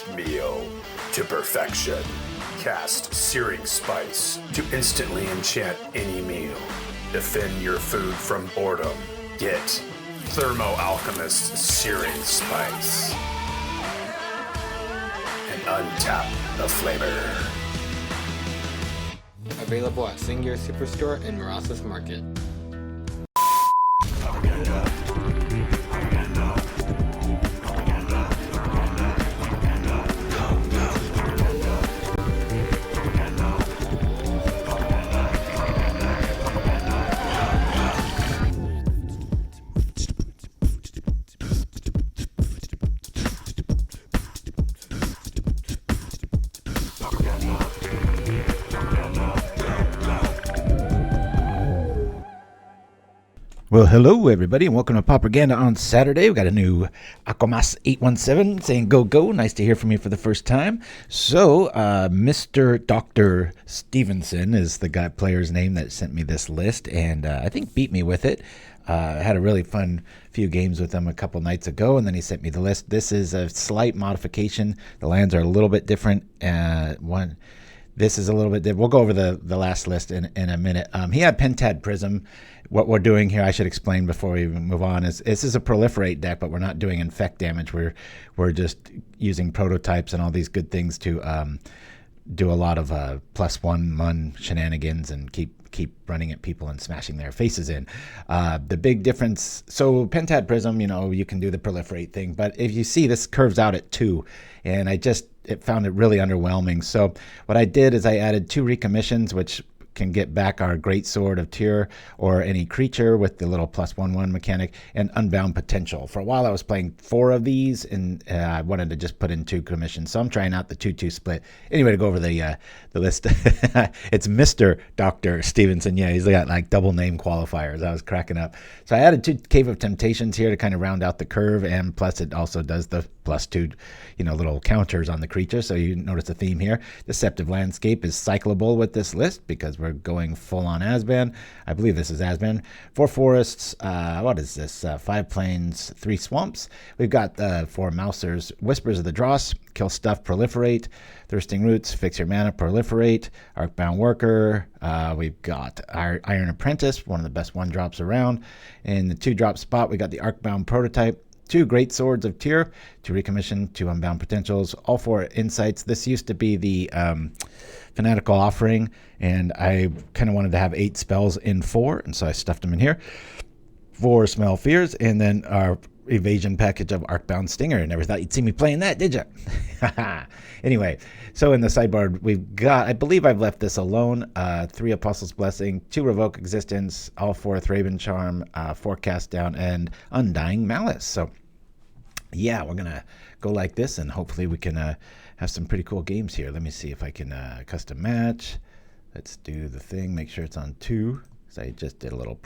perfect meal to perfection. Cast Searing Spice to instantly enchant any meal. Defend your food from boredom. Get Thermo Alchemist Searing Spice. And untap the flavor. Available at Singular Superstore and Ross's Market. Well, hello everybody, and welcome to Pauperganda on Saturday. We've got a new Aquamas 817 saying go go. Nice to hear from you for the first time. So, Mr. Dr. Stevenson is the player's name that sent me this list, and I think beat me with it. I had a really fun few games with him a couple nights ago, and then he sent me the list. This is a slight modification. The lands are a little bit different. This is a little bit different. We'll go over the last list in a minute. He had Pentad Prism. What we're doing here, I should explain before we move on, is this is a proliferate deck, but we're not doing infect damage. We're just using prototypes and all these good things to do a lot of +1 shenanigans and keep running at people and smashing their faces in. The big difference, so Pentad Prism, you can do the proliferate thing, but if you see, this curves out at 2, and it found it really underwhelming. So what I did is I added 2 recommissions, which can get back our Greatsword of Tyr or any creature with the little +1/1 mechanic, and Unbounded Potential. For a while I was playing 4 of these, and I wanted to just put in 2 commissions, so I'm trying out the 2-2 split. Anyway, to go over the list, it's Mr. Dr. Stevenson. Yeah, he's got like double name qualifiers. I was cracking up. So I added 2 Cave of Temptations here to kind of round out the curve, and plus it also does the +2 little counters on the creature, so you notice the theme here. Deceptive Landscape is cyclable with this list because we're going full on Asban. I believe this is Asban. 4 forests, what is this? 5 plains, 3 swamps. We've got 4 Mousers, Whispers of the Dross, Kill Stuff, Proliferate, Thirsting Roots, Fix Your Mana, Proliferate, Arcbound Worker. We've got our Iron Apprentice, one of the best 1-drops around. In the 2-drop spot, we got the Arcbound Prototype, 2 Greatswords of Tyr, 2 Recommission, 2 Unbound Potentials, all 4 Insights. This used to be the Fanatical Offering, and I kind of wanted to have 8 spells in 4, and so I stuffed them in here. 4 Smell Fears, and then our evasion package of Arcbound Stinger. Never thought you'd see me playing that, did you? Anyway, so in the sideboard, we've got, I believe I've left this alone, 3 Apostles' Blessing, 2 Revoke Existence, all 4 Thraben Charm, 4 Cast Down, and Undying Malice. So yeah, we're going to go like this, and hopefully we can have some pretty cool games here. Let me see if I can custom match. Let's do the thing, make sure it's on 2. So I just did a little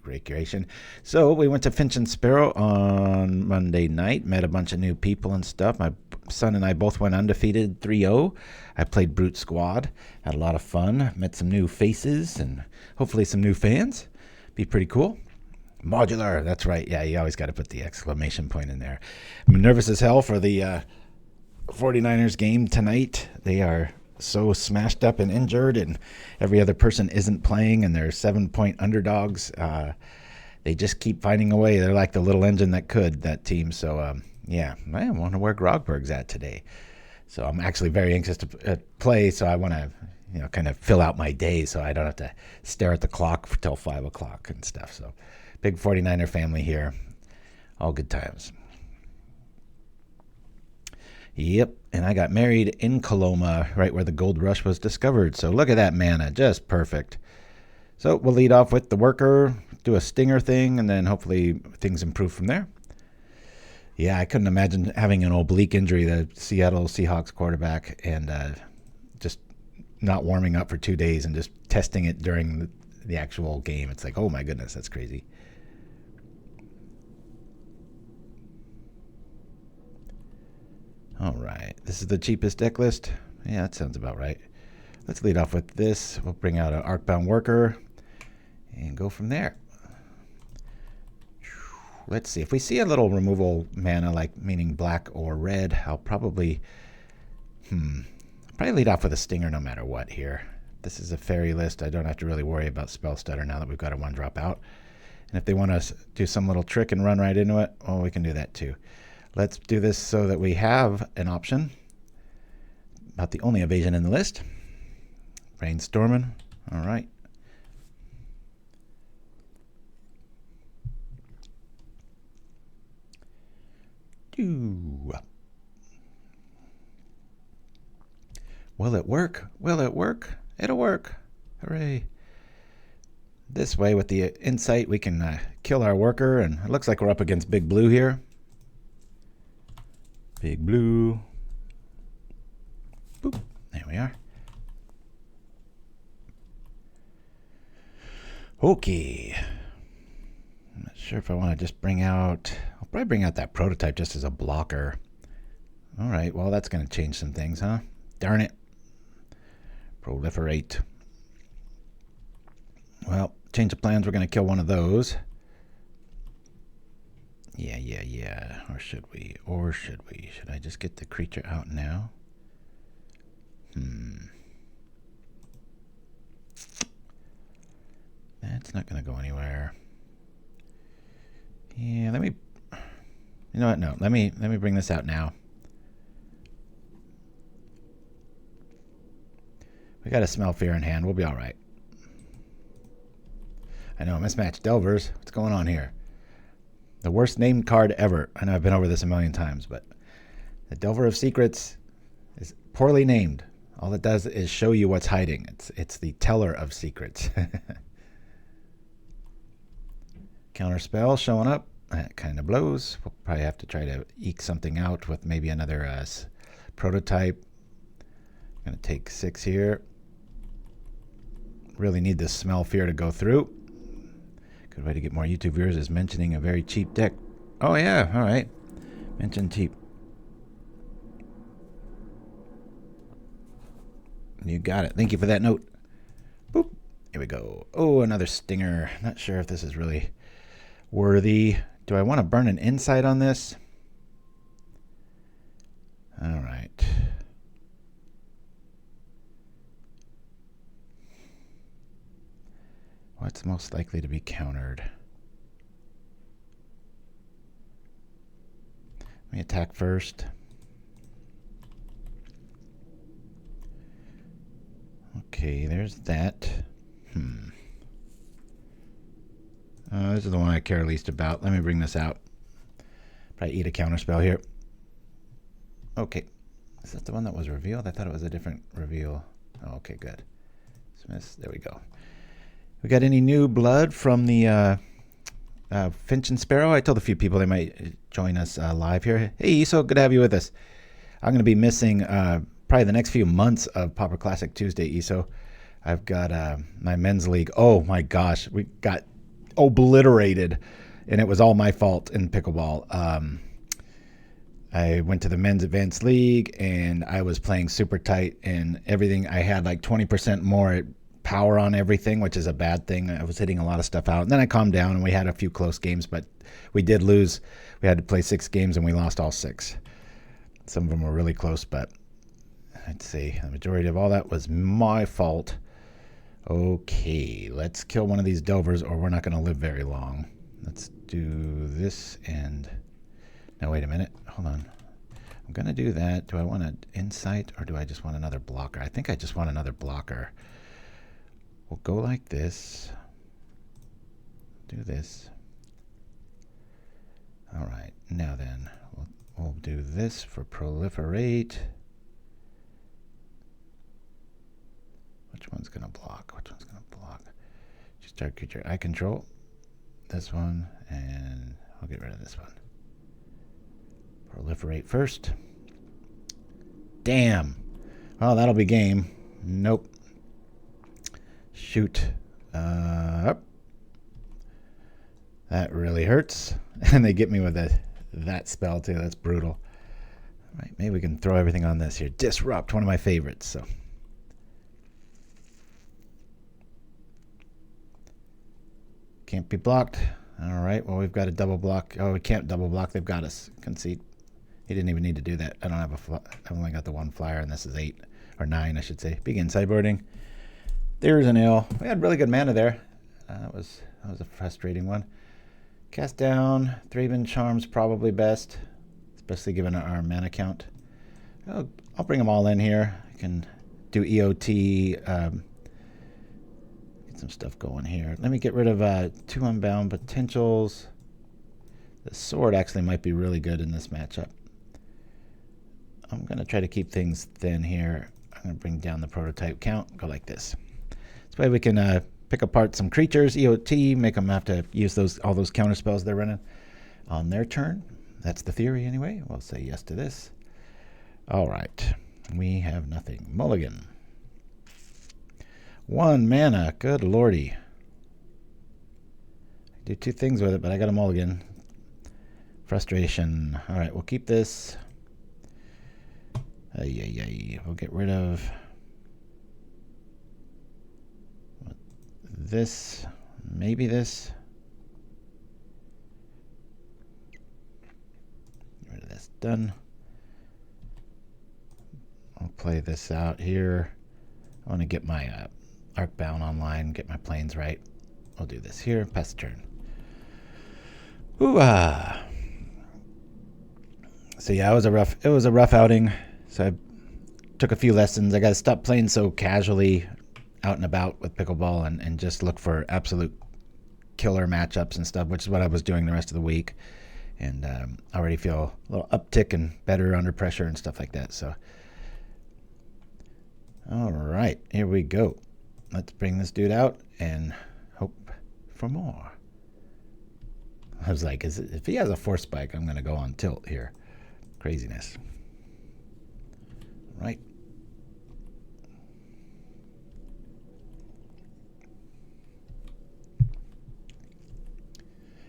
recreation. So we went to Finch and Sparrow on Monday night, met a bunch of new people and stuff. My son and I both went undefeated 3-0. I played Brute Squad, had a lot of fun, met some new faces and hopefully some new fans. Be pretty cool. Modular, that's right. Yeah, you always got to put the exclamation point in there. I'm nervous as hell for the 49ers game tonight. They are so smashed up and injured, and every other person isn't playing, and they're 7-point underdogs. They just keep finding a way. They're like the little engine that could, that team. So yeah, I wonder where Grogberg's at today. So I'm actually very anxious to play, so I want to kind of fill out my day so I don't have to stare at the clock till 5 o'clock and stuff. So big 49er family here, all good times. Yep, and I got married in Coloma, right where the gold rush was discovered. So look at that mana, just perfect. So we'll lead off with the worker, do a stinger thing, and then hopefully things improve from there. Yeah, I couldn't imagine having an oblique injury, the Seattle Seahawks quarterback, and just not warming up for 2 days and just testing it during the actual game. It's like, oh my goodness, that's crazy. All right, this is the cheapest deck list. Yeah, that sounds about right. Let's lead off with this. We'll bring out an Arcbound Worker and go from there. Let's see. If we see a little removal mana, like meaning black or red, I'll probably Probably lead off with a Stinger no matter what here. This is a fairy list. I don't have to really worry about spell stutter now that we've got a 1-drop out. And if they want to do some little trick and run right into it, well, we can do that too. Let's do this so that we have an option. About the only evasion in the list. Brainstorming. All right. Will it work? Will it work? It'll work. Hooray. This way, with the insight, we can kill our worker, and it looks like we're up against Big Blue here. Big Blue. Boop. There we are. Okay. I'm not sure if I want to just bring out... I'll probably bring out that prototype just as a blocker. All right, well, that's going to change some things, huh? Darn it. Proliferate. Well, change of plans. We're going to kill one of those. Yeah. Or should we? Should I just get the creature out now? That's not going to go anywhere. Yeah, let me... You know what? No, let me bring this out now. We got a Smell Fear in hand. We'll be all right. I know, mismatched Delvers. What's going on here? The worst named card ever. I know I've been over this a million times, but the Delver of Secrets is poorly named. All it does is show you what's hiding. It's the Teller of Secrets. Counterspell showing up. That kind of blows. We'll probably have to try to eke something out with maybe another prototype. I'm going to take 6 here. Really need this Smell Fear to go through. Good way to get more YouTube viewers is mentioning a very cheap deck. Oh yeah, all right. Mention cheap. You got it. Thank you for that note. Boop. Here we go. Oh, another Stinger. Not sure if this is really worthy. Do I want to burn an Insight on this? All right. What's most likely to be countered? Let me attack first. Okay, there's that. This is the one I care least about. Let me bring this out. Probably eat a counterspell here. Okay. Is that the one that was revealed? I thought it was a different reveal. Oh, okay, good. Smith, there we go. We got any new blood from the Finch and Sparrow? I told a few people they might join us live here. Hey, Iso, good to have you with us. I'm going to be missing probably the next few months of Pauper Classic Tuesday, Iso. I've got my men's league. Oh my gosh, we got obliterated, and it was all my fault in pickleball. I went to the men's advanced league, and I was playing super tight, and everything. I had like 20% more power on everything, which is a bad thing. I was hitting a lot of stuff out, and then I calmed down, and we had a few close games, but we did lose. We had to play 6 games, and we lost all 6. Some of them were really close, but I'd say the majority of all that was my fault. Okay, let's kill one of these Delvers, or we're not going to live very long. Let's do this, and now wait a minute. Hold on. I'm going to do that. Do I want an Insight, or do I just want another blocker? I think I just want another blocker. We'll go like this. Do this. All right, now then, we'll do this for proliferate. Which one's going to block? Which one's going to block? Just target creature I control. This one, and I'll get rid of this one. Proliferate first. Damn. Well, that'll be game. Nope. Shoot. Up. That really hurts. And they get me with that spell, too. That's brutal. All right, maybe we can throw everything on this here. Disrupt, one of my favorites. So. Can't be blocked. All right, well, we've got a double block. Oh, we can't double block. They've got us. Concede. He didn't even need to do that. I don't have I've only got the one flyer, and this is 8 or 9, I should say. Begin sideboarding. There's an ill. We had really good mana there. That was a frustrating one. Cast down. Thraben Charm's probably best, especially given our mana count. I'll bring them all in here. I can do EOT. Get some stuff going here. Let me get rid of 2 Unbound Potentials. The sword actually might be really good in this matchup. I'm going to try to keep things thin here. I'm going to bring down the prototype count. Go like this. This way we can pick apart some creatures, EOT, make them have to use all those counter spells they're running on their turn. That's the theory anyway. We'll say yes to this. All right. We have nothing. Mulligan. 1 mana. Good lordy. I do 2 things with it, but I got a mulligan. Frustration. All right, we'll keep this. We'll get rid of this. Maybe this. Get rid of this. Done. I'll play this out here. I want to get my Arcbound online, get my planes right. I'll do this here. Pass the turn. Ooh-ah. So yeah, it was a rough outing. So I took a few lessons. I got to stop playing so casually out and about with pickleball and just look for absolute killer matchups and stuff, which is what I was doing the rest of the week. And I already feel a little uptick and better under pressure and stuff like that. So, all right, here we go. Let's bring this dude out and hope for more. I was like, if he has a force spike, I'm going to go on tilt here. Craziness. Right.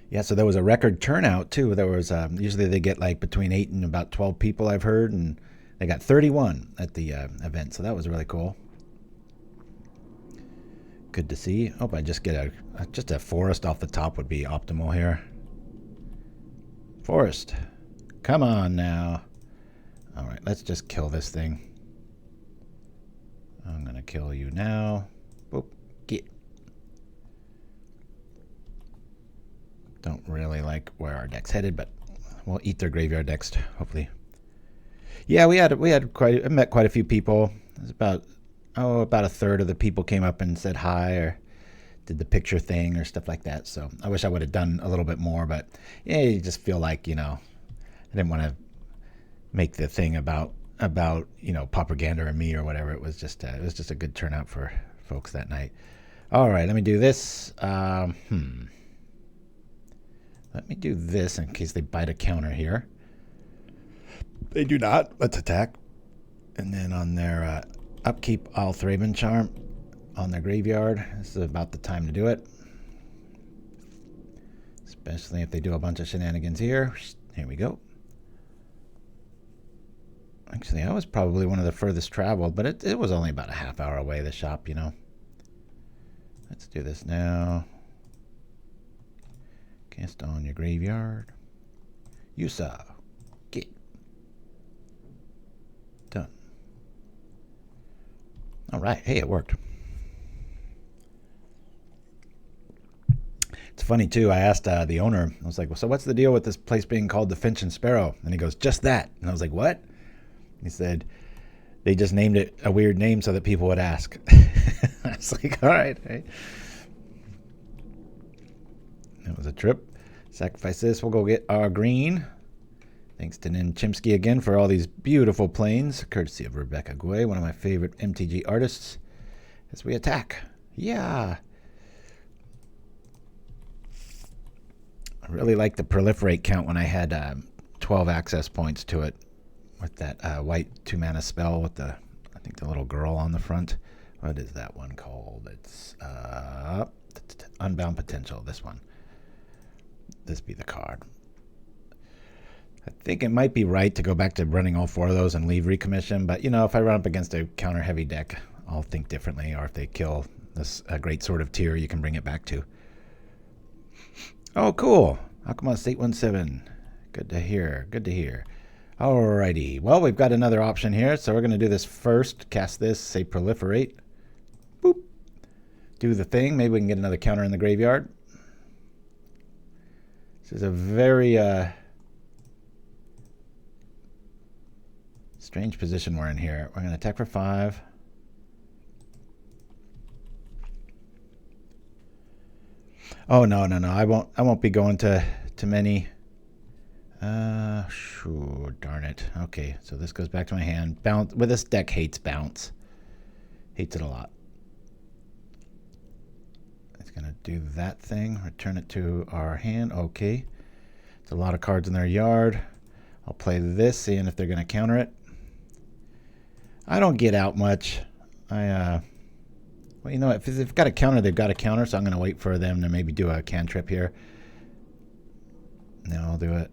Yeah, so there was a record turnout too. There was usually they get like between 8 and about 12 people, I've heard, and they got 31 at the event. So that was really cool. Good to see. Hope I just get a forest off the top would be optimal here. Forest. Come on now. All right, let's just kill this thing. I'm going to kill you now. Boop. Get. Don't really like where our deck's headed, but we'll eat their graveyard next, hopefully. Yeah, I met quite a few people. It was about a third of the people came up and said hi or did the picture thing or stuff like that. So I wish I would have done a little bit more, but yeah, you just feel like, I didn't want to make the thing about Pauperganda or me or whatever. It was just a good turnout for folks that night. All right, let me do this. Let me do this in case they bite a counter here. They do not. Let's attack. And then on their upkeep, I'll Thraben Charm on their graveyard. This is about the time to do it. Especially if they do a bunch of shenanigans here. Here we go. Actually, I was probably one of the furthest traveled, but it was only about a half hour away, the shop, Let's do this now. Cast on your graveyard. Yusa. Get. Done. All right. Hey, it worked. It's funny, too. I asked the owner, I was like, well, so what's the deal with this place being called the Finch and Sparrow? And he goes, just that. And I was like, what? He said, they just named it a weird name so that people would ask. I was like, all right. Hey. That was a trip. Sacrifice this. We'll go get our green. Thanks to Nin Chimsky again for all these beautiful planes, courtesy of Rebecca Guay, one of my favorite MTG artists, as we attack. Yeah. I really like the proliferate count when I had 12 access points to it with that white 2-mana spell with I think the little girl on the front. What is that one called? It's Unbounded Potential, this one. This be the card. I think it might be right to go back to running all 4 of those and leave Recommission, but if I run up against a counter-heavy deck, I'll think differently, or if they kill this Greatsword of Tyr, you can bring it back to. Oh, cool. Alchemist 817. Good to hear. Good to hear. Alrighty, well, we've got another option here, so we're going to do this first. Cast this, say proliferate. Boop. Do the thing. Maybe we can get another counter in the graveyard. This is a very strange position we're in here. We're going to attack for 5. Oh, no. I won't be going to many. Sure, darn it. Okay, so this goes back to my hand. Bounce. Well, this deck hates bounce. Hates it a lot. It's going to do that thing. Return it to our hand. Okay. It's a lot of cards in their yard. I'll play this, seeing if they're going to counter it. I don't get out much. Well, you know, if they've got a counter, they've got a counter, so I'm going to wait for them to maybe do a cantrip here. Now I'll do it.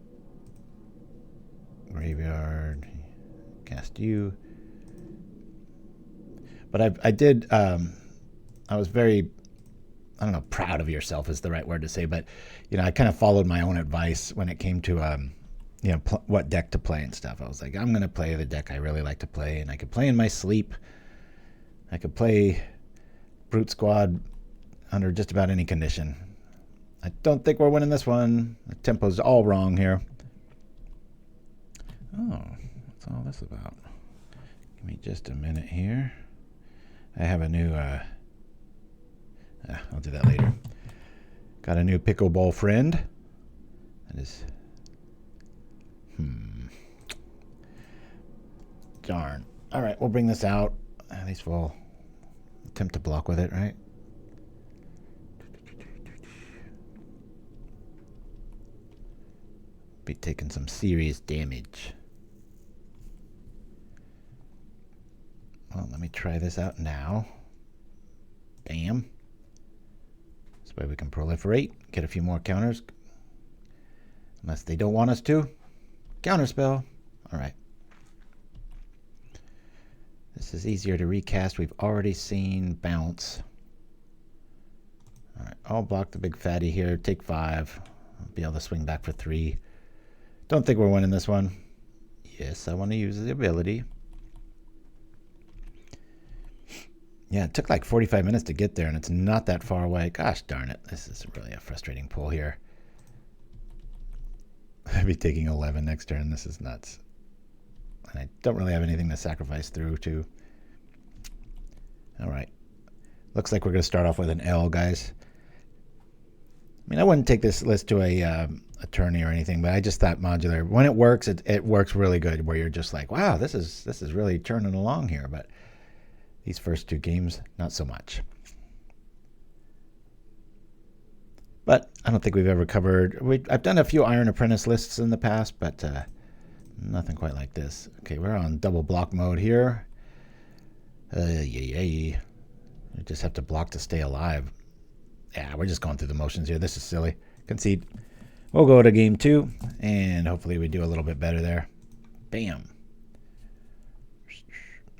Graveyard. Cast you. But I did, I was very, I don't know, proud of yourself is the right word to say, but, you know, I kind of followed my own advice when it came to, you know, what deck to play and stuff. I was like, I'm going to play the deck I really like to play, and I could play in my sleep. I could play Brute Squad under just about any condition. I don't think we're winning this one. The tempo's all wrong here. Oh, what's all this about? Give me just a minute here. I have a new, I'll do that later. Got a new pickleball friend. That is, darn. All right, we'll bring this out. At least we'll attempt to block with it, right? Be taking some serious damage. Well, let me try this out now. Bam. This way we can proliferate, get a few more counters. Unless they don't want us to. Counterspell. All right. This is easier to recast. We've already seen bounce. All right, I'll block the big fatty here. Take 5. I'll be able to swing back for 3. Don't think we're winning this one. Yes, I want to use the ability. Yeah, it took like 45 minutes to get there, and it's not that far away. Gosh darn it. This is really a frustrating pull here. I'll be taking 11 next turn. This is nuts. And I don't really have anything to sacrifice through to. All right. Looks like we're going to start off with an L, guys. I mean, I wouldn't take this list to a tourney or anything, but I just thought modular. When it works, it works really good, where you're just like, wow, this is really turning along here. But these first 2 games, not so much. But I don't think we've ever covered. I've done a few Iron Apprentice lists in the past, but nothing quite like this. Okay, we're on double block mode here. You just have to block to stay alive. Yeah, we're just going through the motions here. This is silly. Concede. We'll go to game 2, and hopefully we do a little bit better there. Bam.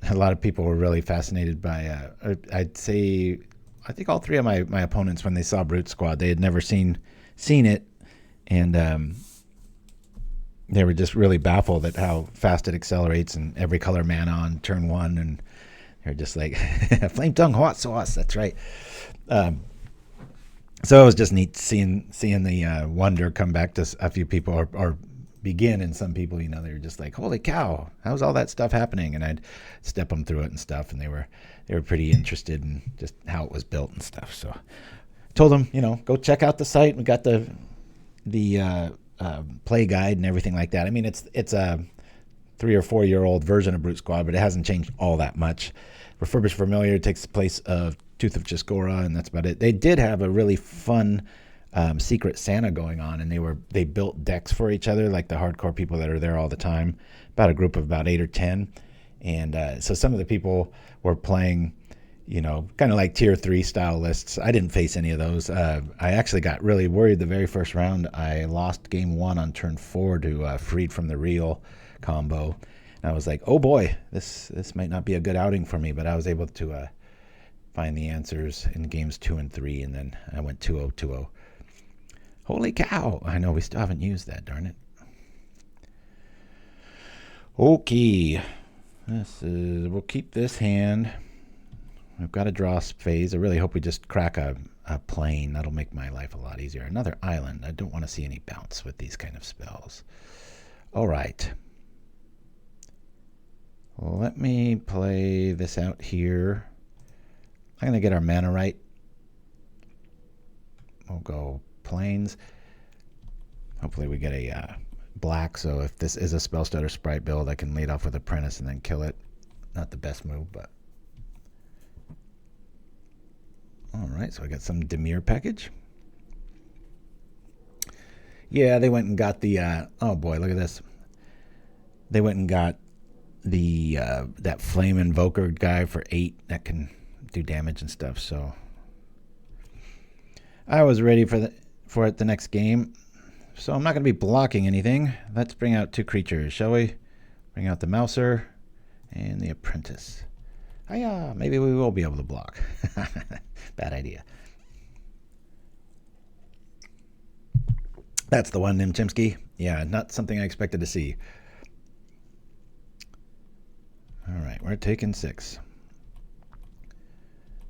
A lot of people were really fascinated by, I'd say, I think all 3 of my opponents, when they saw Brute Squad, they had never seen it, and they were just really baffled at how fast it accelerates and every color mana on turn 1, and they're just like, Flame Tongue Hot Sauce, that's right. So it was just neat seeing the wonder come back to a few people, or begin in some people. You know, they were just like, holy cow, how's all that stuff happening? And I'd step them through it and stuff, and they were pretty interested in just how it was built and stuff. So told them, you know, go check out the site. We got the play guide and everything like that. I mean, it's a 3 or 4 year old version of Brute Squad, but it hasn't changed all that much. Refurbished Familiar takes the place of Tooth of Chiskora, and that's about it. They did have a really fun Secret Santa going on, and they built decks for each other, like the hardcore people that are there all the time, about a group of about 8 or 10. And so some of the people were playing, you know, kind of like tier 3 style lists. I didn't face any of those. I actually got really worried the very first round. I lost game 1 on turn 4 to Freed from the Real combo. And I was like, oh boy, this might not be a good outing for me, but I was able to find the answers in games 2 and 3, and then I went 2-0, 2-0. Holy cow! I know we still haven't used that, darn it. Okay. We'll keep this hand. We've got a Dross phase. I really hope we just crack a plane. That'll make my life a lot easier. Another island. I don't want to see any bounce with these kind of spells. All right. Let me play this out here. I'm going to get our mana right. We'll go plains. Hopefully we get a black, so if this is a spell stutter sprite build, I can lead off with Apprentice and then kill it. Not the best move, but... Alright, so I got some Dimir package. Yeah, they went and got the... oh boy, look at this. They went and got the that Flame Invoker guy for 8 that can do damage and stuff, so... I was ready for it the next game. So I'm not going to be blocking anything. Let's bring out 2 creatures, shall we? Bring out the Mouser and the Apprentice. Hiya, maybe we will be able to block. Bad idea. That's the one, Nimchimsky. Yeah, not something I expected to see. All right, we're taking 6.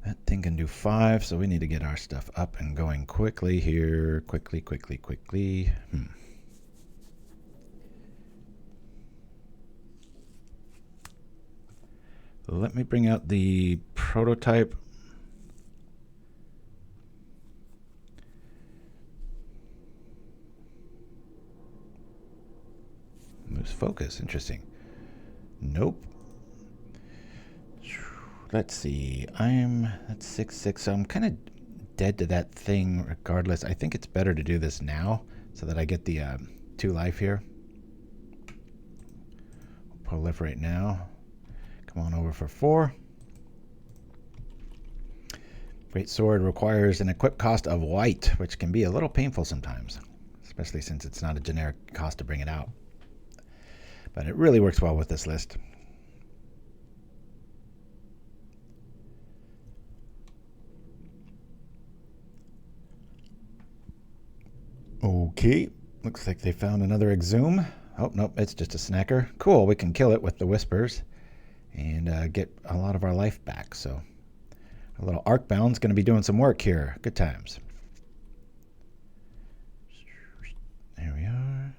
That thing can do 5, so we need to get our stuff up and going quickly here. Quickly. Let me bring out the prototype. Lose focus. Interesting. Nope. Let's see. That's 6/6, so I'm kind of dead to that thing regardless. I think it's better to do this now so that I get the 2 life here. Proliferate now. Come on over for 4. Greatsword requires an equip cost of white, which can be a little painful sometimes, especially since it's not a generic cost to bring it out. But it really works well with this list. Okay, looks like they found another Exhume. Oh, nope, it's just a snacker. Cool, we can kill it with the Whispers and get a lot of our life back. So our little Arcbound's going to be doing some work here. Good times. There we are.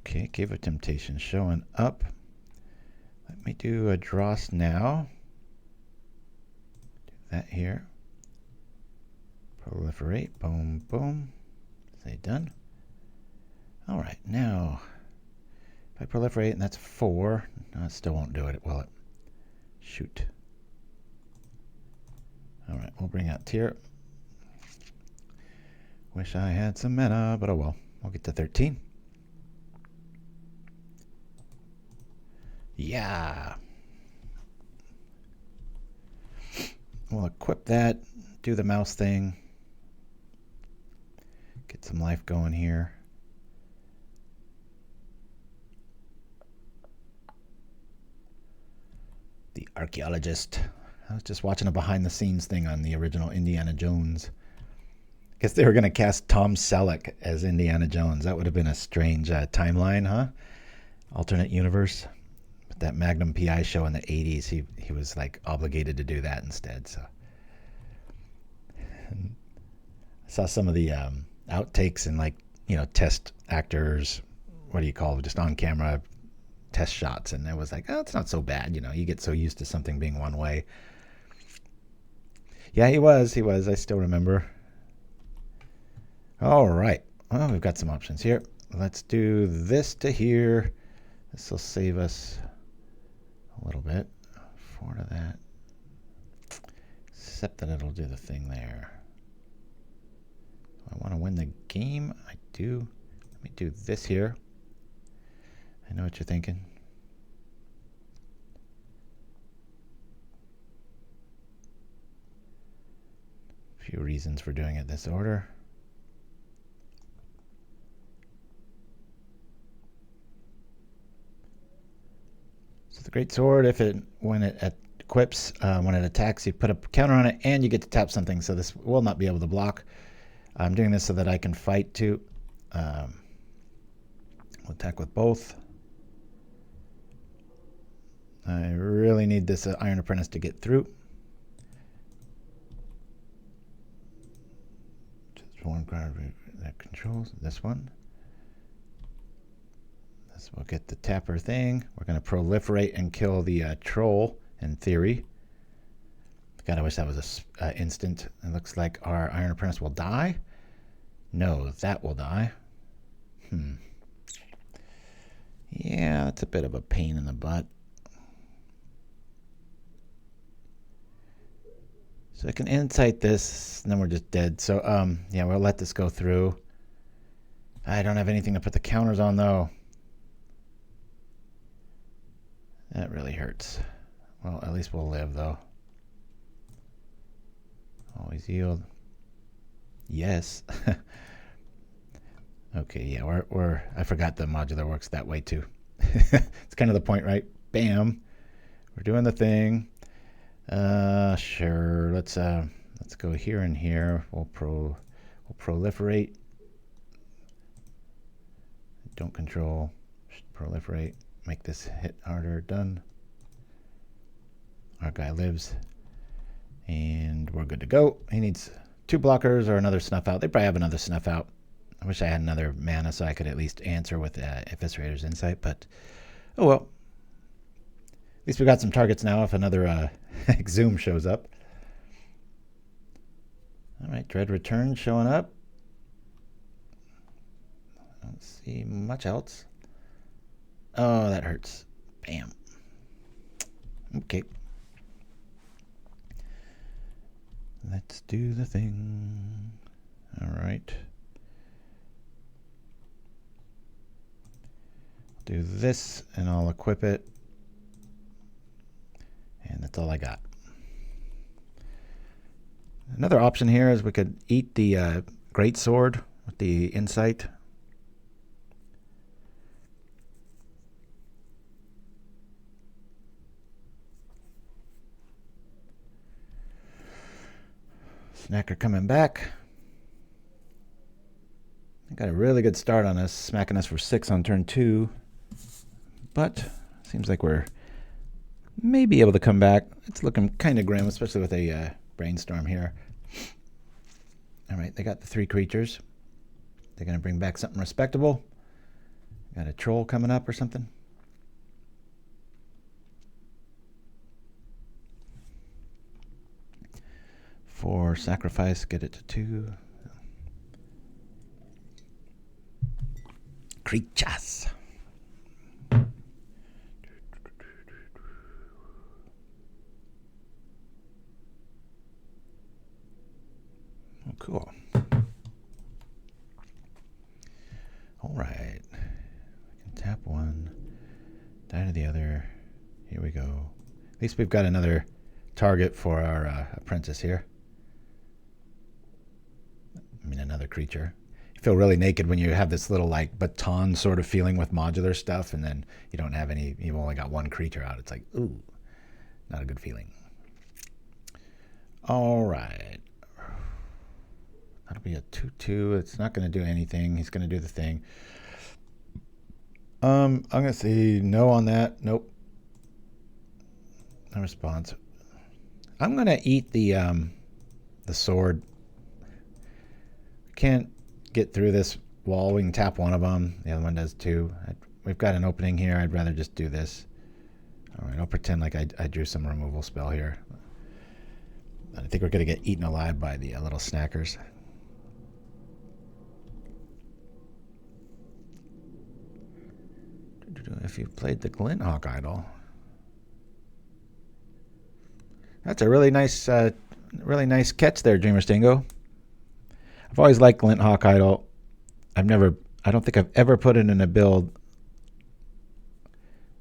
Okay, Cave of Temptation showing up. Let me do a Dross now. Do that here. Proliferate. Boom, boom. Say done. All right, now if I proliferate, and that's 4, no, it still won't do it, will it? Shoot. All right, we'll bring out Tyr. Wish I had some mana, but oh well. We'll get to 13. Yeah. We'll equip that, do the mouse thing. Get some life going here. The Archaeologist. I was just watching a behind the scenes thing on the original Indiana Jones. Guess they were going to cast Tom Selleck as Indiana Jones. That would have been a strange timeline, huh? Alternate universe. But that Magnum PI show in the 80s, he was like obligated to do that instead. So I saw some of the outtakes and, like, you know, test actors, what do you call it, just on camera test shots, and it was like, oh, it's not so bad, you know, you get so used to something being one way. Yeah, he was, I still remember. All right, well, we've got some options here. Let's do this to here. This will save us a little bit. 4 to that, except that it'll do the thing there. I want to win the game. I do. Let me do this here. I know what you're thinking. A few reasons for doing it this order. So the Greatsword, when it equips, when it attacks, you put a counter on it, and you get to tap something. So this will not be able to block. I'm doing this so that I can fight too. We'll attack with both. I really need this Iron Apprentice to get through. Just one card that controls this one. This will get the tapper thing. We're going to proliferate and kill the troll, in theory. God, I wish that was an instant. It looks like our Iron Apprentice will die. No, that will die. Yeah, that's a bit of a pain in the butt. So I can insight this, and then we're just dead. So, yeah, we'll let this go through. I don't have anything to put the counters on, though. That really hurts. Well, at least we'll live, though. Always yield. Yes. Okay, yeah, we're I forgot the modular works that way too. It's kind of the point, right? Bam. We're doing the thing. Sure. Let's go here and here. We'll proliferate. Don't control. Proliferate. Make this hit harder. Done. Our guy lives. And we're good to go. He needs 2 blockers or another snuff out. They probably have another snuff out. I wish I had another mana so I could at least answer with Eviscerator's Insight, but oh well. At least we got some targets now if another Exhume shows up. Alright, Dread Return showing up. I don't see much else. Oh, that hurts. Bam. Okay. Let's do the thing. Alright. Do this and I'll equip it. And that's all I got. Another option here is we could eat the Greatsword with the Insight. Snacker coming back. I got a really good start on us, smacking us for 6 on turn 2. But seems like we're maybe able to come back. It's looking kind of grim, especially with a brainstorm here. All right, they got the 3 creatures. They're going to bring back something respectable. Got a troll coming up or something. For sacrifice, get it to 2. Creatures. Oh, cool. All right. We can tap 1, die to the other. Here we go. At least we've got another target for our apprentice here. I mean, another creature. You feel really naked when you have this little like baton sort of feeling with modular stuff, and then you don't have any. You've only got 1 creature out. It's like, ooh, not a good feeling. All right. That'll be a 2/2. It's not going to do anything. He's going to do the thing. I'm going to say no on that. Nope. No response. I'm going to eat the sword. Can't get through this wall. We can tap 1 of them. The other one does 2. We've got an opening here. I'd rather just do this. All right, I'll pretend like I drew some removal spell here. I think we're going to get eaten alive by the little snackers. If you've played the Glinthawk Idol. That's a really nice catch there, Dreamer Stingo. I've always liked Glinthawk Idol. I don't think I've ever put it in a build.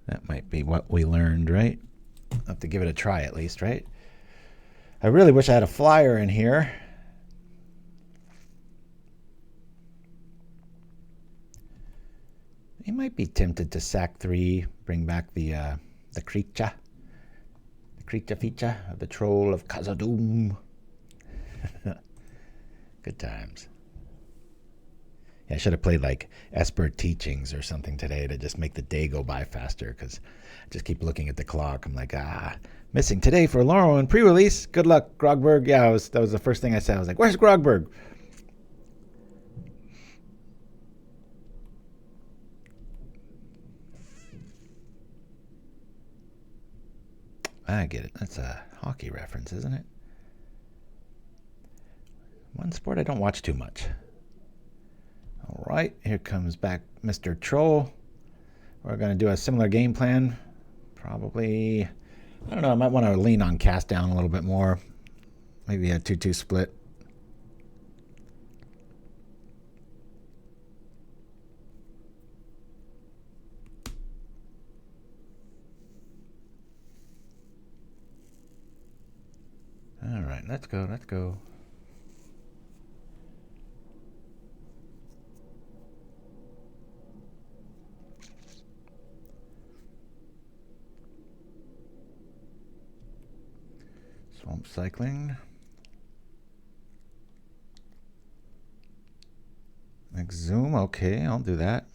That might be what we learned, right? I'll have to give it a try at least, right? I really wish I had a flyer in here. He might be tempted to sack 3, bring back the creature. The creature feature of the Troll of Khazad-dûm. Good times. Yeah, I should have played like Esper Teachings or something today to just make the day go by faster, because I just keep looking at the clock. I'm like, missing today for Laurel and pre-release. Good luck, Grogberg. Yeah, that was the first thing I said. I was like, where's Grogberg? I get it. That's a hockey reference, isn't it? One sport I don't watch too much. All right, here comes back Mr. Troll. We're going to do a similar game plan. Probably, I don't know, I might want to lean on cast down a little bit more. Maybe a 2-2 split. All right, let's go, let's go. Swamp cycling. Exhume, okay, I'll do that.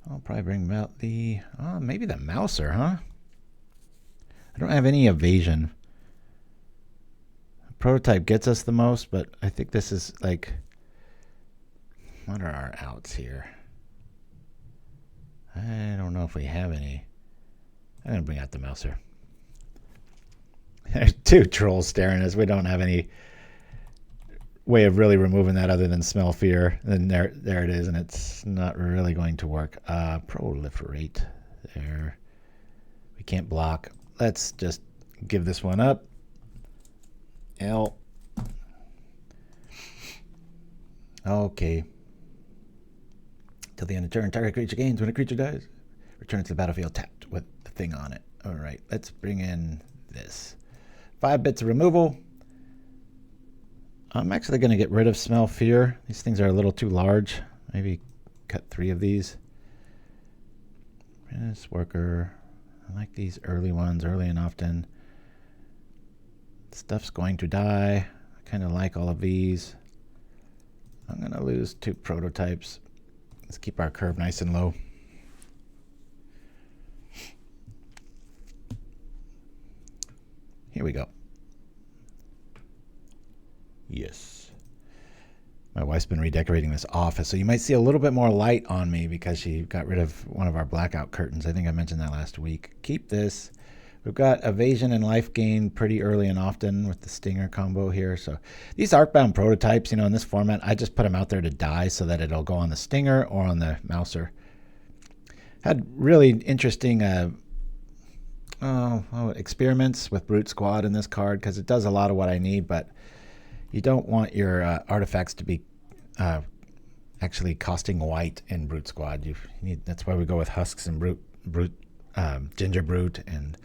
I'll probably bring out the, maybe the Mouser, huh? I don't have any evasion. Prototype gets us the most, but I think this is like, what are our outs here? I don't know if we have any. I'm going to bring out the Mouser. There's two trolls staring at us. We don't have any way of really removing that other than smell fear. And there it is, and it's not really going to work. Proliferate. There. We can't block. Let's just give this one up. L. Okay. Till the end of turn, target creature gains. When a creature dies, return it to the battlefield tapped with the thing on it. All right, let's bring in this. 5 bits of removal. I'm actually going to get rid of Smell Fear. These things are a little too large. Maybe cut 3 of these. This Worker. I like these early ones, early and often. Stuff's going to die. I kind of like all of these. I'm going to lose 2 prototypes. Let's keep our curve nice and low. Here we go. Yes. My wife's been redecorating this office, so you might see a little bit more light on me because she got rid of one of our blackout curtains. I think I mentioned that last week. Keep this. We've got evasion and life gain pretty early and often with the Stinger combo here. So these Arcbound prototypes, in this format, I just put them out there to die so that it'll go on the Stinger or on the Mouser. Had really interesting experiments with Brute Squad in this card because it does a lot of what I need, but you don't want your artifacts to be actually costing white in Brute Squad. That's why we go with Husks and Ginger Brute, and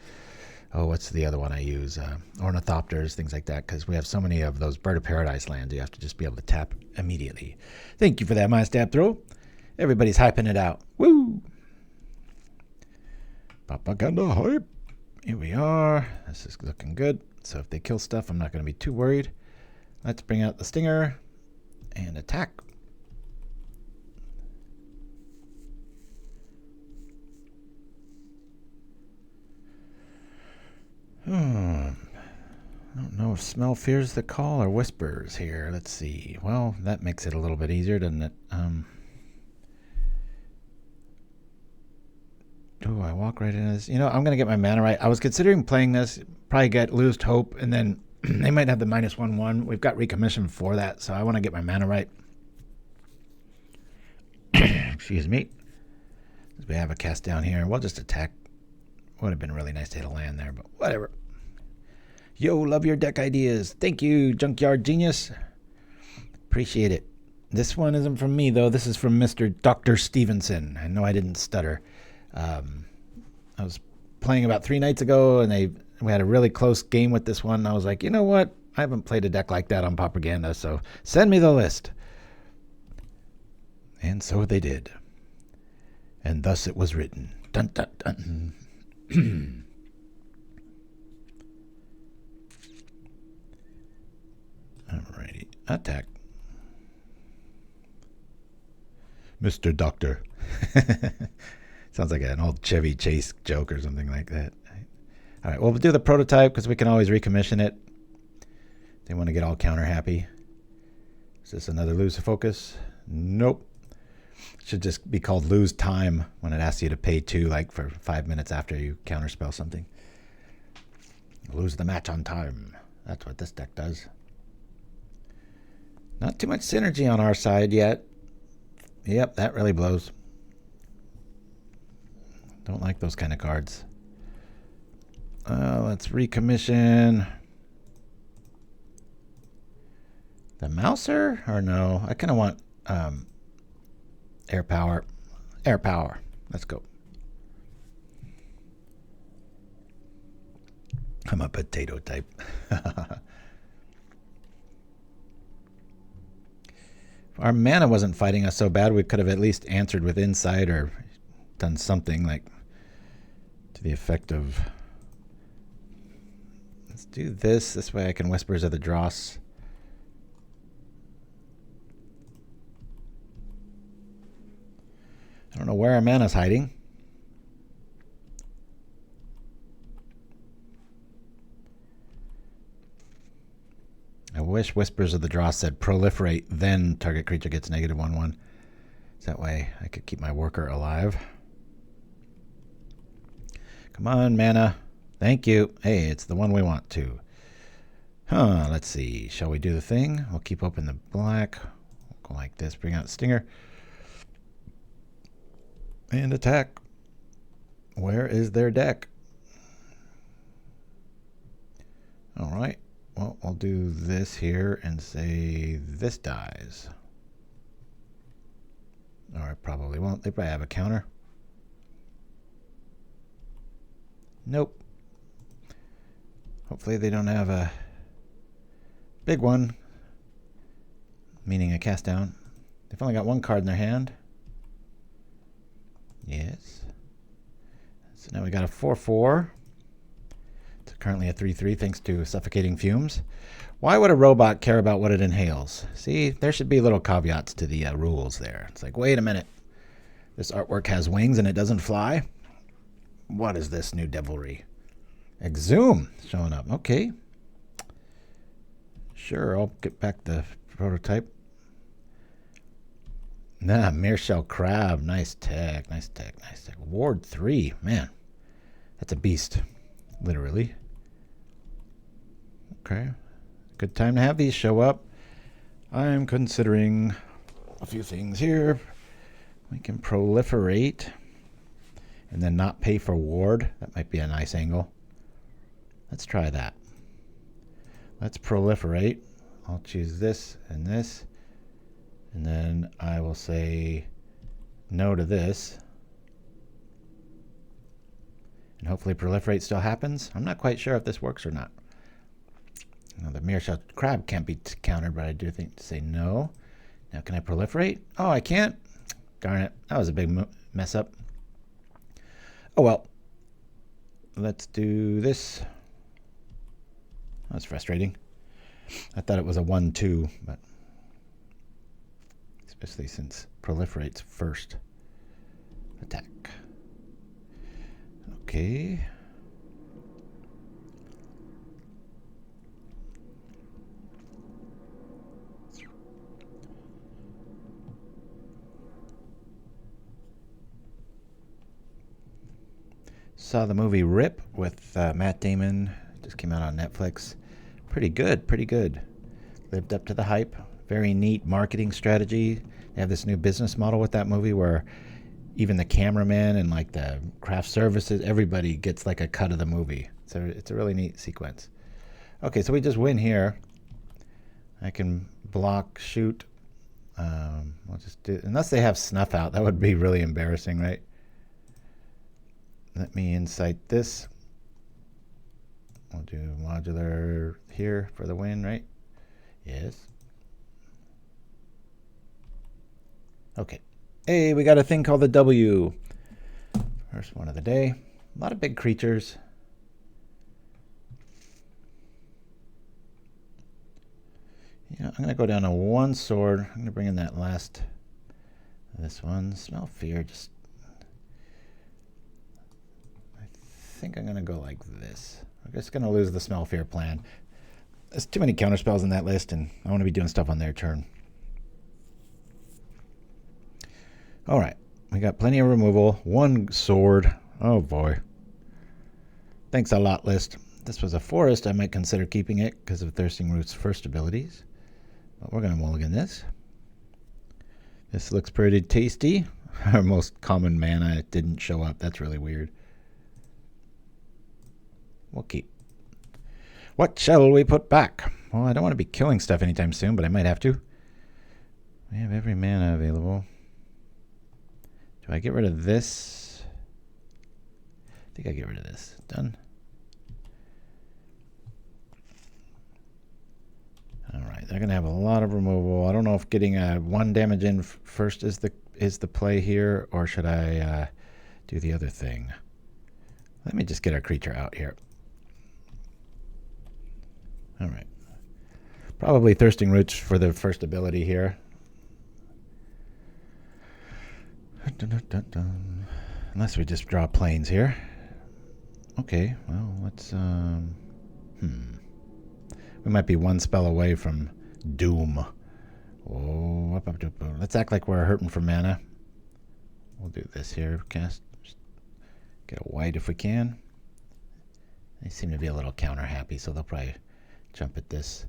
what's the other one I use? Ornithopters, things like that, because we have so many of those Bird of Paradise lands. You have to just be able to tap immediately. Thank you for that, my stab throw. Everybody's hyping it out. Woo! Pauperganda hype. Here we are. This is looking good. So if they kill stuff, I'm not going to be too worried. Let's bring out the Stinger and attack. I don't know if Smell Fears the call or Whispers here. Let's see. Well, that makes it a little bit easier, doesn't it? Do I walk right into this? I'm going to get my mana right. I was considering playing this, probably lose hope, and then they might have the -1/1. We've got Recommission for that, so I want to get my mana right. Excuse me. We have a cast down here. We'll just attack. Would have been really nice to hit a land there, but whatever. Yo, love your deck ideas. Thank you, Junkyard Genius. Appreciate it. This one isn't from me, though. This is from Mr. Dr. Stevenson. I know I didn't stutter. I was playing about 3 nights ago, and we had a really close game with this one. I was like, you know what? I haven't played a deck like that on Pauperganda, so send me the list. And so they did. And thus it was written. Dun, dun, dun. Alrighty, attack. Mr. Doctor. Sounds like an old Chevy Chase joke or something like that. All right, well, we'll do the prototype because we can always recommission it. They want to get all counter happy. Is this another lose focus? Nope. It should just be called lose time when it asks you to pay 2 like for 5 minutes after you counterspell something. Lose the match on time. That's what this deck does. Not too much synergy on our side yet. Yep, that really blows. Don't like those kind of cards. Let's recommission the Mouser, or no? I kind of want air power. Air power. Let's go. I'm a potato type. If our mana wasn't fighting us so bad, we could have at least answered with insight or done something like to the effect of, let's do this. This way I can Whispers of the Dross. I don't know where our mana's hiding. I wish Whispers of the Dross said proliferate, then target creature gets -1/1. That way I could keep my worker alive. Come on, mana. Thank you. Hey, it's the one we want to. Let's see. Shall we do the thing? We'll keep open the black. We'll go like this. Bring out Stinger. And attack. Where is their deck? All right. Well, I'll do this here and say this dies. Or I probably won't. They probably have a counter. Nope. Hopefully they don't have a big one, meaning a cast down. They've only got 1 card in their hand. Yes. So now we got a 4/4. It's currently a 3/3 thanks to Suffocating Fumes. Why would a robot care about what it inhales? See, there should be little caveats to the rules there. It's like, wait a minute. This artwork has wings and it doesn't fly? What is this new devilry? Exhume showing up. Okay. Sure, I'll get back the prototype. Nah, Meershell Crab. Nice tech, nice tech, nice tech. Ward 3. Man, that's a beast. Literally. Okay. Good time to have these show up. I'm considering a few things here. We can proliferate and then not pay for ward. That might be a nice angle. Let's try that. Let's proliferate. I'll choose this and this. And then I will say no to this. And hopefully proliferate still happens. I'm not quite sure if this works or not. Now the Meershell Crab can't be countered, but I do think to say no. Now can I proliferate? Oh, I can't. Darn it. That was a big mess up. Oh well. Let's do this. That's frustrating. I thought it was a 1/2, but especially since proliferates first attack. Okay. Saw the movie Rip with Matt Damon. Just came out on Netflix. Pretty good, pretty good. Lived up to the hype. Very neat marketing strategy. They have this new business model with that movie where even the cameraman and like the craft services, everybody gets like a cut of the movie. So it's a really neat sequence. Okay, so we just win here. I can block, shoot. We'll just do, unless they have snuff out, that would be really embarrassing, right? Let me incite this. We'll do modular here for the win, right? Yes. Okay. Hey, we got a thing called the W. First one of the day. A lot of big creatures. Yeah, I'm going to go down to 1 sword. I'm going to bring in that last This one, Smell Fear, just... I think I'm going to go like this. I'm just going to lose the Smell Fear plan. There's too many counterspells in that list, and I want to be doing stuff on their turn. Alright, we got plenty of removal. One sword. Oh boy. Thanks a lot, list. If this was a forest, I might consider keeping it because of Thirsting Root's first abilities. But we're going to mulligan this. This looks pretty tasty. Our most common mana didn't show up. That's really weird. We'll keep. What shall we put back? Well, I don't want to be killing stuff anytime soon, but I might have to. We have every mana available. Do I get rid of this? I think I get rid of this. Done. Alright, they're going to have a lot of removal. I don't know if getting a 1 damage in first is the play here, or should I do the other thing? Let me just get our creature out here. Alright. Probably Thirsting Roots for the first ability here. Unless we just draw planes here. Okay, well, let's... We might be one spell away from doom. Oh, let's act like we're hurting for mana. We'll do this here. Cast. Get a white if we can. They seem to be a little counter happy, so they'll probably jump at this.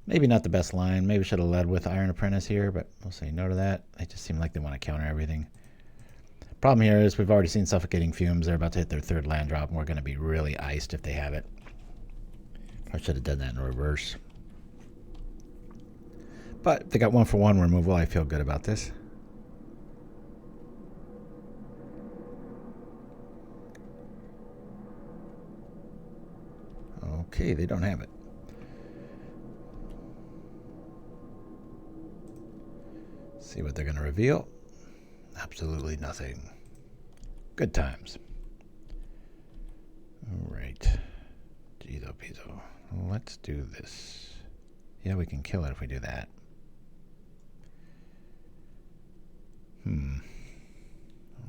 Maybe not the best line. Maybe should have led with Iron Apprentice here, but we'll say no to that. They just seem like they want to counter everything. Problem here is we've already seen Suffocating Fumes. They're about to hit their 3rd land drop, and we're going to be really iced if they have it. I should have done that in reverse. But if they got 1-for-1 removal, I feel good about this. Okay, they don't have it. See what they're going to reveal. Absolutely nothing. Good times. All right. Jeezo Peezo. Let's do this. Yeah, we can kill it if we do that. I want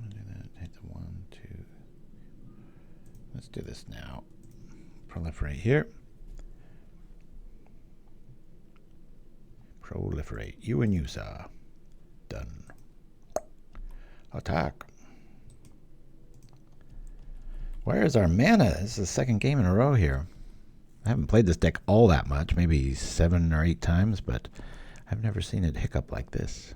to do that. Hit the 1, 2. Let's do this now. Proliferate here. Proliferate. You and you, sir. Done. Attack. Where is our mana? This is the 2nd game in a row here. I haven't played this deck all that much, maybe 7 or 8 times, but I've never seen it hiccup like this.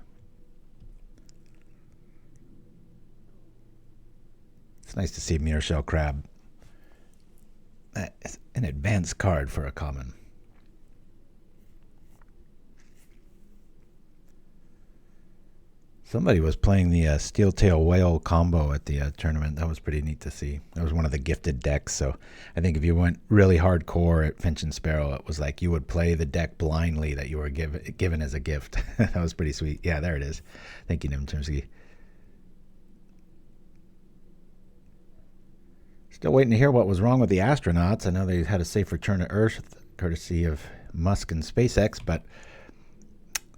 It's nice to see Mirror Shell Crab. It's an advanced card for a common. Somebody was playing the Steel Tail Whale combo at the tournament. That was pretty neat to see. That was one of the gifted decks. So I think if you went really hardcore at Finch and Sparrow, it was like you would play the deck blindly that you were given as a gift. That was pretty sweet. Yeah, there it is. Thank you, Nimchinsky. Still waiting to hear what was wrong with the astronauts. I know they had a safe return to Earth, courtesy of Musk and SpaceX, but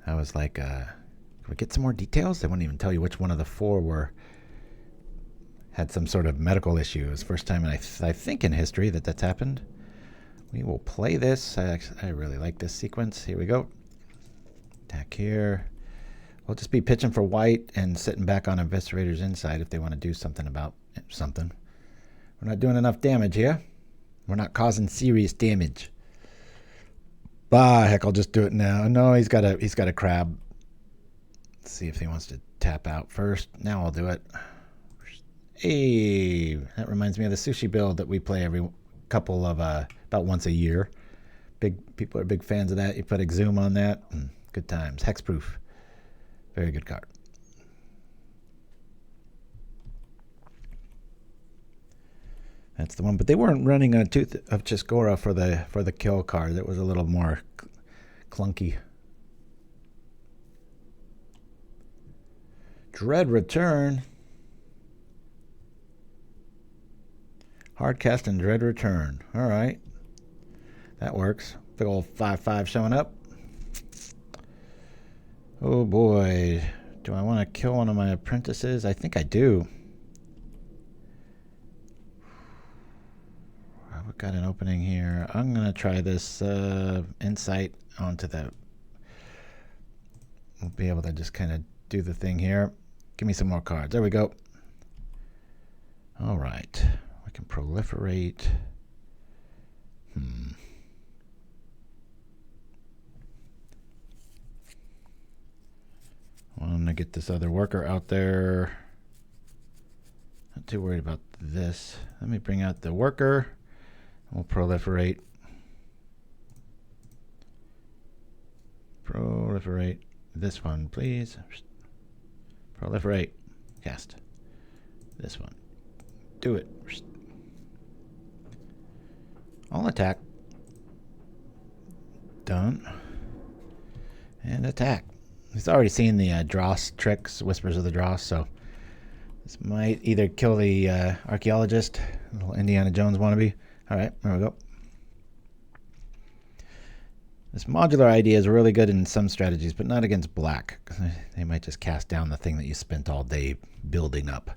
I was like... Can we get some more details? They wouldn't even tell you which one of the 4 had some sort of medical issue. It was the first time, I think, in history that's happened. We will play this. I really like this sequence. Here we go. Attack here. We'll just be pitching for white and sitting back on Eviscerator's inside if they want to do something about something. We're not doing enough damage here. We're not causing serious damage. Bah, heck, I'll just do it now. No, he's got a crab. Let's see if he wants to tap out first. Now I'll do it. Hey, that reminds me of the sushi build that we play every couple of about once a year. People are big fans of that. You put Exhume on that. Good times. Hexproof. Very good card. That's the one. But they weren't running a Tooth of Chisgora for the kill card. That was a little more clunky. Dread Return. Hardcast and Dread Return. All right. That works. Big old 5/5 showing up. Oh boy. Do I want to kill one of my apprentices? I think I do. I've got an opening here. I'm going to try this insight onto the... We'll be able to just kind of do the thing here. Give me some more cards. There we go. All right. We can proliferate. Well, I'm going to get this other worker out there. Not too worried about this. Let me bring out the worker. We'll proliferate. Proliferate. This one, please. Proliferate. Cast. This one. Do it. I'll attack. Done. And attack. He's already seen the Dross tricks, Whispers of the Dross, so this might either kill the archaeologist, little Indiana Jones wannabe. All right, there we go. This modular idea is really good in some strategies, but not against black. They might just cast down the thing that you spent all day building up.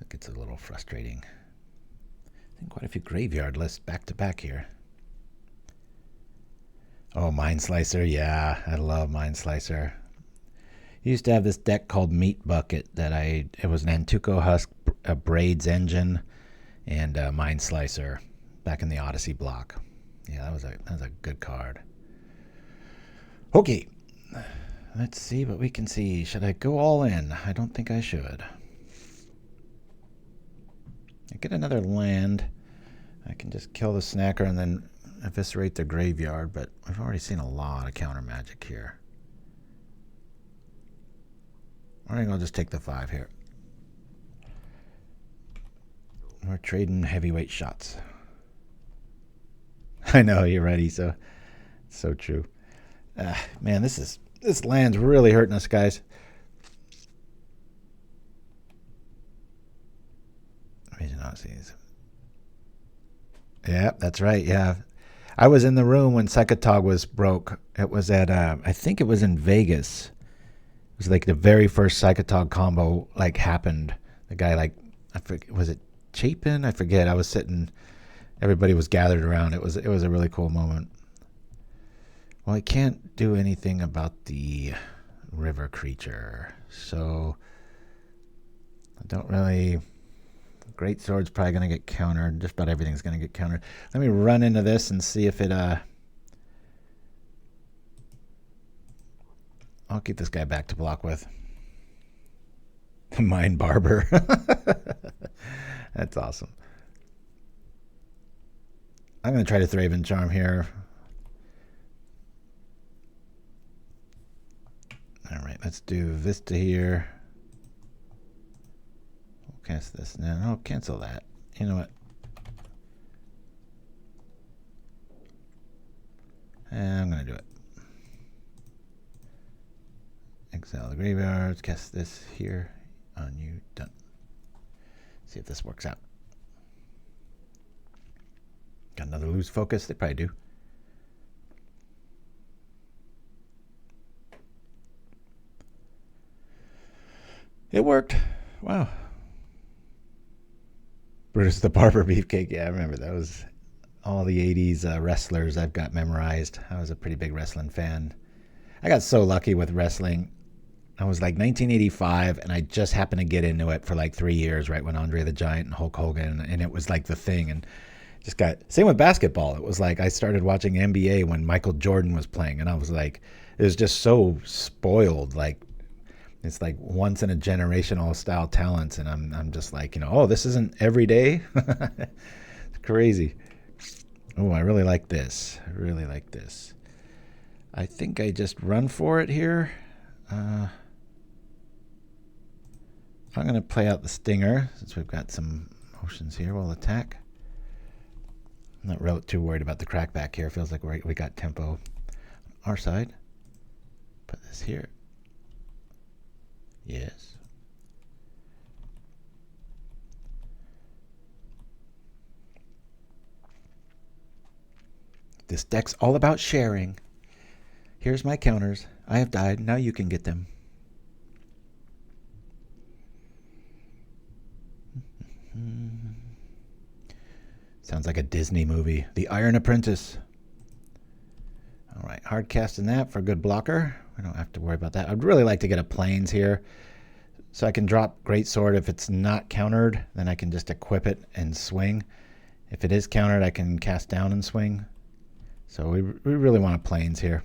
It gets a little frustrating. I think quite a few graveyard lists back to back here. Oh, Mind Slicer. Yeah, I love Mind Slicer. I used to have this deck called Meat Bucket that it was an Antuco Husk, a Braids Engine, and a Mind Slicer back in the Odyssey block. Yeah, that was a good card. Okay, let's see what we can see. Should I go all in? I don't think I should. I get another land. I can just kill the snacker and then eviscerate their graveyard, but I've already seen a lot of counter magic here. I think I'll just take the 5 here. We're trading heavyweight shots. I know, you're ready, so true. Man, this land's really hurting us, guys. Vision Odysseys. Yeah, that's right. Yeah, I was in the room when Psychotog was broke. It was at I think it was in Vegas. It was like the very first Psychotog combo happened. The guy I forget, was it Chapin? I forget. I was sitting. Everybody was gathered around. It was a really cool moment. Well, I can't do anything about the river creature, so I don't really... Greatsword's probably going to get countered. Just about everything's going to get countered. Let me run into this and see if it... I'll keep this guy back to block with. Mind Barber. That's awesome. I'm going to try to Thraben Charm here. All right, let's do Vista here. We'll cast this now. No, cancel that. You know what? I'm going to do it. Exile the graveyards. Cast this here on you. Done. See if this works out. Got another lose focus? They probably do. It worked. Wow. Brutus the Barber Beefcake. Yeah, I remember that was all the 80s wrestlers I've got memorized. I was a pretty big wrestling fan. I got so lucky with wrestling. I was like 1985, and I just happened to get into it for like 3 years, right when Andre the Giant and Hulk Hogan, and it was like the thing. And just got... Same with basketball. It was like I started watching NBA when Michael Jordan was playing, and I was like... It was just so spoiled, like... It's like once in a generational style talents, and I'm just like, oh, this isn't every day. It's crazy. Oh, I really like this. I really like this. I think I just run for it here. I'm going to play out the Stinger since we've got some motions here. We'll attack. I'm not too worried about the crackback here. Feels like we got tempo on our side. Put this here. Yes. This deck's all about sharing. Here's my counters. I have died. Now you can get them. Sounds like a Disney movie. The Iron Apprentice. All right, hard casting that for a good blocker. We don't have to worry about that. I'd really like to get a plains here, so I can drop Greatsword. If it's not countered, then I can just equip it and swing. If it is countered, I can cast down and swing. So we really want a plains here.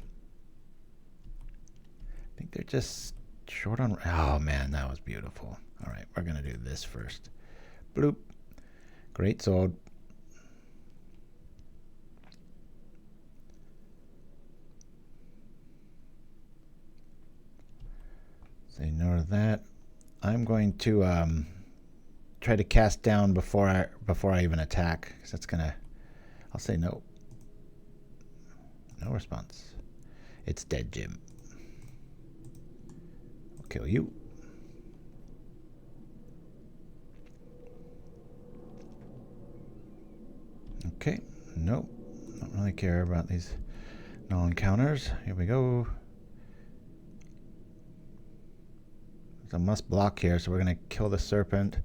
I think they're just short on... Oh, man, that was beautiful. All right, we're going to do this first. Bloop. Greatsword. Say no to that. I'm going to try to cast down before I even attack, because that's gonna... I'll say no. No response. It's dead, Jim. I'll kill you. Okay. Nope. Don't really care about these non-counters. Here we go. There's a must block here, so we're going to kill the Serpent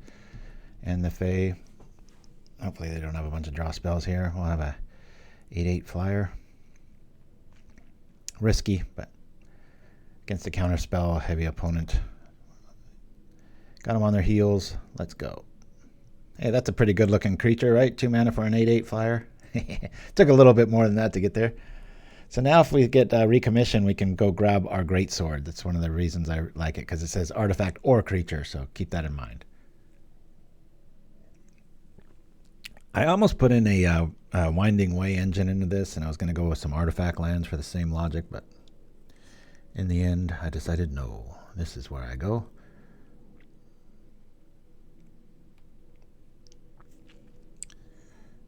and the Fae. Hopefully they don't have a bunch of draw spells here. We'll have a 8/8 flyer. Risky, but against a counter spell, heavy opponent. Got them on their heels. Let's go. Hey, that's a pretty good looking creature, right? 2 mana for an 8/8 flyer. Took a little bit more than that to get there. So now if we get Recommission, we can go grab our Greatsword. That's one of the reasons I like it, because it says artifact or creature, so keep that in mind. I almost put in a Winding Way engine into this, and I was going to go with some artifact lands for the same logic, but in the end, I decided no. This is where I go.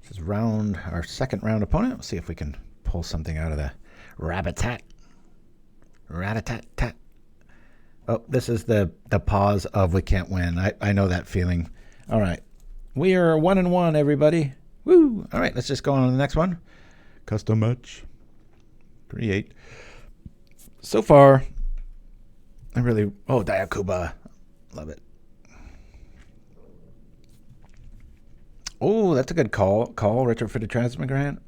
This is our second round opponent. Let's see if we can pull something out of the rabbit-tat. Rat-a-tat-tat. Oh, this is the pause of we can't win. I know that feeling. All right. We are 1-1, everybody. Woo! All right, let's just go on to the next one. Custom match. Create. So far, I really... Oh, Diakuba. Love it. Oh, that's a good call. Retrofitted Transmigrant.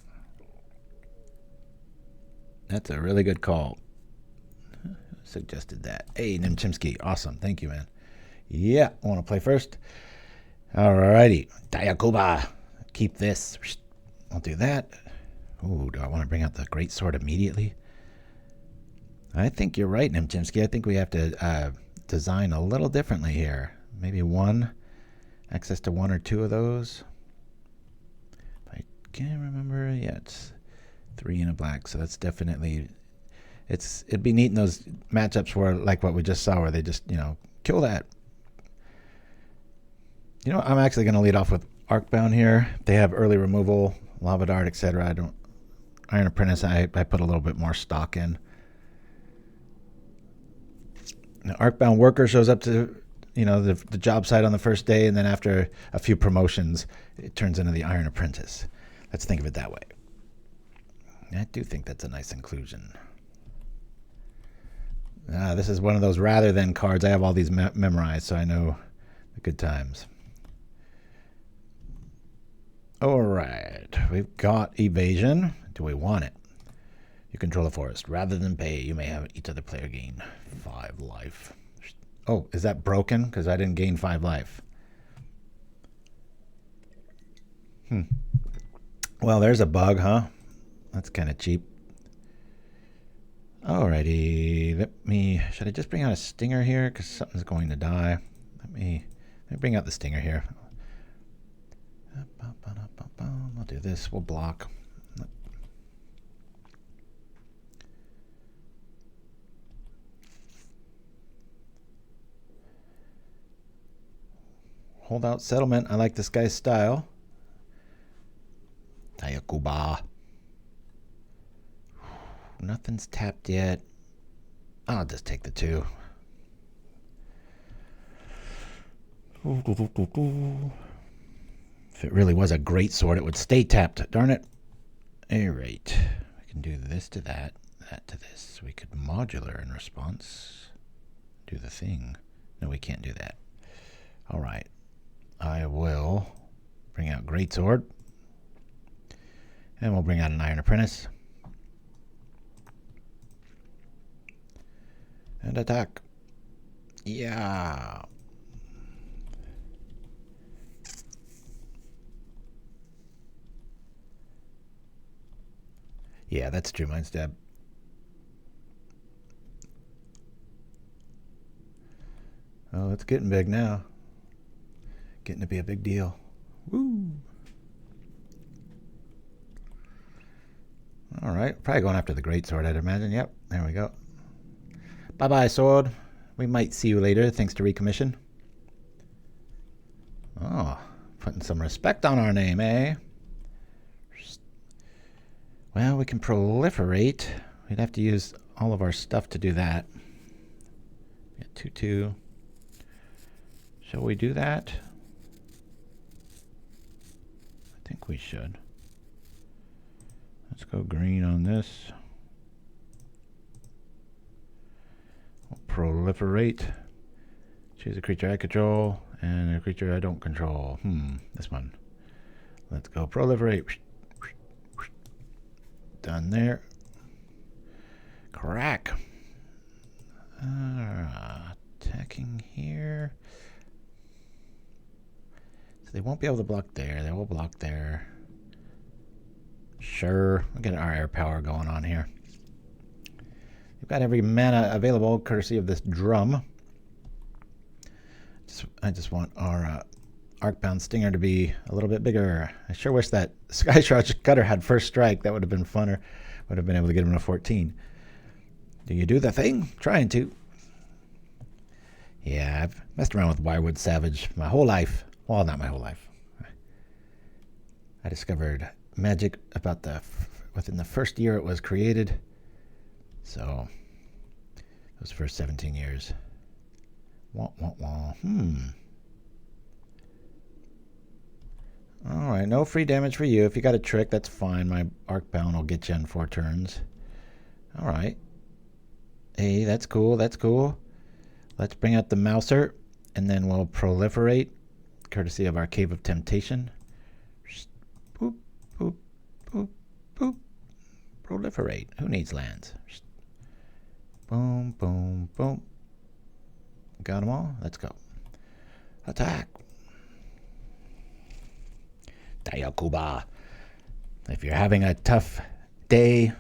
That's a really good call. Suggested that. Hey, Nimchimsky. Awesome. Thank you, man. Yeah, I want to play first. Alrighty. Diakuba. Keep this. I'll do that. Ooh, do I want to bring out the Greatsword immediately? I think you're right, Nimchimsky. I think we have to design a little differently here. Maybe access to 1 or 2 of those. I can't remember. Yeah, it's 3 and a black, so that's definitely... It'd be neat in those matchups where, like what we just saw, where they just, kill that. I'm actually going to lead off with Arcbound here. They have early removal, Lava Dart, etc. Iron Apprentice, I put a little bit more stock in. Now, Arcbound Worker shows up to, the job site on the first day, and then after a few promotions, it turns into the Iron Apprentice. Let's think of it that way. I do think that's a nice inclusion. This is one of those rather than cards. I have all these memorized, so I know the good times. All right, we've got Evasion. Do we want it? You control the forest. Rather than pay, you may have each other player gain 5 life. Oh, is that broken? Because I didn't gain 5 life. Well, there's a bug, huh? That's kind of cheap. Alrighty, should I just bring out a Stinger here? Because something's going to die. Let me bring out the Stinger here. I'll do this, we'll block. Hold out settlement, I like this guy's style. Diakuba. Nothing's tapped yet. I'll just take the 2. If it really was a Greatsword, it would stay tapped. Darn it. Alright. We can do this to that, that to this. We could modular in response. Do the thing. No, we can't do that. Alright. I will bring out Greatsword. And we'll bring out an Iron Apprentice. And attack. Yeah. Yeah, that's true. Mine's dead. Oh, it's getting big now. Getting to be a big deal. Woo! All right, probably going after the Greatsword, I'd imagine. Yep, there we go. Bye-bye, sword. We might see you later, thanks to Recommission. Oh, putting some respect on our name, eh? Well, we can proliferate. We'd have to use all of our stuff to do that. Get 2/2. Shall we do that? I think we should. Let's go green on this. We'll proliferate. Choose a creature I control and a creature I don't control. This one. Let's go proliferate. Done there. Crack. Attacking here. So they won't be able to block there. They will block there. Sure. We'll get our air power going on here. We've got every mana available courtesy of this drum. I just want our Arcbound Stinger to be a little bit bigger. I sure wish that Sky Shroud Cutter had first strike. That would have been funner. Would have been able to get him to 14. Do you do the thing? Trying to. Yeah, I've messed around with Wirewood Savage my whole life. Well, not my whole life. I discovered Magic about within the first year it was created. So, those first 17 years. Wah, wah, wah. Alright, no free damage for you. If you got a trick, that's fine. My Arcbound will get you in 4 turns. Alright. Hey, that's cool, that's cool. Let's bring out the Mouser, and then we'll proliferate, courtesy of our Cave of Temptation. Boop, boop, boop, boop. Proliferate. Who needs lands? Boom, boom, boom. Got them all? Let's go. Attack. Dayakuba. If you're having a tough day,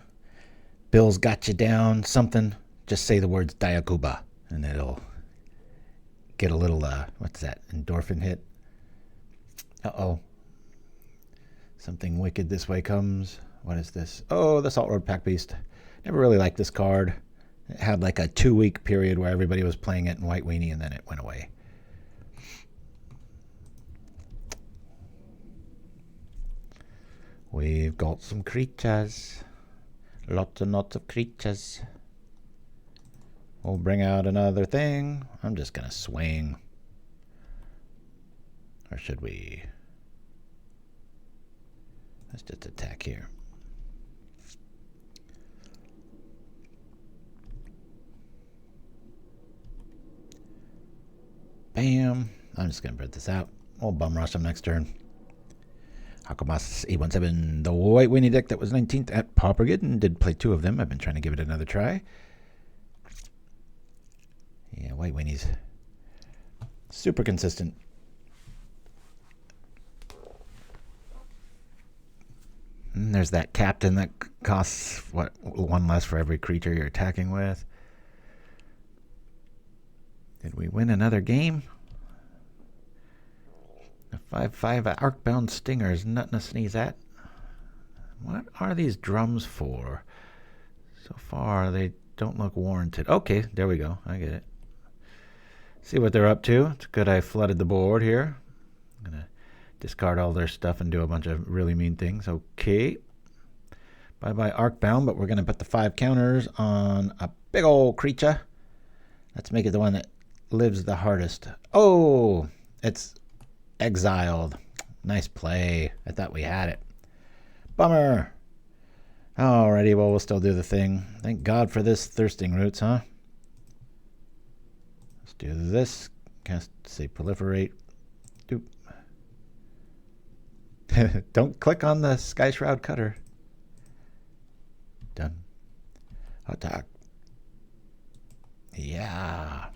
Bill's got you down, something, just say the words Dayakuba, and it'll get a little, what's that, endorphin hit? Uh-oh. Something wicked this way comes. What is this? Oh, the Salt Road Pack Beast. Never really liked this card. It had like a 2-week period where everybody was playing it in White Weenie, and then it went away. We've got some creatures. Lots and lots of creatures. We'll bring out another thing. I'm just going to swing. Or should we? Let's just attack here. Bam. I'm just going to print this out. We'll bum rush them next turn. Akumas 817, the White Weenie deck that was 19th at Pauperganda. Did play 2 of them. I've been trying to give it another try. Yeah, White Weenie's super consistent. And there's that captain that costs, what, 1 less for every creature you're attacking with. Did we win another game? A 5/5 Arcbound Stinger is nothing to sneeze at. What are these drums for? So far, they don't look warranted. Okay, there we go. I get it. See what they're up to. It's good I flooded the board here. I'm going to discard all their stuff and do a bunch of really mean things. Okay. Bye-bye Arcbound, but we're going to put the 5 counters on a big old creature. Let's make it the one that lives the hardest. Oh, it's exiled. Nice play. I thought we had it. Bummer. Alrighty, well, we'll still do the thing. Thank God for this Thirsting Roots, huh? Let's do this. Cast, say, proliferate. Doop. Don't click on the Sky Shroud Cutter. Attack. Yeah.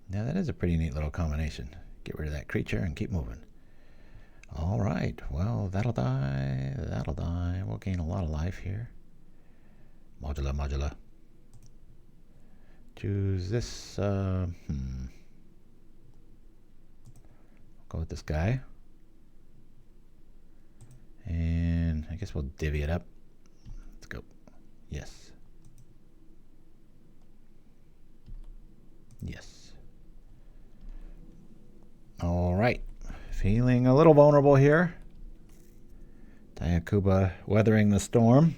Now that is a pretty neat little combination. Get rid of that creature and keep moving. All right. Well, that'll die. That'll die. We'll gain a lot of life here. Modular. Choose this. Go with this guy. And I guess we'll divvy it up. Let's go. Yes. Yes. All right. Feeling a little vulnerable here. Tayakuba weathering the storm.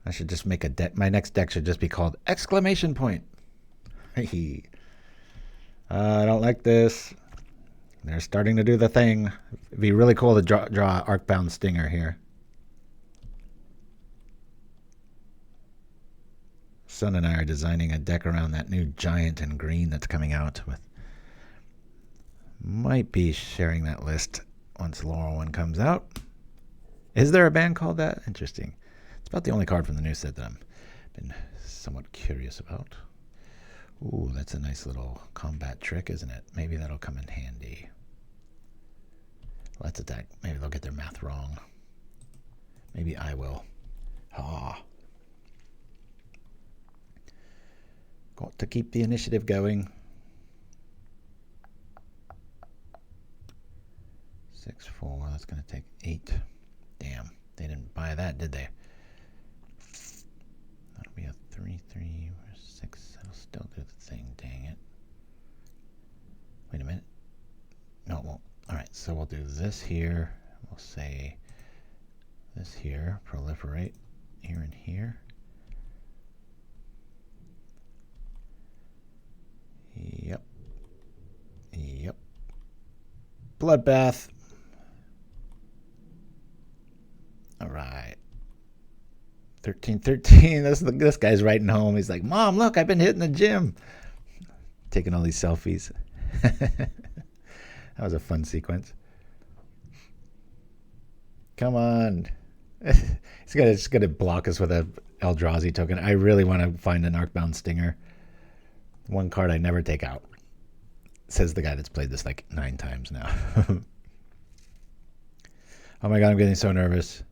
I should just make a deck. My next deck should just be called exclamation point. I don't like this. They're starting to do the thing. It'd be really cool to draw Arcbound Stinger here. Son and I are designing a deck around that new giant in green that's coming out. Might be sharing that list once Laurel one comes out. Is there a band called that? Interesting. It's about the only card from the new set that I've been somewhat curious about. Ooh, that's a nice little combat trick, isn't it? Maybe that'll come in handy. Let's attack. Maybe they'll get their math wrong. Maybe I will. Got to keep the initiative going. 6-4. That's going to take 8. Damn. They didn't buy that, did they? That'll be a 3-3 or 6. That'll still do the thing. Dang it. Wait a minute. No, it won't. All right, so we'll do this here. We'll say this here. Proliferate here and here. Yep. Bloodbath. All right. 13. This guy's writing home. He's like, Mom, look, I've been hitting the gym. Taking all these selfies. That was a fun sequence. Come on. He's just gonna block us with a Eldrazi token. I really want to find an Arcbound Stinger. One card I never take out. Says the guy that's played this like 9 times now. Oh my god, I'm getting so nervous.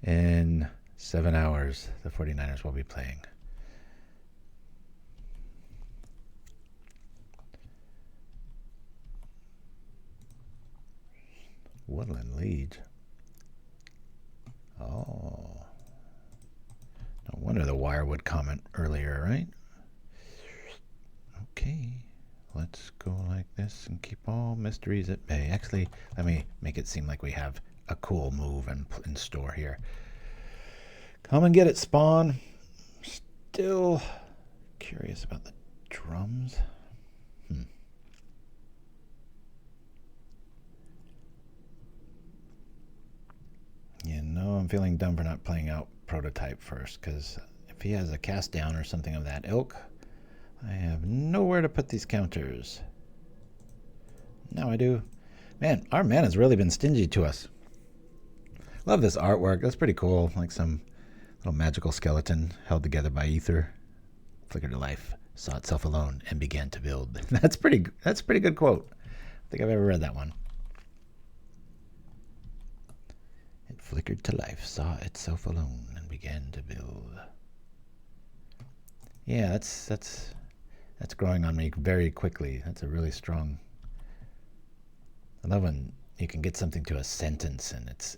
In 7 hours, the 49ers will be playing. Woodland Liege. Oh. No wonder the wire would comment earlier, right? Okay. Let's go like this and keep all mysteries at bay. Actually, let me make it seem like we have a cool move in store here. Come and get it, Spawn. Still curious about the drums. You know, I'm feeling dumb for not playing out Prototype first, because if he has a cast down or something of that ilk, I have nowhere to put these counters. Now I do. Man, our mana's really been stingy to us. Love this artwork. That's pretty cool. Like some little magical skeleton held together by ether. Flickered to life, saw itself alone, and began to build. That's a pretty good quote. I think I've ever read that one. It flickered to life, saw itself alone, and began to build. Yeah, that's growing on me very quickly. That's a really strong. I love when you can get something to a sentence and it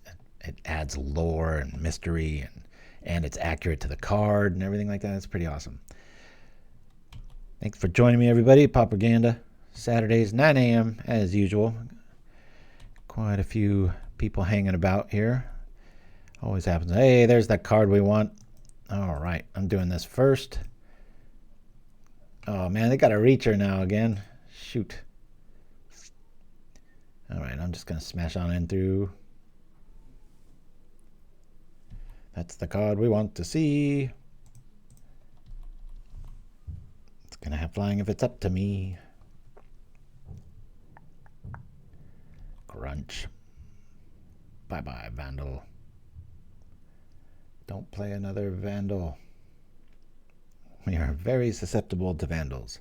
adds lore and mystery and it's accurate to the card and everything like that. That's pretty awesome. Thanks for joining me, everybody. Pauperganda, Saturdays, 9 a.m. as usual. Quite a few people hanging about here. Always happens. Hey, there's that card we want. All right, I'm doing this first. Oh, man, they got a reacher now again. Shoot. All right, I'm just going to smash on in through. That's the card we want to see. Gonna have flying if it's up to me. Crunch. Bye-bye, Vandal. Don't play another Vandal. We are very susceptible to Vandals.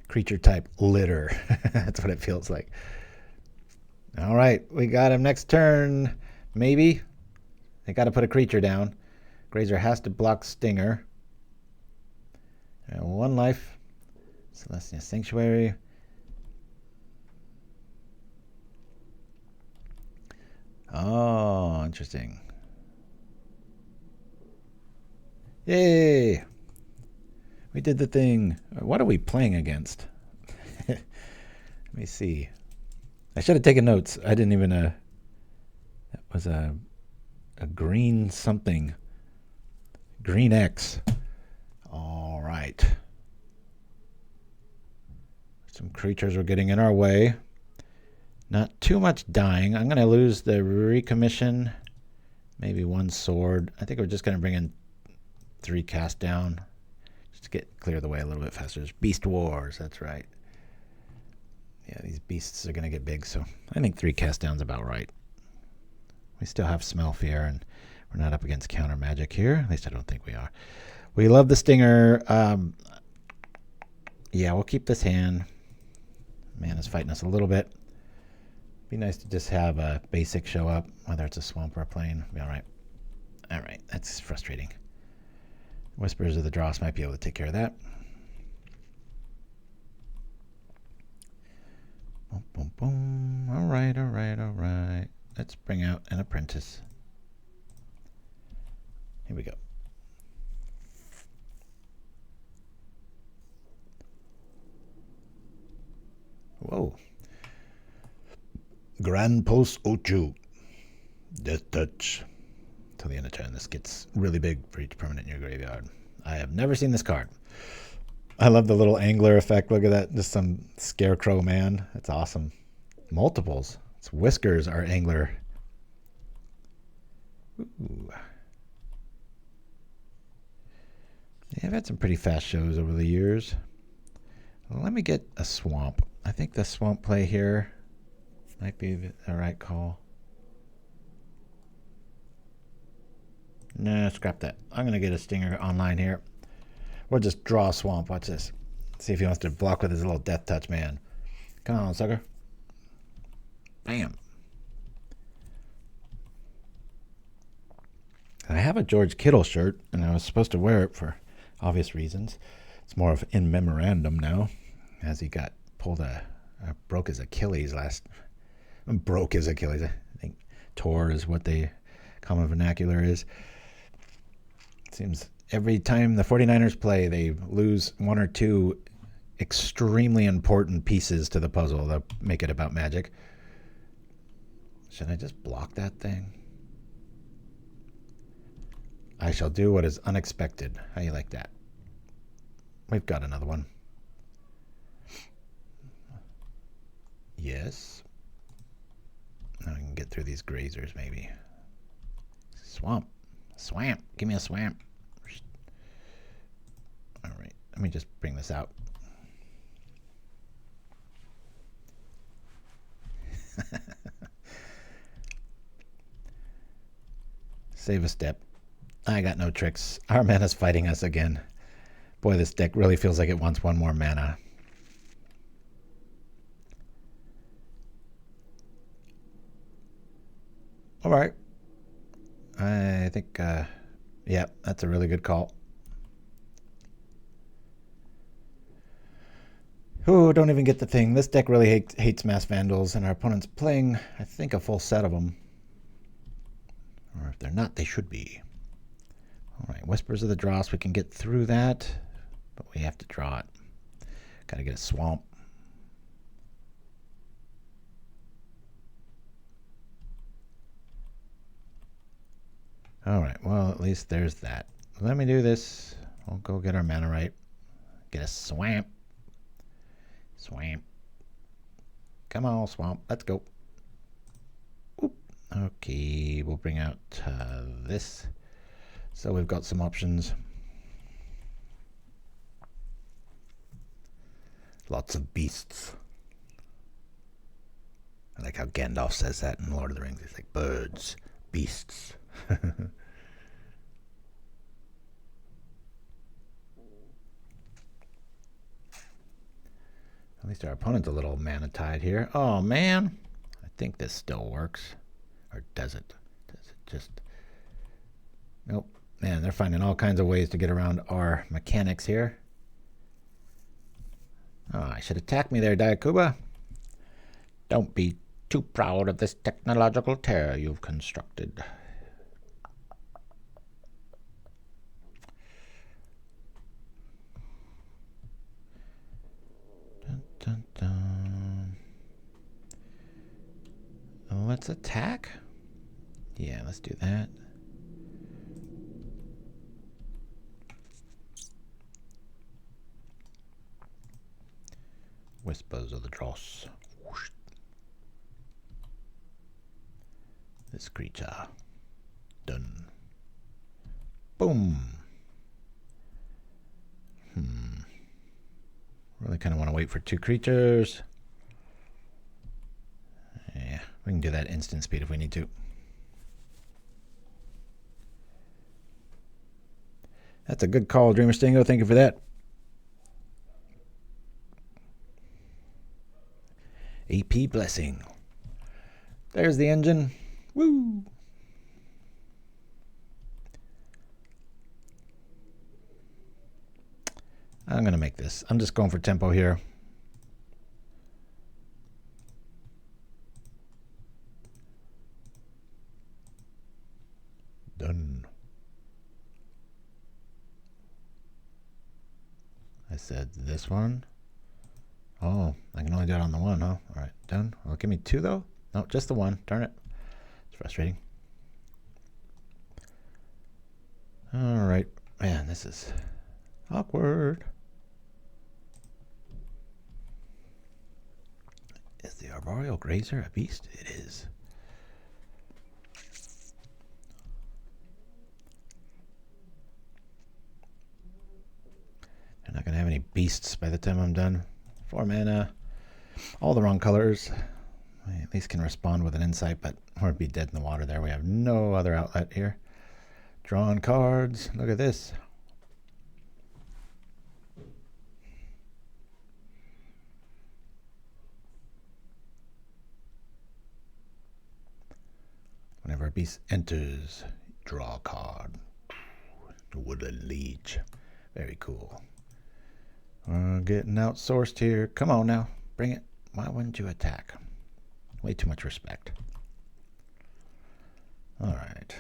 Creature type litter. That's what it feels like. All right, we got him next turn. Maybe. They got to put a creature down. Grazer has to block Stinger. 1 life. Celestia Sanctuary. Oh, interesting. Yay! We did the thing. What are we playing against? Let me see. I should have taken notes. I didn't even... that was a green something. Green X. All right. Some creatures are getting in our way. Not too much dying. I'm going to lose the Recommission. Maybe 1 sword. I think we're just going to bring in 3 cast down. Just to clear the way a little bit faster. There's Beast Wars. That's right. Yeah, these beasts are going to get big. So I think 3 cast down's about right. We still have Smell Fear, and we're not up against counter magic here. At least I don't think we are. We love the Stinger. Yeah, we'll keep this hand. Man is fighting us a little bit. Be nice to just have a basic show up, whether it's a swamp or a plane. Be all right. All right, that's frustrating. Whispers of the Dross might be able to take care of that. Boom, boom, boom. All right, all right, all right. Let's bring out an Apprentice. Here we go. Whoa. Grand Post Ochu. Death Touch. Till the end of turn. This gets really big for each permanent in your graveyard. I have never seen this card. I love the little angler effect. Look at that. Just some scarecrow man. That's awesome. Multiples. Its whiskers are angler. Ooh. Yeah, I've had some pretty fast shows over the years. Well, let me get a swamp. I think the swamp play here might be the right call. Nah, scrap that. I'm going to get a Stinger online here. We'll just draw a swamp. Watch this. See if he wants to block with his little Death Touch man. Come on, sucker. Bam. I have a George Kittle shirt, and I was supposed to wear it for obvious reasons. It's more of in memorandum now, as he got pulled broke his Achilles broke his Achilles. I think tore is what the common vernacular is. It seems every time the 49ers play, they lose 1 or 2 extremely important pieces to the puzzle that make it about magic. Should I just block that thing? I shall do what is unexpected. How do you like that? We've got another one. Yes. Now I can get through these grazers, maybe. Swamp. Swamp. Give me a swamp. All right. Let me just bring this out. Save a step. I got no tricks. Our mana's fighting us again. Boy, this deck really feels like it wants 1 more mana. All right. I think, yeah, that's a really good call. Oh, don't even get the thing. This deck really hates Mass Vandals, and our opponent's playing, I think, a full set of them. Or if they're not, they should be. All right, Whispers of the Dross. We can get through that, but we have to draw it. Got to get a swamp. All right, well, at least there's that. Let me do this. We'll go get our mana right. Get a swamp. Swamp. Come on, swamp. Let's go. Oop. Okay, we'll bring out this. So we've got some options. Lots of beasts. I like how Gandalf says that in Lord of the Rings. He's like, birds, beasts. At least our opponent's a little mana-tied here. Oh, man. I think this still works. Or does it? Does it just... Nope. Man, they're finding all kinds of ways to get around our mechanics here. Oh, I should attack me there, Diakuba. Don't be too proud of this technological terror you've constructed. Dun, dun, dun. Let's attack. Yeah, let's do that. Whispers of the Dross. Whoosh. This creature. Done. Boom. Really kind of want to wait for 2 creatures. Yeah, we can do that instant speed if we need to. That's a good call, Dreamer Stingo. Thank you for that. AP Blessing. There's the engine. Woo! I'm going to make this. I'm just going for tempo here. Done. I said this one. Oh, I can only do it on the one, huh? All right, done. Well, give me 2, though. No, just the one. Darn it. It's frustrating. All right. Man, this is awkward. Is the Arboreal Grazer a beast? It is. They're not going to have any beasts by the time I'm done. 4 mana. All the wrong colors. I at least can respond with an insight, but or be dead in the water there. We have no other outlet here. Drawn cards. Look at this. Whenever a beast enters, draw a card. Woodland Leech. Very cool. Getting outsourced here. Come on now. Bring it. Why wouldn't you attack? Way too much respect. All right.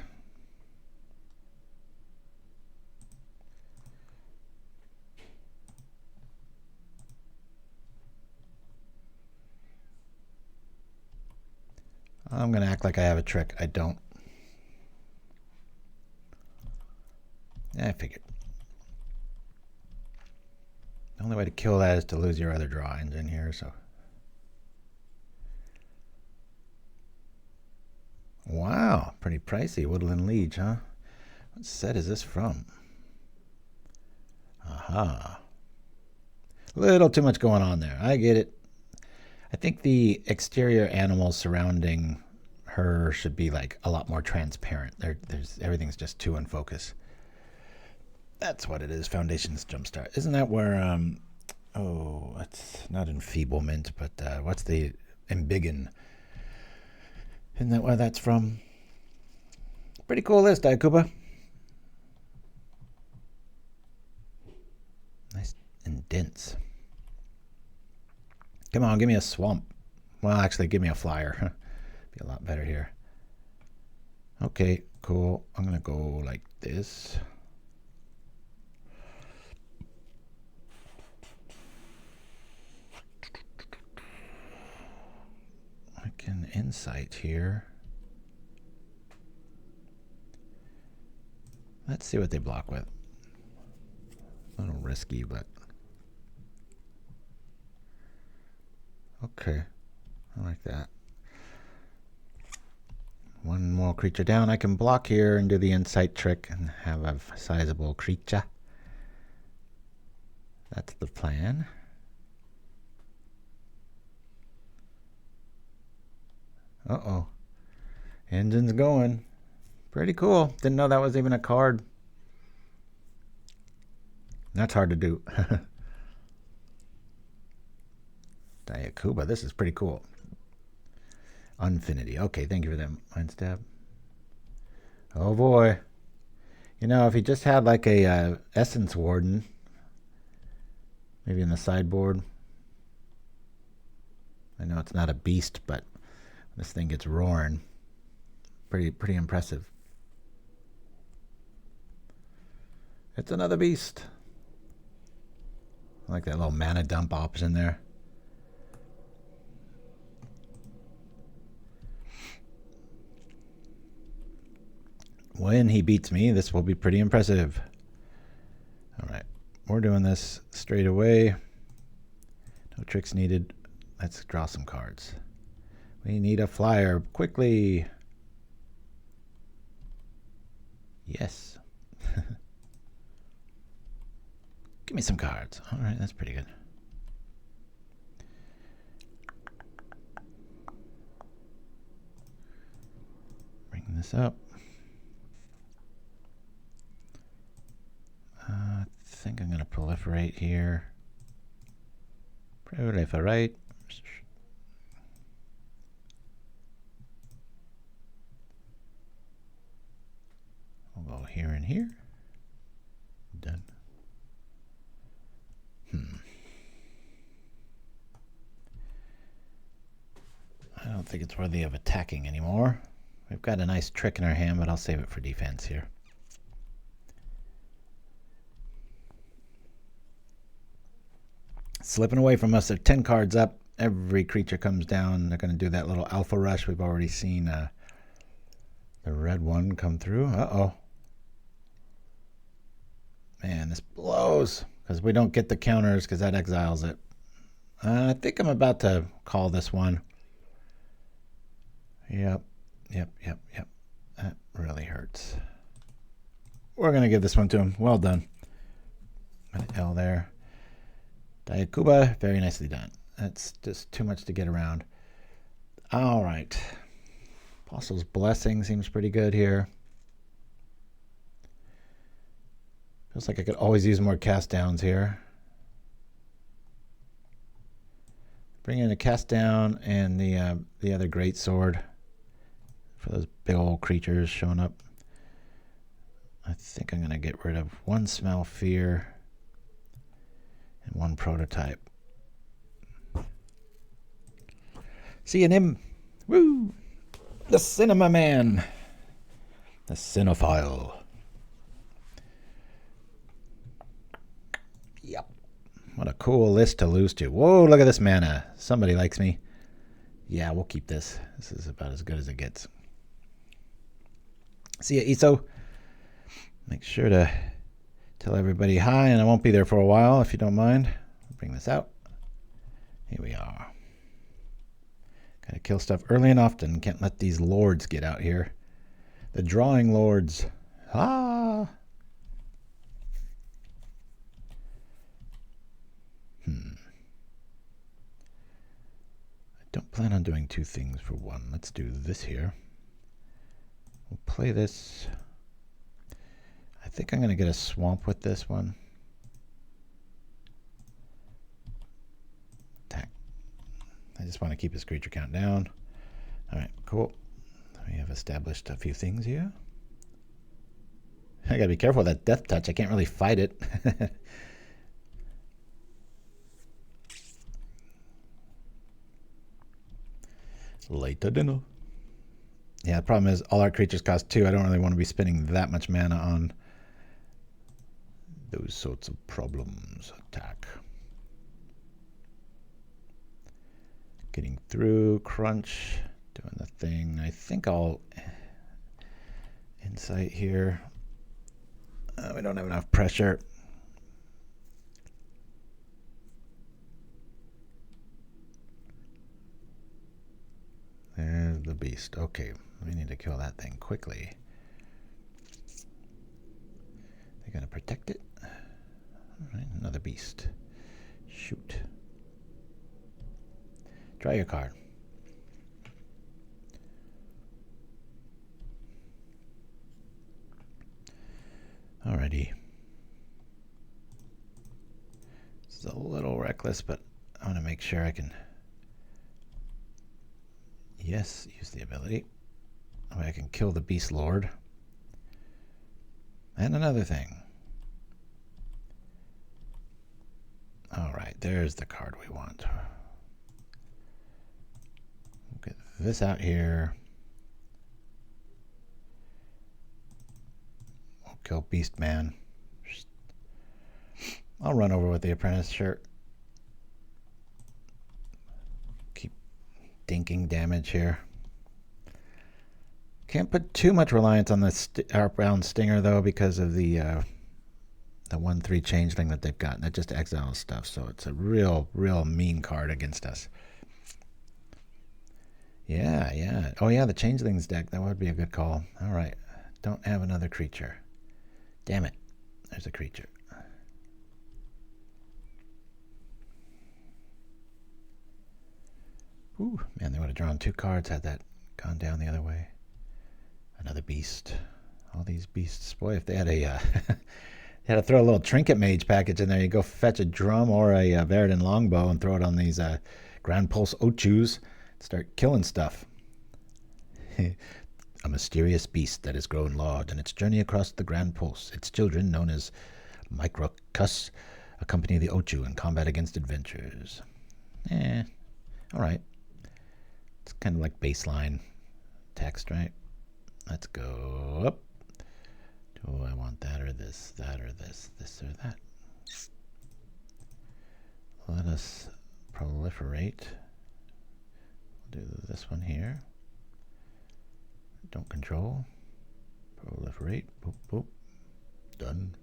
I'm going to act like I have a trick. I don't. I figured. The only way to kill that is to lose your other draw engine here, so. Wow, pretty pricey. Woodland Liege, huh? What set is this from? Aha. A little too much going on there. I get it. I think the exterior animals surrounding her should be like a lot more transparent. There's everything's just too in focus. That's what it is. Foundations Jumpstart. Isn't that where oh, it's not Enfeeblement, but what's the Embiggen? Isn't that where that's from? Pretty cool list, Diakuba. Nice and dense. Come on, give me a swamp. Well, actually, give me a flyer. Be a lot better here. Okay, cool. I'm going to go like this. I can insight here. Let's see what they block with. A little risky, but okay. I like that. One more normal creature down. I can block here and do the insight trick and have a sizable creature. That's the plan. Uh-oh. Engine's going. Pretty cool. Didn't know that was even a card. That's hard to do. Dayakuba, this is pretty cool. Unfinity. Okay, thank you for that. Mind stab. Oh boy. You know, if he just had like a Essence Warden, maybe in the sideboard. I know it's not a beast, but this thing gets roaring. Pretty impressive. It's another beast. I like that little mana dump option there. When he beats me, this will be pretty impressive. All right, we're doing this straight away. No tricks needed. Let's draw some cards. We need a flyer quickly. Yes. Give me some cards. All right, that's pretty good. Bring this up. I think I'm going to proliferate here. Proliferate. We'll go here and here. Done. I don't think it's worthy of attacking anymore. We've got a nice trick in our hand, but I'll save it for defense here. Slipping away from us. They're 10 cards up. Every creature comes down. They're going to do that little alpha rush. We've already seen the red one come through. Uh-oh. Man, this blows because we don't get the counters because that exiles it. I think I'm about to call this one. Yep. That really hurts. We're going to give this one to him. Well done. An L there. Dayakuba, very nicely done. That's just too much to get around. All right. Apostle's Blessing seems pretty good here. Feels like I could always use more cast downs here. Bring in a cast down and the other Greatsword for those big old creatures showing up. I think I'm going to get rid of one Smell Fear and one Prototype. Seeing him. Woo! The Cinema Man. The Cinephile. Yep. What a cool list to lose to. Whoa, look at this mana. Somebody likes me. Yeah, we'll keep this. This is about as good as it gets. See ya, Iso. Make sure to tell everybody hi, and I won't be there for a while if you don't mind. I'll bring this out. Here we are. Gotta kill stuff early and often. Can't let these lords get out here. The drawing lords. Ah! I don't plan on doing two things for one. Let's do this here. We'll play this. I think I'm going to get a swamp with this one. Attack. I just want to keep his creature count down. All right, cool. We have established a few things here. I got to be careful with that death touch. I can't really fight it. Later dinner. Yeah, the problem is all our creatures cost 2. I don't really want to be spending that much mana on those sorts of problems. Attack. Getting through. Crunch. Doing the thing. I think I'll insight here. We don't have enough pressure. There's the beast. Okay, we need to kill that thing quickly. They're going to protect it. All right, another beast. Shoot. Draw your card. Alrighty. This is a little reckless, but I want to make sure I can, yes, use the ability. That way I can kill the Beast Lord. And another thing. Alright, there's the card we want. We'll get this out here. We'll kill Beast Man. I'll run over with the Apprentice, sure. Keep dinking damage here. Can't put too much reliance on the Arcbound Stinger, though, because of the 1/3 changeling that they've got. That just exiles stuff, so it's a real mean card against us. Yeah, yeah. Oh, yeah, the changelings deck. That would be a good call. All right. Don't have another creature. Damn it. There's a creature. Ooh, man, they would have drawn 2 cards had that gone down the other way. Another beast. All these beasts. Boy, if they had a... they had to throw a little Trinket Mage package in there. You go fetch a drum or a Veridin Longbow and throw it on these Grand Pulse Ochus. Start killing stuff. A mysterious beast that has grown large in its journey across the Grand Pulse. Its children, known as Microcus, accompany the Ochu in combat against adventurers. Alright. It's kind of like baseline text, right? Let's go up. Do I want that or this, this or that? Let us proliferate. We'll do this one here. Don't control. Proliferate. Boop, boop. Done.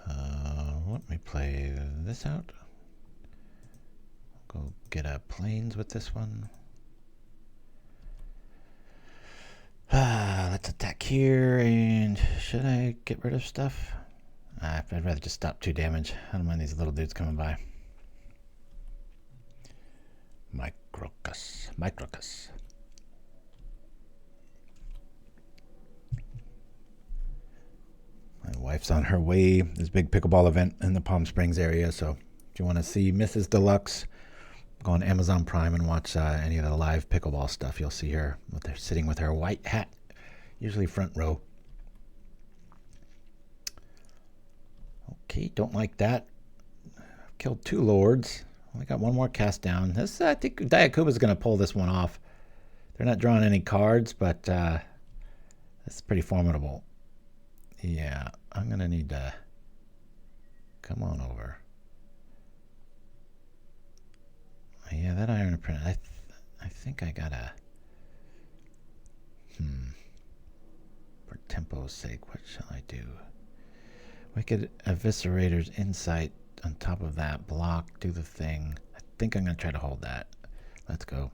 Let me play this out. Go get a plains with this one. Let's attack here, and should I get rid of stuff? I'd rather just stop 2 damage. I don't mind these little dudes coming by. Microcus. My wife's on her way. There's a big pickleball event in the Palm Springs area, so if you want to see Mrs. Deluxe, go on Amazon Prime and watch any of the live pickleball stuff. You'll see her sitting with her white hat, usually front row. Okay, don't like that. I've killed 2 lords. Only got 1 more cast down. This, I think Diakuba's going to pull this one off. They're not drawing any cards, but that's pretty formidable. Yeah, I'm going to need to come on over. Yeah, that Iron Apprentice. I think I gotta. For tempo's sake, what shall I do? Wicked Eviscerator's Insight on top of that. Block, do the thing. I think I'm gonna try to hold that. Let's go.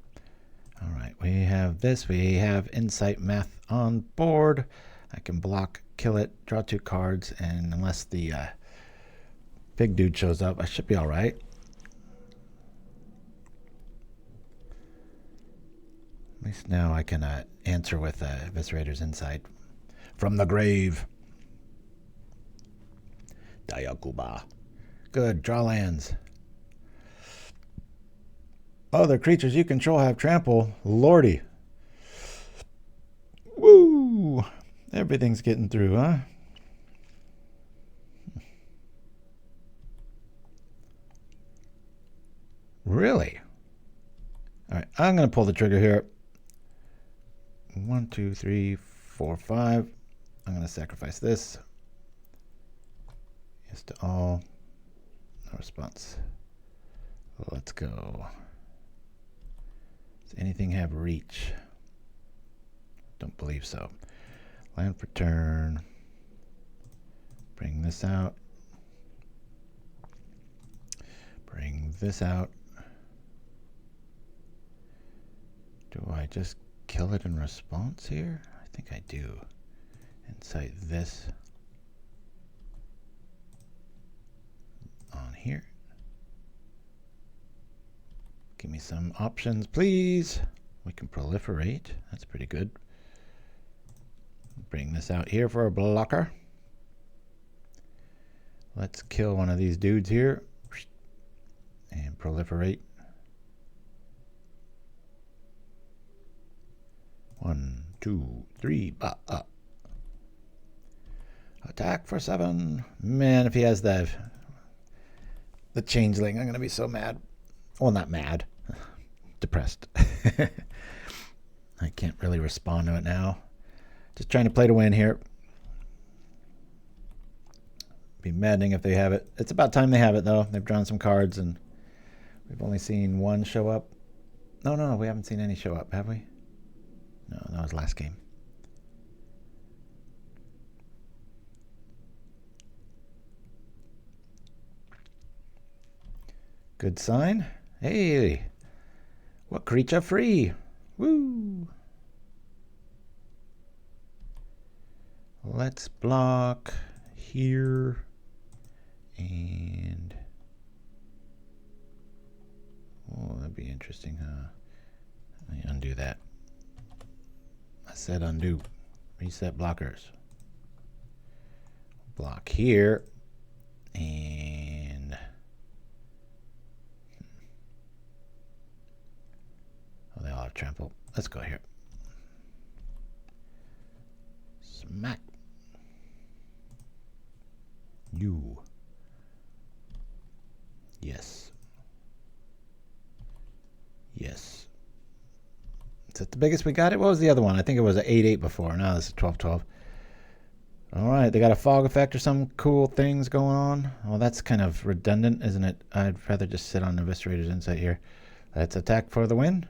Alright, we have this. We have Insight Math on board. I can block, kill it, draw 2 cards, and unless the big dude shows up, I should be alright. At least now I can answer with Eviscerator's Insight. From the grave. Diakuba. Good, draw lands. Other creatures you control have trample. Lordy. Woo! Everything's getting through, huh? Really? Alright, I'm going to pull the trigger here. 1, 2, 3, 4, 5. I'm going to sacrifice this. Yes to all. No response. Let's go. Does anything have reach? Don't believe so. Land for turn. Bring this out. Bring this out. Do I just kill it in response here? I think I do. Incite this on here. Give me some options, please. We can proliferate. That's pretty good. Bring this out here for a blocker. Let's kill one of these dudes here and proliferate. 1, 2, 3, attack for 7. Man, if he has the changeling, I'm gonna be so mad. Well, not mad, depressed. I can't really respond to it now. Just trying to play to win here. Be maddening if they have it. It's about time they have it, though. They've drawn some cards, and we've only seen one show up. No, we haven't seen any show up, have we? No, that was last game. Good sign. Hey, what creature free? Woo! Let's block here and oh, that'd be interesting, huh? Let me undo that. I said undo. Reset blockers. Block here and oh, they all have trample. Let's go here. Smack. You. Yes. Yes. Is that the biggest we got it? What was the other one? I think it was an 8-8 before. Now this is 12-12. All right, they got a fog effect or some cool things going on. Well, that's kind of redundant, isn't it? I'd rather just sit on Eviscerator's Insight here. Let's attack for the win.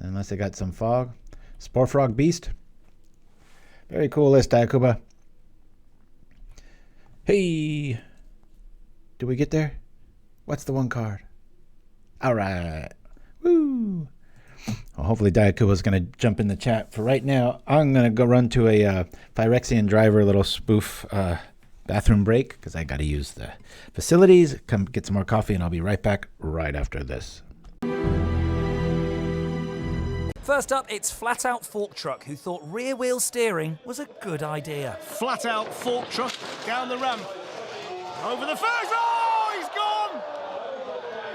Unless they got some fog. Spore Frog Beast. Very cool list, Dayakuba. Hey! Did we get there? What's the one card? Alright. Woo! Well, hopefully Dayakuba's going to jump in the chat. For right now, I'm going to go run to a Phyrexian Driver little spoof bathroom break because I got to use the facilities. Come get some more coffee and I'll be right back right after this. First up, it's Flat Out Fork Truck, who thought rear wheel steering was a good idea. Flat Out Fork Truck down the ramp. Over the first. Oh, he's gone!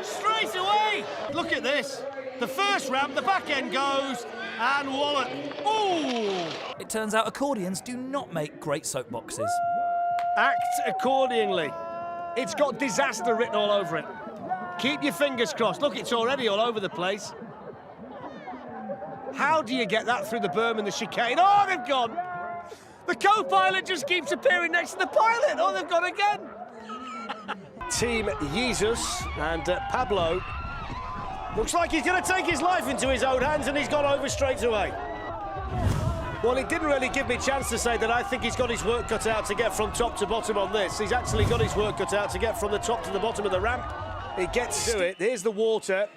Straight away! Look at this. The first ramp, the back end goes, and wallet. Ooh! It turns out accordions do not make great soapboxes. Act accordingly. It's got disaster written all over it. Keep your fingers crossed. Look, it's already all over the place. How do you get that through the berm and the chicane? Oh, they've gone! The co-pilot just keeps appearing next to the pilot. Oh, they've gone again. Team Jesus and Pablo. Looks like he's going to take his life into his own hands, and he's gone over straight away. Well, it didn't really give me a chance to say that I think he's got his work cut out to get from top to bottom on this. He's actually got his work cut out to get from the top to the bottom of the ramp. He gets to it. Here's the water.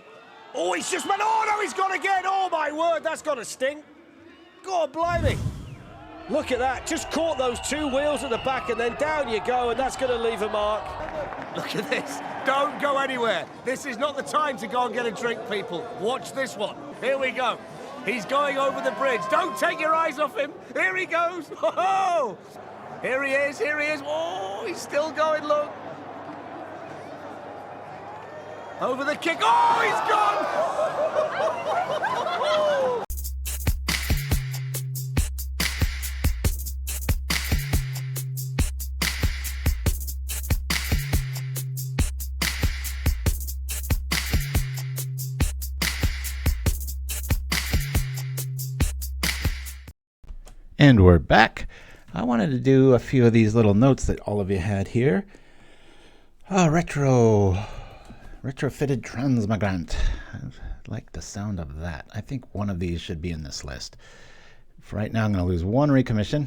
Oh, he's just went, oh no, he's gone again. Oh my word, that's got to sting. God blimey. Look at that, just caught those two wheels at the back and then down you go, and that's going to leave a mark. Look at this, don't go anywhere. This is not the time to go and get a drink, people. Watch this one, here we go. He's going over the bridge, don't take your eyes off him. Here he goes, oh! Here he is, oh, he's still going, look. Over the kick. Oh, he's gone! And we're back. I wanted to do a few of these little notes that all of you had here. Retrofitted transmigrant. I like the sound of that. I think one of these should be in this list. For right now, I'm going to lose one recommission.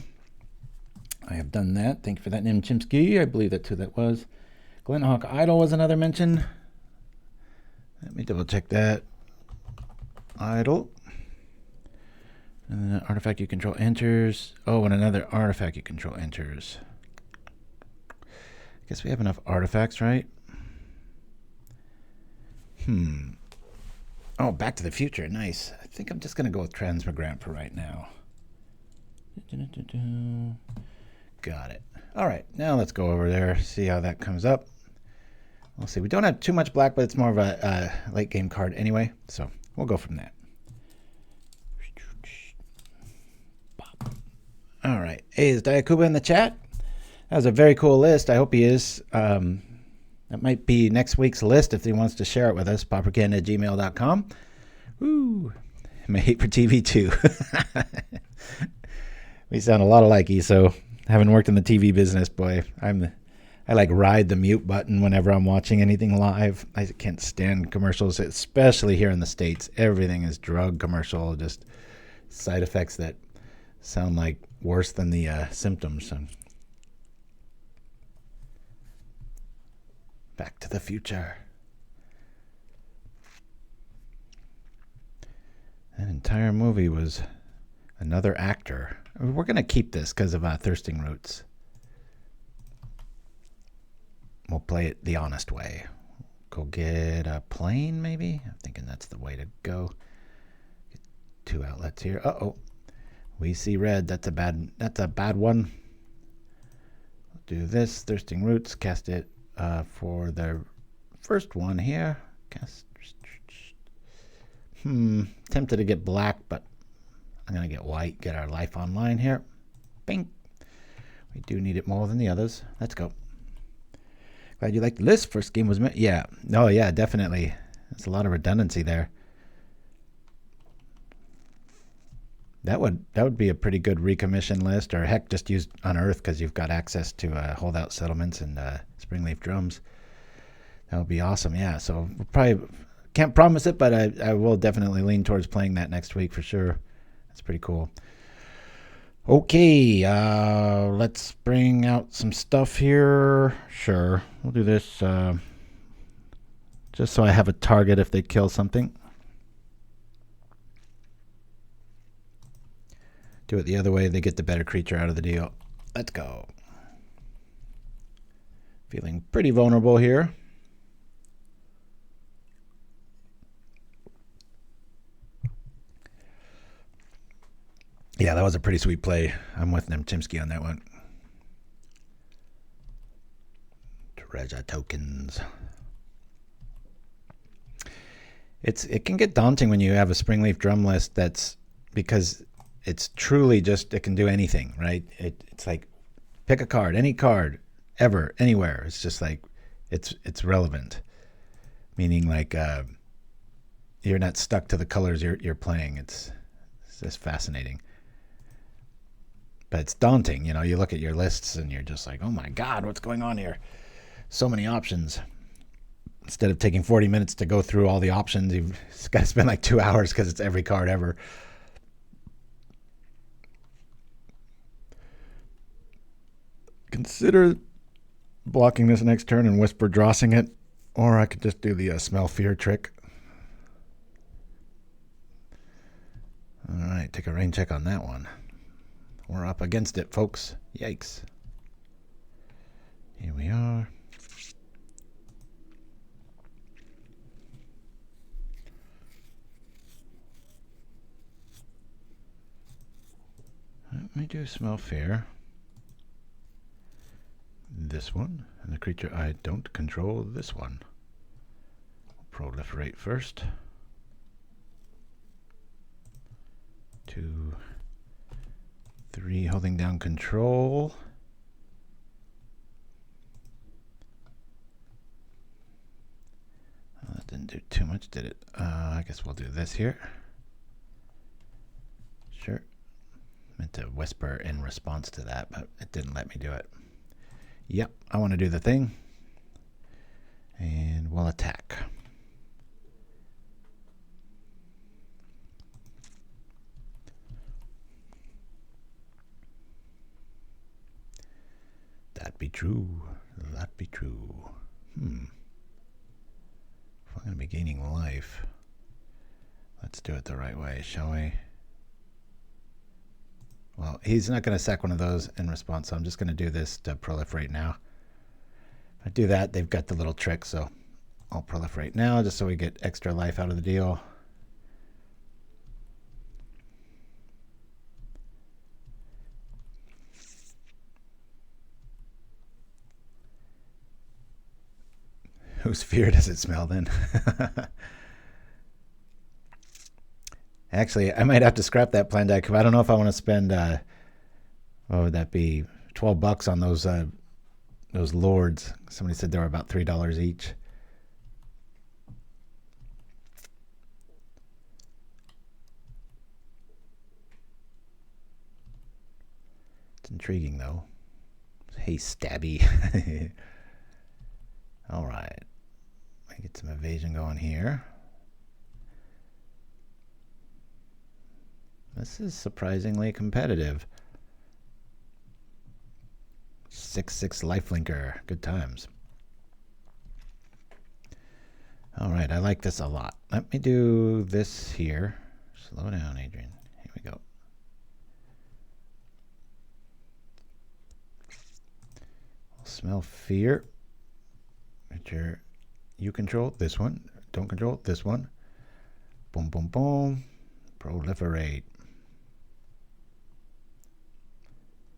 I have done that. Thank you for that, Nim Chimsky. I believe that's who that was. Glenhawk Idol was another mention. Let me double check that. Idol. And then an artifact you control enters. Oh, and another artifact you control enters. I guess we have enough artifacts, right? Oh, Back to the Future. Nice. I think I'm just going to go with Transmigrant for right now. Got it. All right. Now let's go over there, see how that comes up. We'll see. We don't have too much black, but it's more of a late game card anyway. So we'll go from that. All right. Hey, is Diakuba in the chat? That was a very cool list. I hope he is. That might be next week's list if he wants to share it with us. Pauperganda@gmail.com. Woo. My hate for TV too. We sound a lot alike, so having worked in the TV business, boy, I like ride the mute button whenever I'm watching anything live. I can't stand commercials, especially here in the States. Everything is drug commercial, just side effects that sound like worse than the symptoms. So. Back to the Future. That entire movie was another actor. We're going to keep this because of Thirsting Roots. We'll play it the honest way. Go get a plane, maybe? I'm thinking that's the way to go. Get 2 outlets here. Uh-oh. We see red. That's a bad one. We'll do this. Thirsting Roots. Cast it for the first one here. Cast. Tempted to get black, but I'm going to get white. Get our life online here. Bing. We do need it more than the others. Let's go. Glad you liked the list. First game was... Yeah. Oh, yeah, definitely. There's a lot of redundancy there. That would be a pretty good recommission list, or heck, just use Unearth because you've got access to holdout settlements and Springleaf Drums. That would be awesome, yeah. So we'll probably can't promise it, but I will definitely lean towards playing that next week for sure. That's pretty cool. Okay, let's bring out some stuff here. Sure, we'll do this just so I have a target if they kill something. Do it the other way, they get the better creature out of the deal. Let's go. Feeling pretty vulnerable here. Yeah, that was a pretty sweet play. I'm with Nemchimsky on that one. Treasure tokens. It can get daunting when you have a Springleaf Drum list that's because it's truly just, it can do anything, right? It's like, pick a card, any card, ever, anywhere. It's just like, it's relevant. Meaning like, you're not stuck to the colors you're playing. It's just fascinating. But it's daunting, you know, you look at your lists and you're just like, oh my God, what's going on here? So many options. Instead of taking 40 minutes to go through all the options, you've got to spend like 2 hours because it's every card ever. Consider blocking this next turn and Whisper Drossing it, or I could just do the Smell Fear trick. All right, take a rain check on that one. We're up against it, folks. Yikes. Here we are. Let me do Smell Fear. This one, and the creature I don't control, this one. Proliferate first. 2, 3, holding down control. Well, that didn't do too much, did it? I guess we'll do this here. Sure. Meant to whisper in response to that, but it didn't let me do it. Yep, I want to do the thing. And we'll attack. That be true. That be true. If I'm going to be gaining life, let's do it the right way, shall we? Well, he's not going to sack one of those in response, so I'm just going to do this to proliferate now. If I do that, they've got the little trick, so I'll proliferate now just so we get extra life out of the deal. Whose fear does it smell then? Actually, I might have to scrap that plan deck. I don't know if I want to spend, what would that be, $12 on those lords. Somebody said they were about $3 each. It's intriguing though. Hey, stabby. All right. Get some evasion going here. This is surprisingly competitive. 6/6 lifelinker. Good times. All right, I like this a lot. Let me do this here. Slow down, Adrian. Here we go. Smell fear. You control this one. Don't control this one. Boom, boom, boom. Proliferate.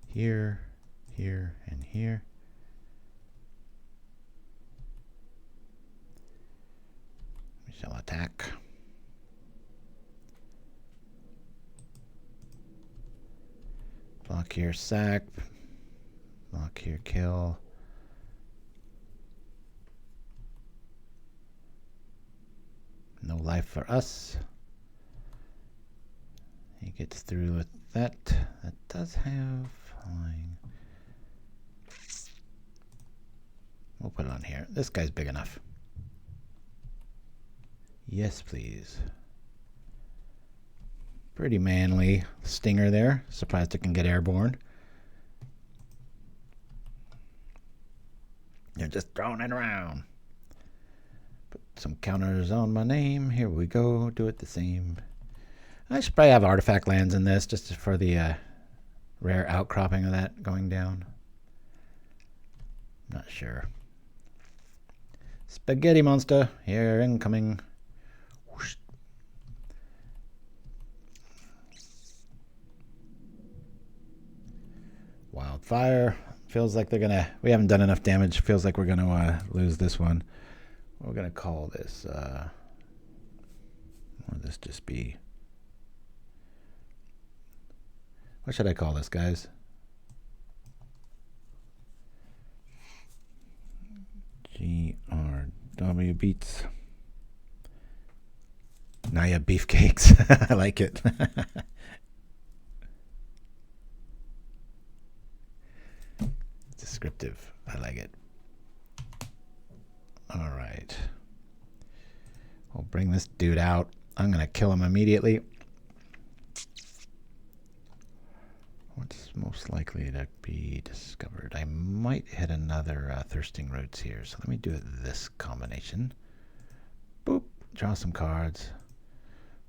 Here, here, and here. We shall attack. Block here, sack. Block here, kill. No life for us. He gets through with that. That does have flying. We'll put it on here. This guy's big enough. Yes, please. Pretty manly Stinger there. Surprised it can get airborne. You're just throwing it around. Put some counters on my name. Here we go. Do it the same. I should probably have artifact lands in this just for the rare outcropping of that going down. Not sure. Spaghetti monster. Here, incoming. Whoosh. Wildfire. Feels like they're gonna... We haven't done enough damage. Feels like we're gonna lose this one. We're gonna call this... or this just be... What should I call this, guys? GRW beats. Naya beefcakes. I like it. Descriptive. I like it. All right. We'll bring this dude out. I'm going to kill him immediately. What's most likely to be discovered? I might hit another Thirsting Roots here. So let me do this combination. Boop. Draw some cards.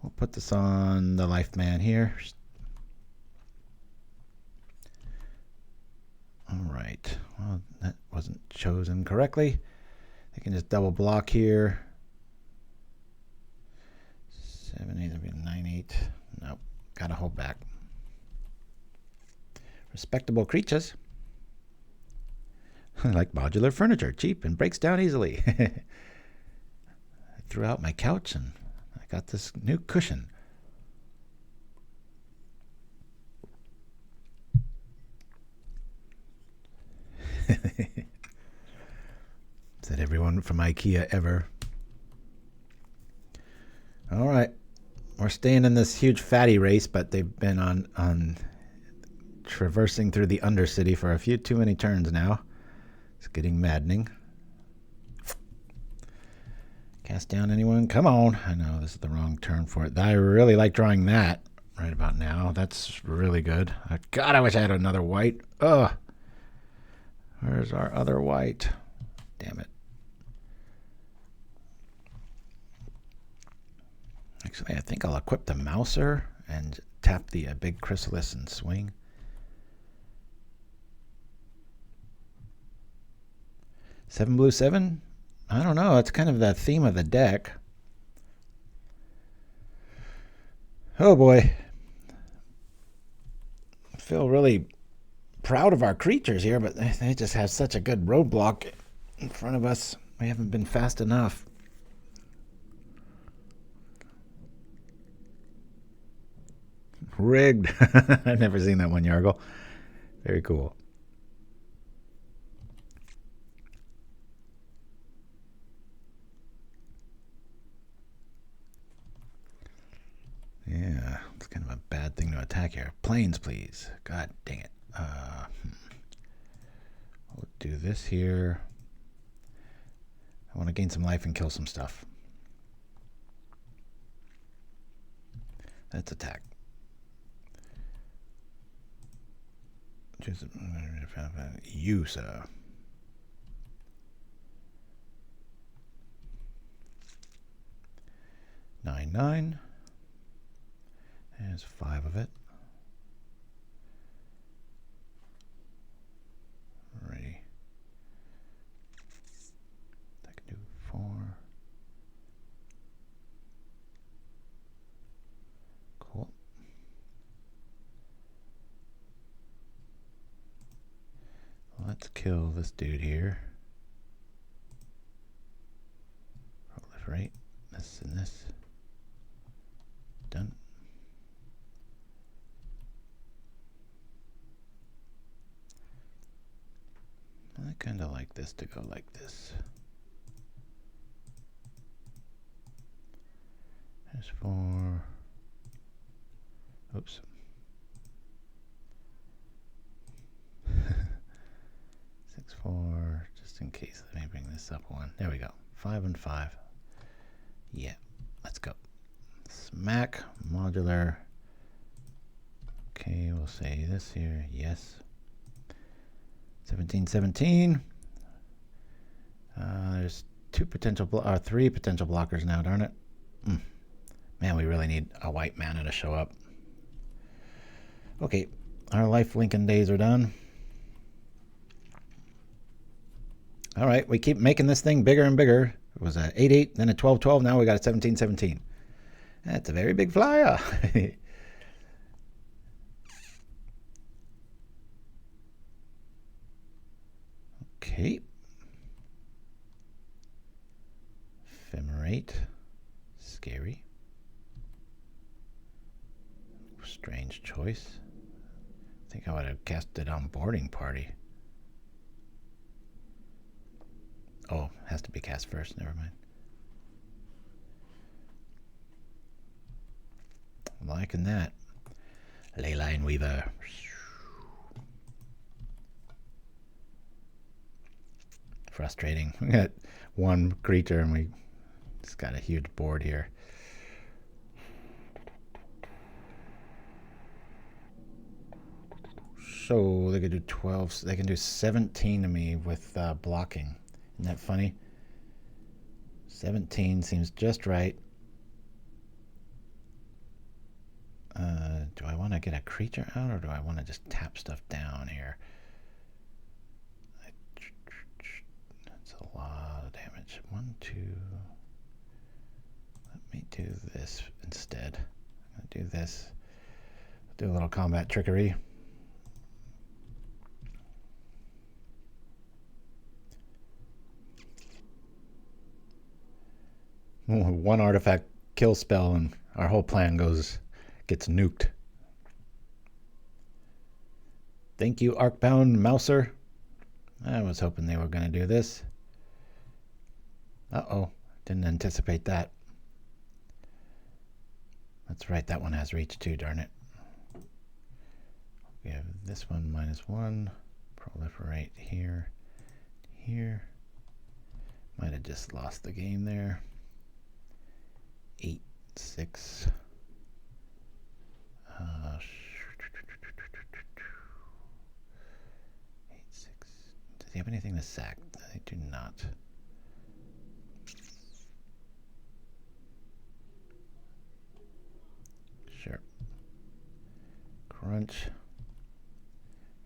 We'll put this on the Life Man here. All right. Well, that wasn't chosen correctly. They can just double block here. 7-8, that'd be 9-8. Nope. Gotta hold back. Respectable creatures. I like modular furniture. Cheap and breaks down easily. I threw out my couch and I got this new cushion. Said everyone from IKEA ever. All right. We're staying in this huge fatty race, but they've been on traversing through the Undercity for a few too many turns now. It's getting maddening. Cast down anyone? Come on. I know this is the wrong turn for it. I really like drawing that right about now. That's really good. God, I wish I had another white. Ugh. Where's our other white? Damn it. Actually, I think I'll equip the Mouser and tap the big Chrysalis and swing. 7 blue, 7? I don't know. It's kind of the theme of the deck. Oh boy. I feel really proud of our creatures here, but they just have such a good roadblock in front of us. We haven't been fast enough. Rigged. I've never seen that one, Yargle. Very cool. Yeah, it's kind of a bad thing to attack here. Planes, please. God dang it. We'll do this here. I want to gain some life and kill some stuff. Let's attack. Choose use 9/9. There's 5 of it. Ready. I can do 4. Cool. Let's kill this dude here. Proliferate. This and this. Done. I kind of like this to go like this. There's 4. Oops. 6, 4. Just in case. Let me bring this up 1. There we go. 5 and 5. Yeah. Let's go. Smack. Modular. Okay, we'll say this here. Yes. 17/17. There's 3 potential blockers now, darn it. Man, we really need a white mana to show up. Okay, our life Lincoln days are done. All right, we keep making this thing bigger and bigger. It was a 8/8, then a 12/12. Now we got a 17/17. That's a very big flyer. Okay. Ephemerate. Scary. Strange choice. I think I would have cast it on Boarding Party. Oh, has to be cast first. Never mind. Liking that. Leyline Weaver. Frustrating. We got 1 creature and we just got a huge board here. So they could do 12. So they can do 17 to me with blocking. Isn't that funny? 17 seems just right. Do I want to get a creature out or do I want to just tap stuff down here? That's a lot of damage. 1, 2. Let me do this instead. I'm going to do this. Do a little combat trickery. One artifact kill spell and our whole plan gets nuked. Thank you, Arcbound Mouser. I was hoping they were going to do this. Uh-oh. Didn't anticipate that. That's right. That one has reach too, darn it. We have this one -1. Proliferate here. Here. Might have just lost the game there. 8, 6. 8, 6. Does he have anything to sack? I do not. Sure. Crunch.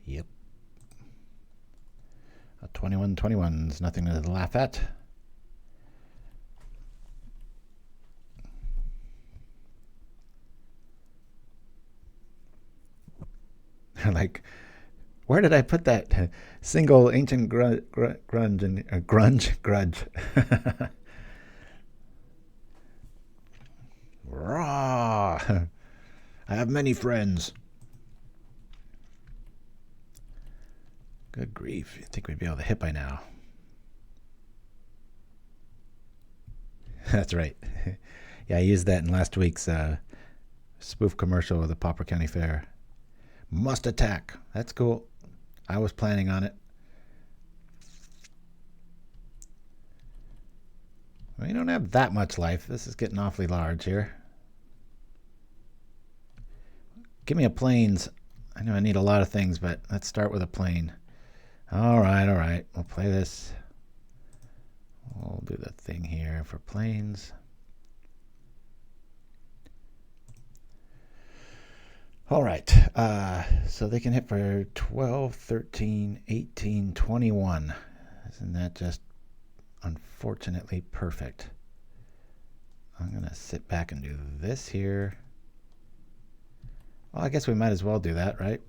Yep. A 21-21's nothing to laugh at. Like, where did I put that single ancient grudge? Raw. I have many friends. Good grief. You'd think we'd be able to hit by now. That's right. Yeah, I used that in last week's spoof commercial with the Pauper County Fair. Must attack. That's cool. I was planning on it. We don't have that much life. This is getting awfully large here. Give me a plains. I know I need a lot of things, but let's start with a plane. All right. We'll play this. We'll do the thing here for planes. All right. So they can hit for 12, 13, 18, 21. Isn't that just unfortunately perfect? I'm going to sit back and do this here. Well, I guess we might as well do that, right?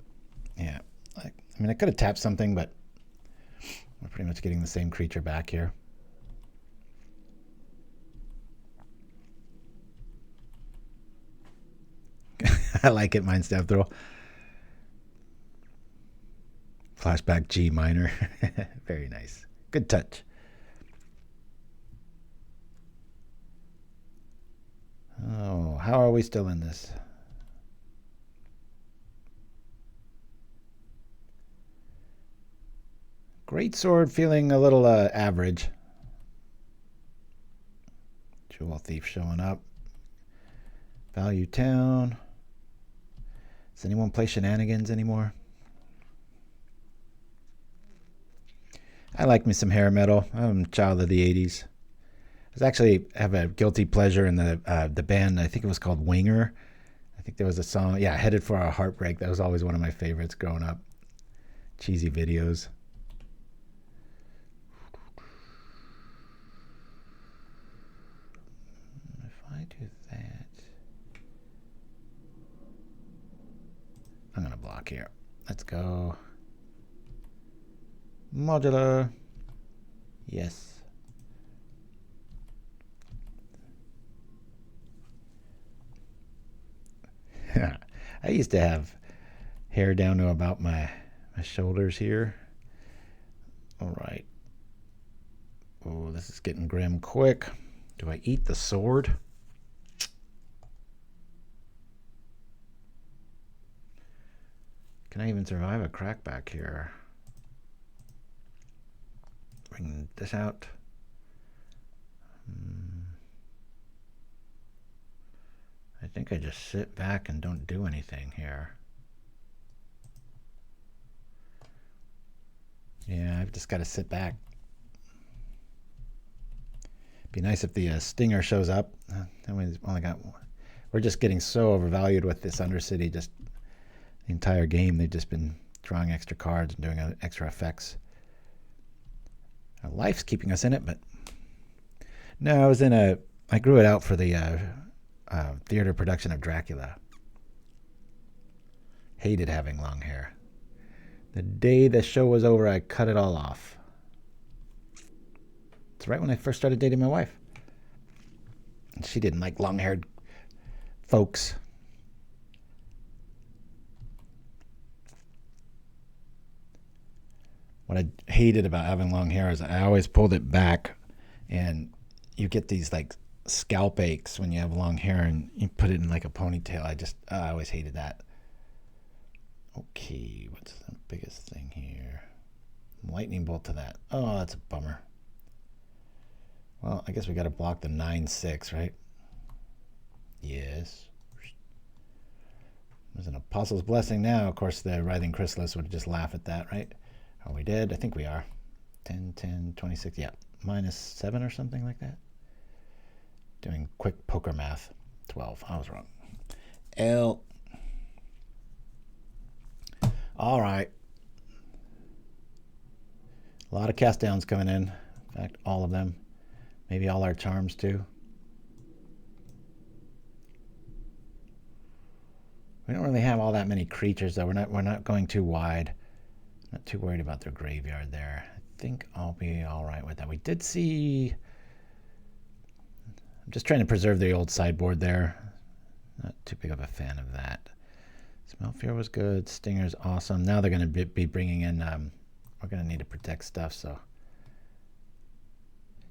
Yeah. I mean, I could have tapped something, but we're pretty much getting the same creature back here. I like it, Mind Stab Throw. Flashback G minor. Very nice. Good touch. Oh, how are we still in this? Greatsword feeling a little average. Jewel Thief showing up. Value Town. Does anyone play Shenanigans anymore? I like me some hair metal. I'm a child of the 80s. I have a guilty pleasure in the band. I think it was called Winger. I think there was a song. Yeah, Headed for a Heartbreak. That was always one of my favorites growing up. Cheesy videos. If I do that, I'm going to block here. Let's go. Modular. Yes. I used to have hair down to about my shoulders here. All right. Oh, this is getting grim quick. Do I eat the sword? Can I even survive a crackback here? Bring this out. I think I just sit back and don't do anything here. Yeah, I've just got to sit back. Be nice if the Stinger shows up. Then we've only got one. We're just getting so overvalued with this Undercity. Just the entire game, they've just been drawing extra cards and doing extra effects. Our life's keeping us in it, but no, I grew it out for the theater production of Dracula. Hated having long hair. The day the show was over, I cut it all off. It's right when I first started dating my wife. And she didn't like long-haired folks. What I hated about having long hair is I always pulled it back, and you get these like scalp aches when you have long hair and you put it in like a ponytail. I always hated that. Okay, what's the biggest thing here? Lightning bolt to that. Oh, that's a bummer. Well, I guess we got to block the 9/6, right? Yes. There's an Apostle's Blessing now. Of course, the Writhing Chrysalis would just laugh at that, right? Are we dead? I think we are. 10, 10, 26. Yeah, -7 or something like that. Doing quick poker math. 12. I was wrong. L. All right. A lot of cast downs coming in. In fact, all of them. Maybe all our charms too. We don't really have all that many creatures though. We're not going too wide. Not too worried about their graveyard there. I think I'll be all right with that. We did see. I'm just trying to preserve the old sideboard there. Not too big of a fan of that. Smelfear was good. Stinger's awesome. Now they're going to be bringing in. We're going to need to protect stuff. So,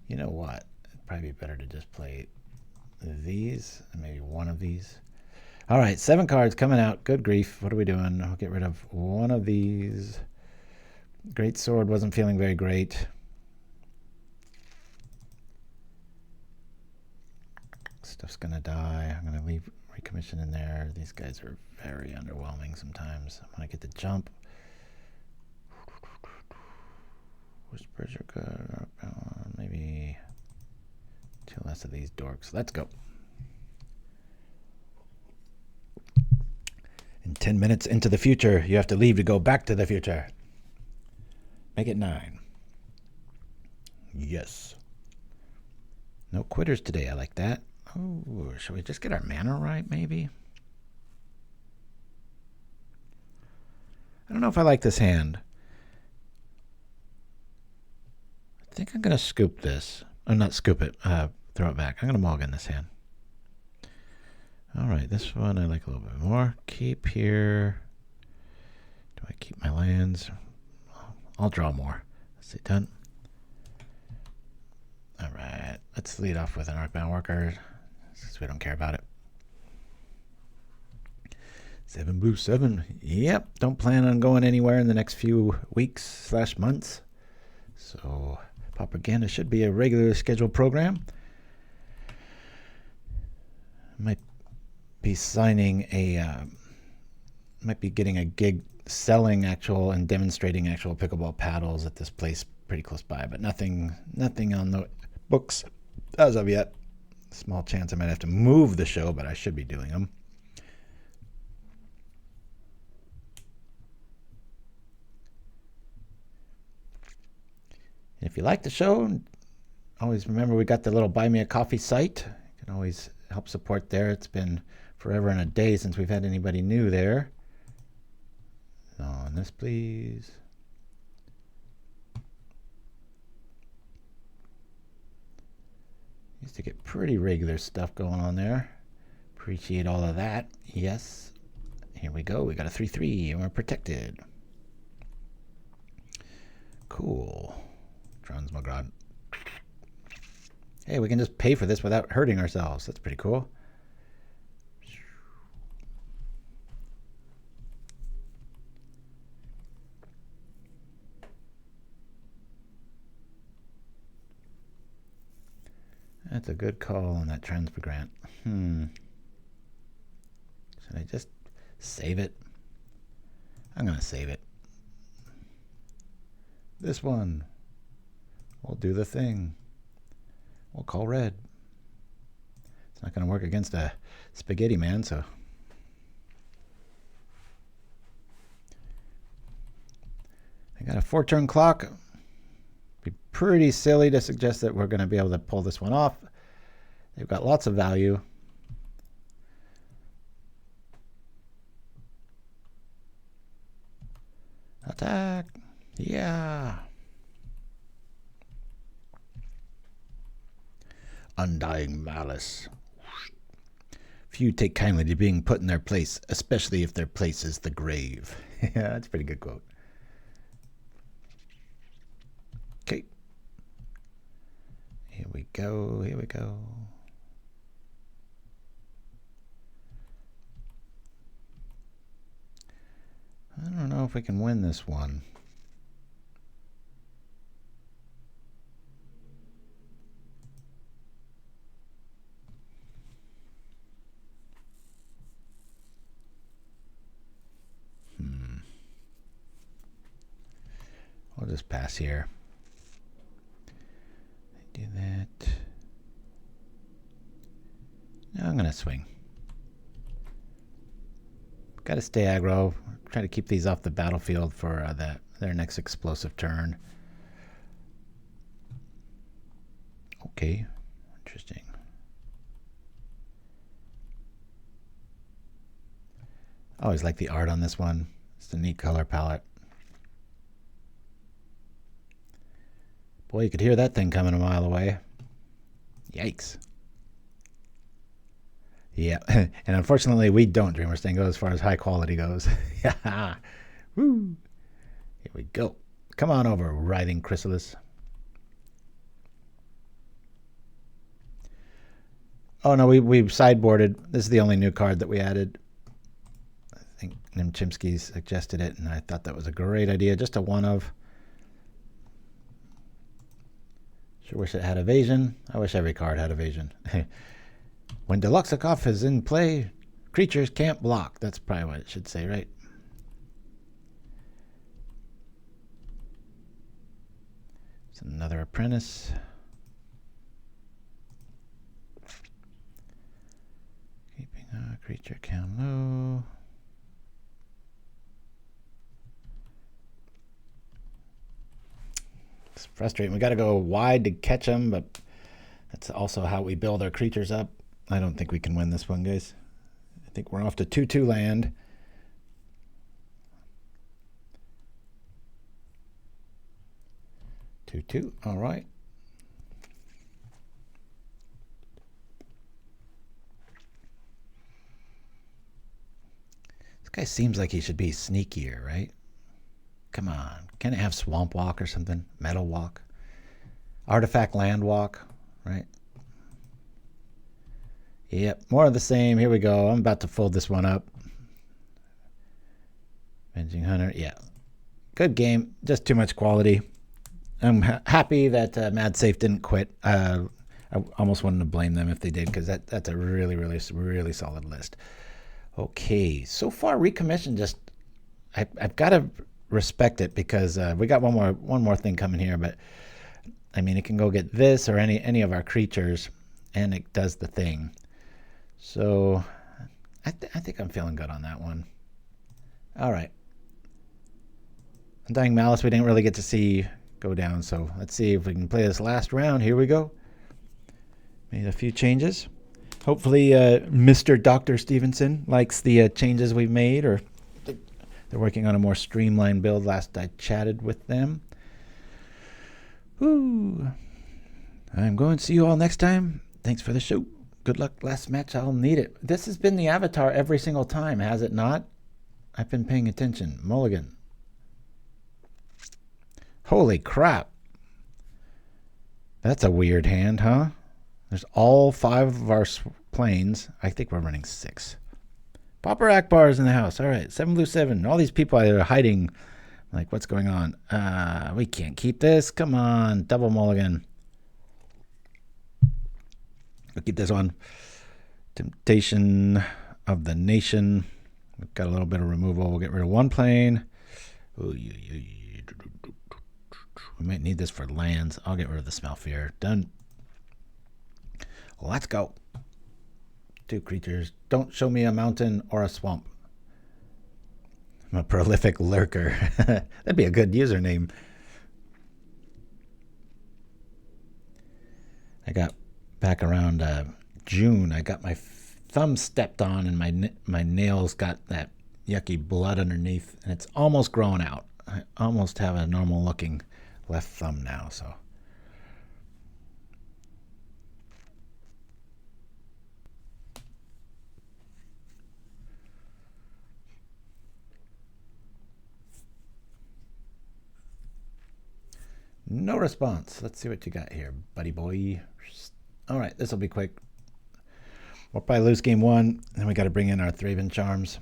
you know what? It'd probably be better to just play these and maybe one of these. All right, 7 cards coming out. Good grief. What are we doing? I'll get rid of one of these. Greatsword wasn't feeling very great. Stuff's going to die. I'm going to leave Recommission in there. These guys are very underwhelming sometimes. I'm going to get the jump. Whispers are good. Maybe 2 less of these dorks. Let's go. In 10 minutes into the future, you have to leave to go back to the future. Make it 9. Yes. No quitters today. I like that. Oh, should we just get our mana right, maybe? I don't know if I like this hand. I think I'm going to scoop this. Oh, not scoop it. Throw it back. I'm going to mulligan this hand. All right, this one I like a little bit more. Keep here. Do I keep my lands? I'll draw more. Let's see, done. All right, let's lead off with an Arcbound Worker, since we don't care about it. 7 blue, 7. Yep, don't plan on going anywhere in the next few weeks / months. So Pauperganda should be a regularly scheduled program. Might be signing a, might be getting a gig selling actual and demonstrating actual pickleball paddles at this place pretty close by, but nothing on the books as of yet. Small chance I might have to move the show, but I should be doing them. And if you like the show, always remember we got the little Buy Me a Coffee site. You can always help support there. It's been forever and a day since we've had anybody new there. On this, please. Used to get pretty regular stuff going on there. Appreciate all of that. Yes. Here we go. We got a 3/3 and we're protected. Cool. Transmogrod. Hey, we can just pay for this without hurting ourselves. That's pretty cool. That's a good call on that Transmogrant. Should I just save it? I'm going to save it. This one. We'll do the thing. We'll call red. It's not going to work against a spaghetti man, so. I got a 4-turn clock. Be pretty silly to suggest that we're going to be able to pull this one off. They've got lots of value. Attack. Yeah. Undying Malice. Few take kindly to being put in their place, especially if their place is the grave. Yeah, that's a pretty good quote. Okay. Here we go. Here we go. I don't know if we can win this one. We'll just pass here. Do that. No, I'm going to swing. Got to stay aggro. Try to keep these off the battlefield for their next explosive turn. Okay, interesting. I always like the art on this one. It's a neat color palette. Boy, you could hear that thing coming a mile away. Yikes. Yeah, and unfortunately we don't Dreamer Sting go as far as high quality goes. Yeah. Woo. Here we go. Come on over, Writhing Chrysalis. Oh no, we've sideboarded. This is the only new card that we added. I think Nimchimsky suggested it, and I thought that was a great idea. Just a one of. Sure wish it had evasion. I wish every card had evasion. When Deluxekoff is in play, creatures can't block. That's probably what it should say, right? It's another Apprentice. Keeping a creature count low. It's frustrating. We got to go wide to catch them, but that's also how we build our creatures up. I don't think we can win this one, guys. I think we're off to 2/2 land. Two. All right. This guy seems like he should be sneakier, right? Come on. Can it have Swamp Walk or something? Metal Walk? Artifact Land Walk, right? Yep, more of the same. Here we go. I'm about to fold this one up. Avenging Hunter. Yeah. Good game. Just too much quality. I'm happy that MadSafe didn't quit. I almost wanted to blame them if they did, because that's a really solid list. Okay, so far Recommission just I've got to respect it, because we got one more thing coming here, but I mean it can go get this or any of our creatures, and it does the thing. So I think I'm feeling good on that one. All right. Undying Malice we didn't really get to see go down, so let's see if we can play this last round. Here we go. Made a few changes. Hopefully Mr. Dr. Stevenson likes the changes we've made, or they're working on a more streamlined build. Last I chatted with them. Woo. I'm going to see you all next time. Thanks for the show. Good luck last match. I'll need it. This has been the avatar every single time, has it not? I've been paying attention. Mulligan. Holy crap. That's a weird hand, huh? There's all 5 of our planes. I think we're running 6. Pauper Akbar is in the house. All right, 7 blue 7. All these people are hiding. Like, what's going on? We can't keep this. Come on, double mulligan. We'll keep this one. Temptation of the Nation. We've got a little bit of removal. We'll get rid of 1 plane. We might need this for lands. I'll get rid of the Smell Fear. Done. Let's go. 2 creatures. Don't show me a mountain or a swamp. I'm a prolific lurker. That'd be a good username. I got back around June. I got my thumb stepped on, and my nails got that yucky blood underneath, and it's almost growing out. I almost have a normal looking left thumb now, so. No response. Let's see what you got here, buddy boy. All right, this will be quick. We'll probably lose game 1, and we got to bring in our Thraben Charms.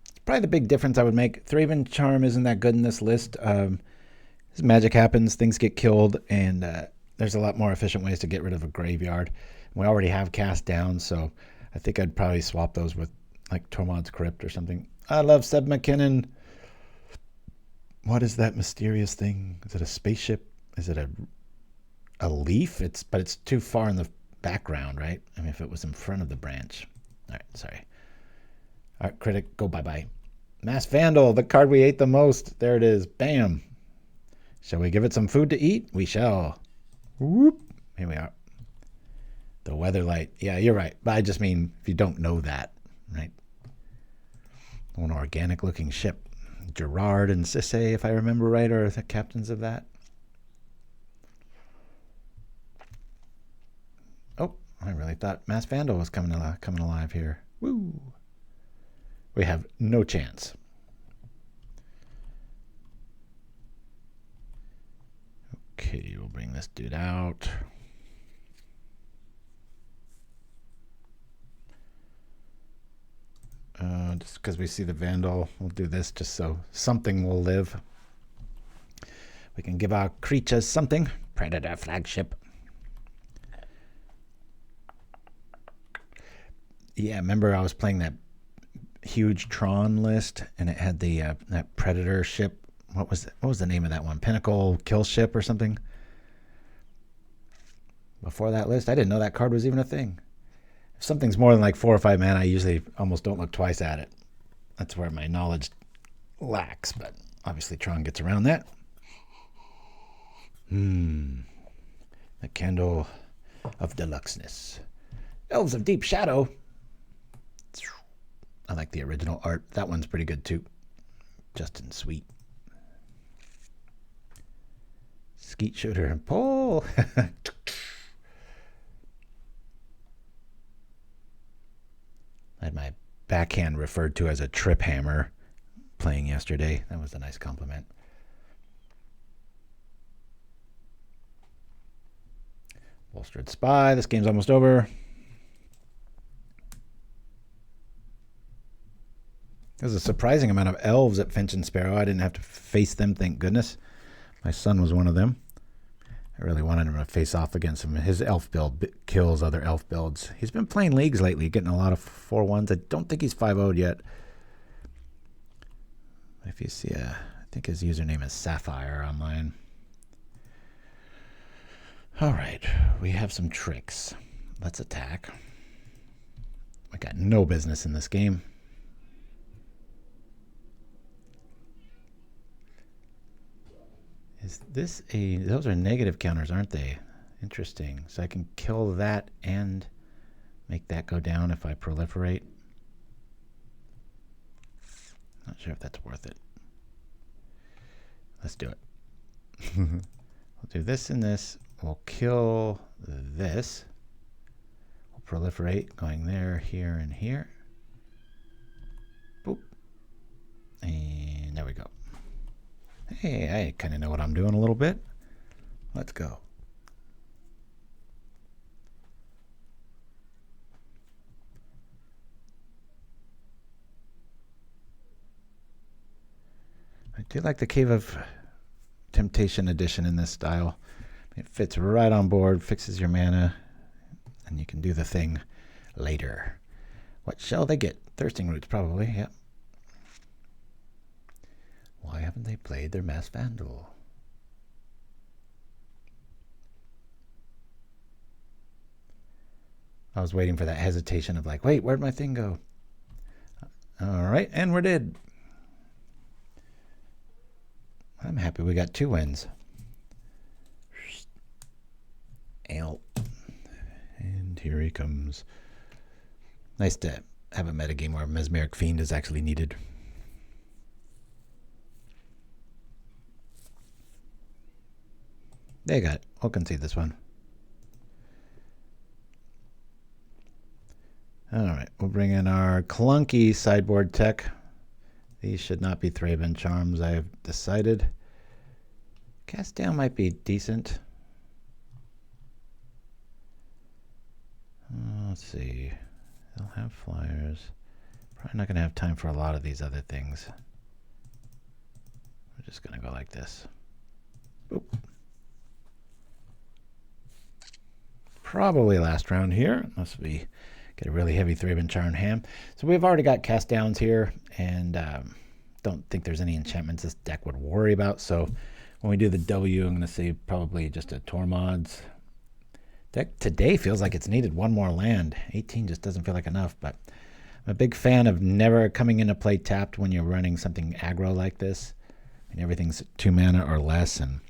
It's probably the big difference I would make. Thraben Charm isn't that good in this list. As magic happens, things get killed, and there's a lot more efficient ways to get rid of a graveyard. We already have cast down, so I think I'd probably swap those with like Tormod's Crypt or something. I love Seb McKinnon. What is that mysterious thing? Is it a spaceship? Is it a leaf? But it's too far in the background, right? I mean, if it was in front of the branch. All right, sorry. Art Critic, go bye-bye. Mass Vandal, the card we ate the most. There it is. Bam. Shall we give it some food to eat? We shall. Whoop. Here we are. The Weatherlight. Yeah, you're right. But I just mean if you don't know that, right? One organic looking ship. Gerard and Cisse, if I remember right, are the captains of that. Oh, I really thought Mass Vandal was coming alive here. Woo! We have no chance. Okay, we'll bring this dude out. Just because we see the Vandal, we'll do this just so something will live. We can give our creatures something. Predator flagship. Yeah, remember I was playing that huge Tron list, and it had the that Predator ship. What was the name of that one? Pinnacle Kill Ship or something? Before that list, I didn't know that card was even a thing. If something's more than like 4 or 5 mana, I usually almost don't look twice at it. That's where my knowledge lacks, but obviously Tron gets around that. The Candle of Deluxeness. Elves of Deep Shadow. I like the original art. That one's pretty good too. Justin Sweet. Skeet Shooter and Pole. I had my backhand referred to as a trip hammer playing yesterday. That was a nice compliment. Bolstered Spy. This game's almost over. There's a surprising amount of elves at Finch and Sparrow. I didn't have to face them, thank goodness. My son was one of them. I really wanted him to face off against him. His elf build kills other elf builds. He's been playing leagues lately, getting a lot of 4-1s. I don't think he's 5-0'd yet. If you see, I think his username is Sapphire online. All right, we have some tricks. Let's attack. I got no business in this game. Is this a... Those are negative counters, aren't they? Interesting. So I can kill that and make that go down if I proliferate. Not sure if that's worth it. Let's do it. We'll do this and this. We'll kill this. We'll proliferate, going there, here, and here. Boop. And there we go. Hey, I kind of know what I'm doing a little bit. Let's go. I do like the Cave of Temptation edition in this style. It fits right on board, fixes your mana, and you can do the thing later. What shall they get? Thirsting Roots, probably, yep. Why haven't they played their Mass Vandal? I was waiting for that hesitation of like, wait, where'd my thing go? All right, and we're dead. I'm happy we got 2 wins. Ale. And here he comes. Nice to have a metagame where Mesmeric Fiend is actually needed. They got it. I'll concede this one. All right, we'll bring in our clunky sideboard tech. These should not be Thraben Charms, I have decided. Cast Down might be decent. Let's see. They'll have flyers. Probably not going to have time for a lot of these other things. We're just going to go like this. Boop. Probably last round here, unless we get a really heavy Thraben Charm hand. So we've already got cast downs here, and don't think there's any enchantments this deck would worry about. So when we do the W, I'm going to say probably just a Tormod's. Deck today feels like it's needed one more land. 18 just doesn't feel like enough, but I'm a big fan of never coming into play tapped when you're running something aggro like this, and everything's 2 mana or less, and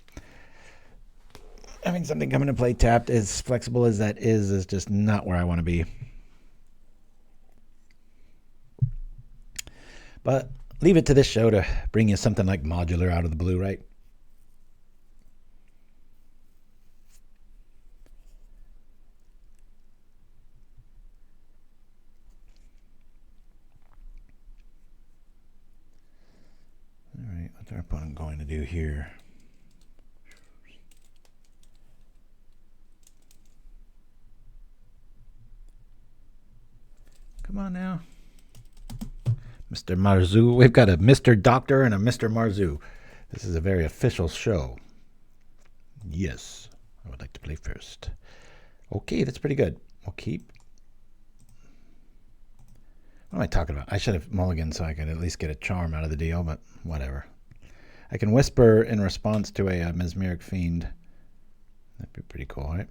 Having something come into play tapped, as flexible as that is just not where I want to be. But leave it to this show to bring you something like Modular out of the blue, right? All right, what's our opponent going to do here? Come on now. Mr. Marzu. We've got a Mr. Doctor and a Mr. Marzu. This is a very official show. Yes. I would like to play first. Okay, that's pretty good. We'll keep. What am I talking about? I should have mulliganed so I could at least get a charm out of the deal, but whatever. I can whisper in response to a Mesmeric Fiend. That'd be pretty cool, right?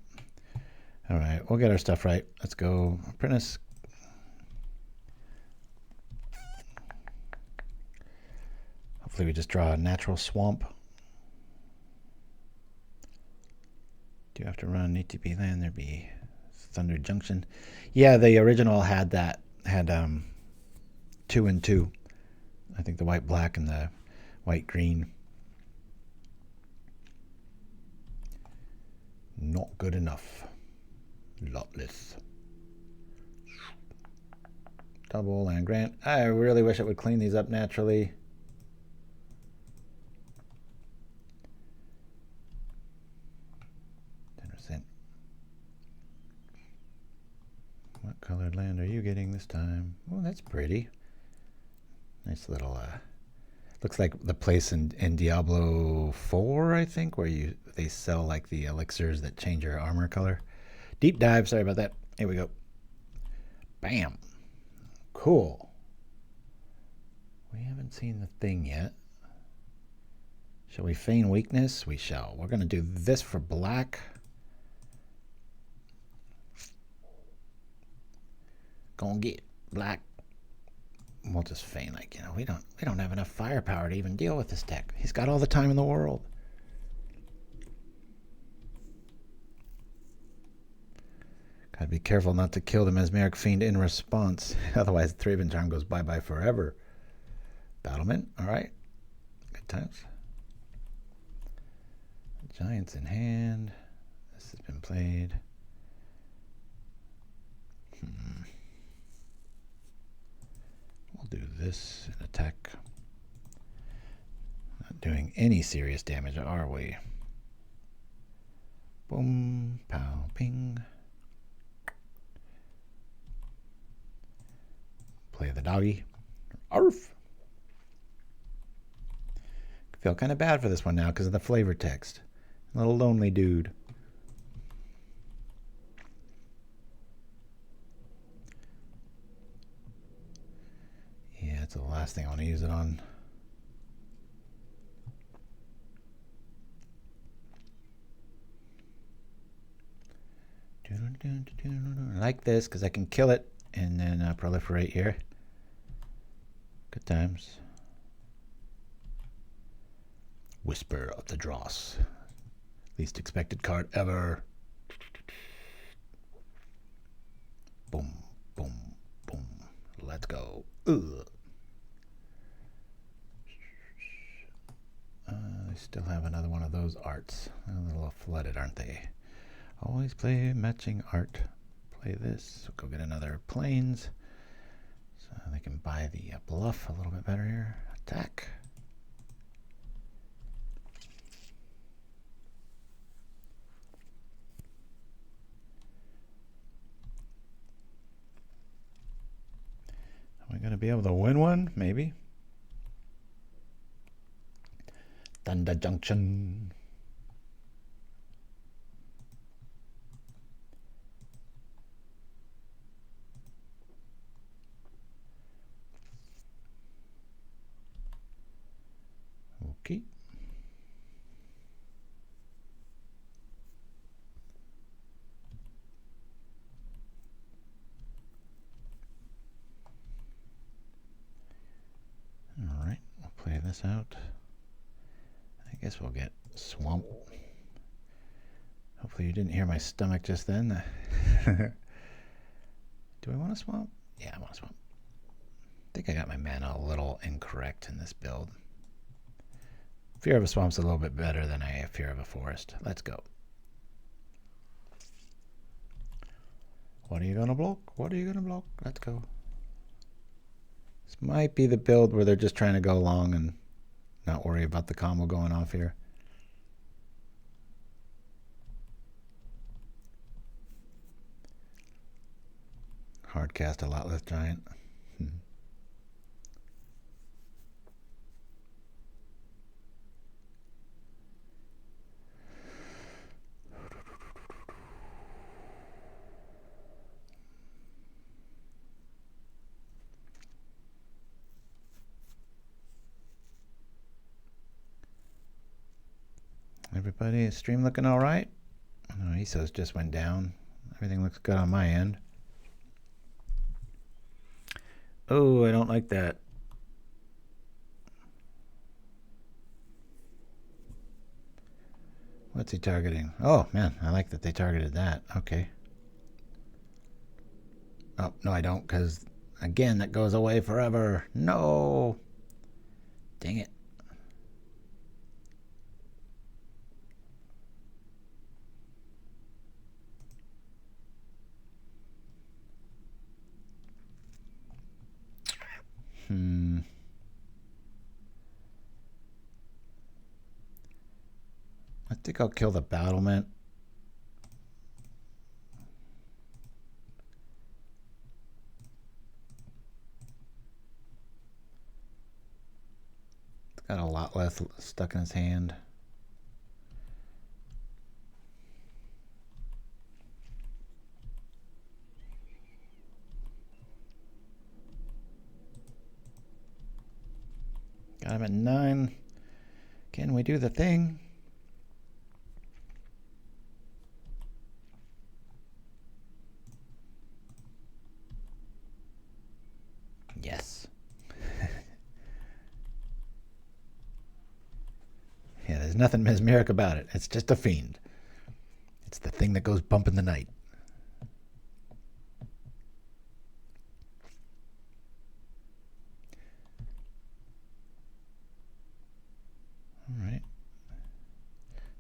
All right, we'll get our stuff right. Let's go. Apprentice. Hopefully we just draw a natural swamp. Do you have to run ETB land? There'd be Thunder Junction. Yeah, the original had that. Had 2 and 2. I think the white black and the white green. Not good enough. Lotless. Double land grant. I really wish it would clean these up naturally. What colored land are you getting this time? Oh, that's pretty. Nice little, looks like the place in Diablo 4, I think, where they sell like the elixirs that change your armor color. Deep dive, sorry about that. Here we go. Bam. Cool. We haven't seen the thing yet. Shall we feign weakness? We shall. We're going to do this for black. Gonna get black. We'll just feign like, you know, we don't have enough firepower to even deal with this deck. He's got all the time in the world. Gotta be careful not to kill the Mesmeric Fiend in response. Otherwise, the Thraben Charm goes bye-bye forever. Battlement, alright. Good times. Giants in hand. This has been played. We'll do this and attack. Not doing any serious damage, are we? Boom, pow, ping. Play the doggy. Arf! I feel kind of bad for this one now because of the flavor text. A little lonely dude. Yeah, it's the last thing I want to use it on. I like this because I can kill it and then proliferate here. Good times. Whisper of the Dross. Least expected card ever. Boom, boom, boom. Let's go. Ugh. I still have another one of those arts. A little flooded, aren't they? Always play matching art. Play this. We'll go get another plains. So they can buy the bluff a little bit better here. Attack. Am I going to be able to win one? Maybe. Thunder Junction. Okay. All right, we'll play this out. I guess we'll get Swamp. Hopefully you didn't hear my stomach just then. Do I want a swamp? Yeah, I want a swamp. I think I got my mana a little incorrect in this build. Fear of a Swamp's a little bit better than a Fear of a Forest. Let's go. What are you gonna block? What are you gonna block? Let's go. This might be the build where they're just trying to go long and not worry about the combo going off here. Hard cast a lot less giant. Everybody, is stream looking all right? No, ESOs just went down. Everything looks good on my end. Oh, I don't like that. What's he targeting? Oh, man, I like that they targeted that. Okay. Oh, no, I don't, because, again, that goes away forever. No! Dang it. I think I'll kill the battlement. It's got a lot less stuck in his hand. Got him at 9. Can we do the thing? Yes. Yeah, there's nothing mesmeric about it. It's just a fiend. It's the thing that goes bump in the night. All right.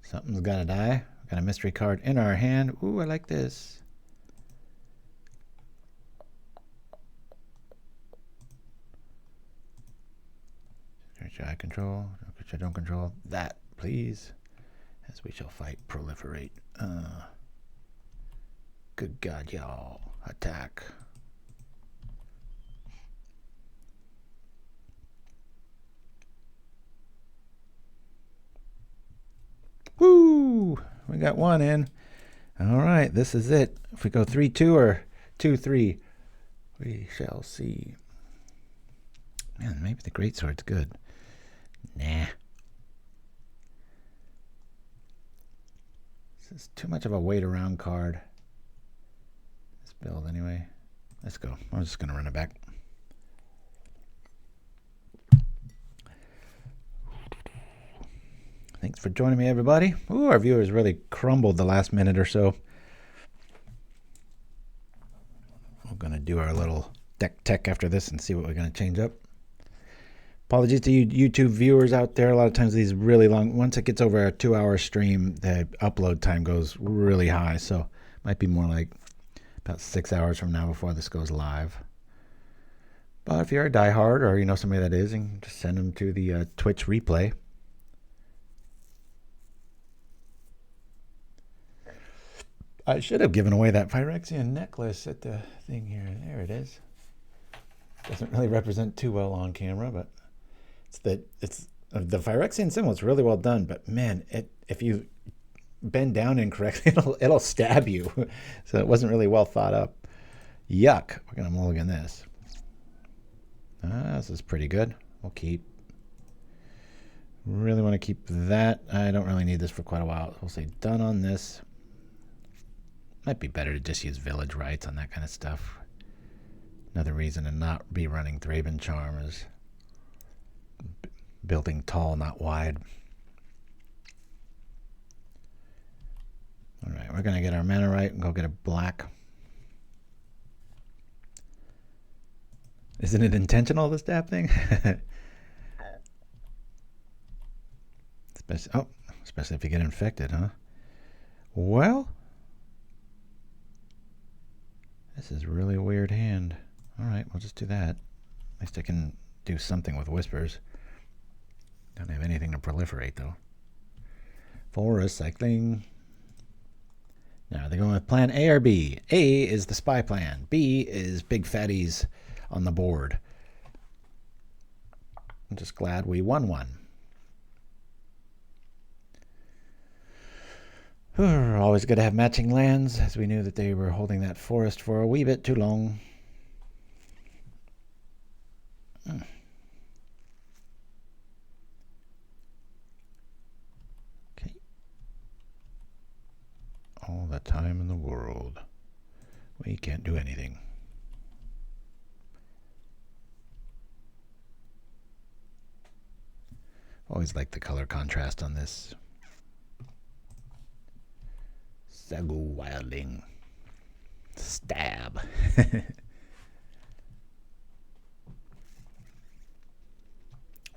Something's got to die. Got a mystery card in our hand. Ooh, I like this. Creature I control, creature I don't control. That, please. As we shall fight, proliferate. Good God, y'all. Attack. Woo! We got one in. All right, this is it. If we go 3-2 or 2-3, we shall see. Man, maybe the Greatsword's good. Nah. This is too much of a wait around card. This build anyway. Let's go. I'm just going to run it back. Thanks for joining me, everybody. Ooh, our viewers really crumbled the last minute or so. We're going to do our little deck tech after this and see what we're going to change up. Apologies to you YouTube viewers out there. A lot of times these really long, once it gets over a 2-hour stream, the upload time goes really high. So it might be more like about 6 hours from now before this goes live. But if you're a diehard or you know somebody that is, you can just send them to the Twitch replay. I should have given away that Phyrexian necklace at the thing here. There it is. Doesn't really represent too well on camera, but it's the Phyrexian symbol. It's really well done, but man, if you bend down incorrectly, it'll stab you. So it wasn't really well thought up. Yuck. We're gonna mulligan this. This is pretty good. We'll keep. Really want to keep that. I don't really need this for quite a while. We'll say done on this. Might be better to just use village rights on that kind of stuff. Another reason to not be running Thraben Charm is building tall, not wide. All right, we're going to get our mana right and go get a black. Isn't it intentional, this dab thing? Especially if you get infected, huh? Well, this is really a weird hand. All right, we'll just do that. At least I can do something with whispers. Don't have anything to proliferate, though. For recycling. Now, are they going with plan A or B? A is the spy plan. B is big fatties on the board. I'm just glad we won one. Always good to have matching lands, as we knew that they were holding that forest for a wee bit too long. Okay. All the time in the world. We can't do anything. Always like the color contrast on this. Sagu Wildling. Stab.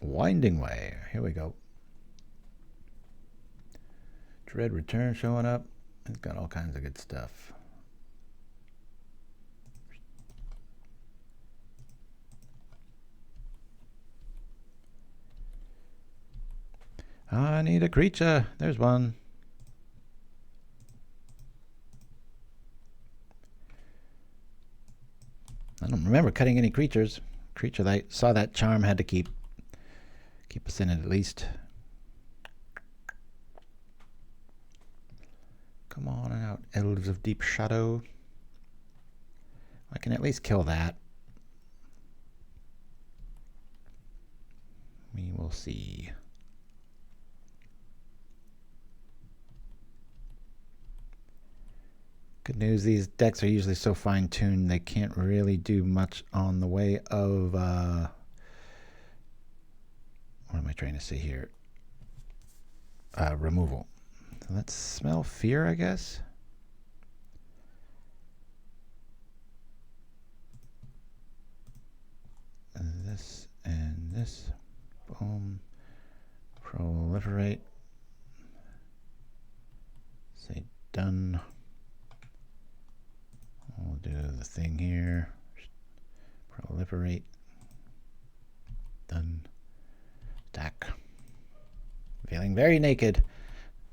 Winding Way. Here we go. Dread Return showing up. It's got all kinds of good stuff. I need a creature. There's one. I don't remember cutting any creatures. Creature that I saw that charm had to keep us in it at least. Come on out, Elves of Deep Shadow. I can at least kill that. We will see. Good news, these decks are usually so fine-tuned they can't really do much on the way of, what am I trying to say here? Removal. So let's smell fear, I guess. And this and this. Boom. Proliferate. Say done. We'll do the thing here. Proliferate. Done. Attack. Feeling very naked.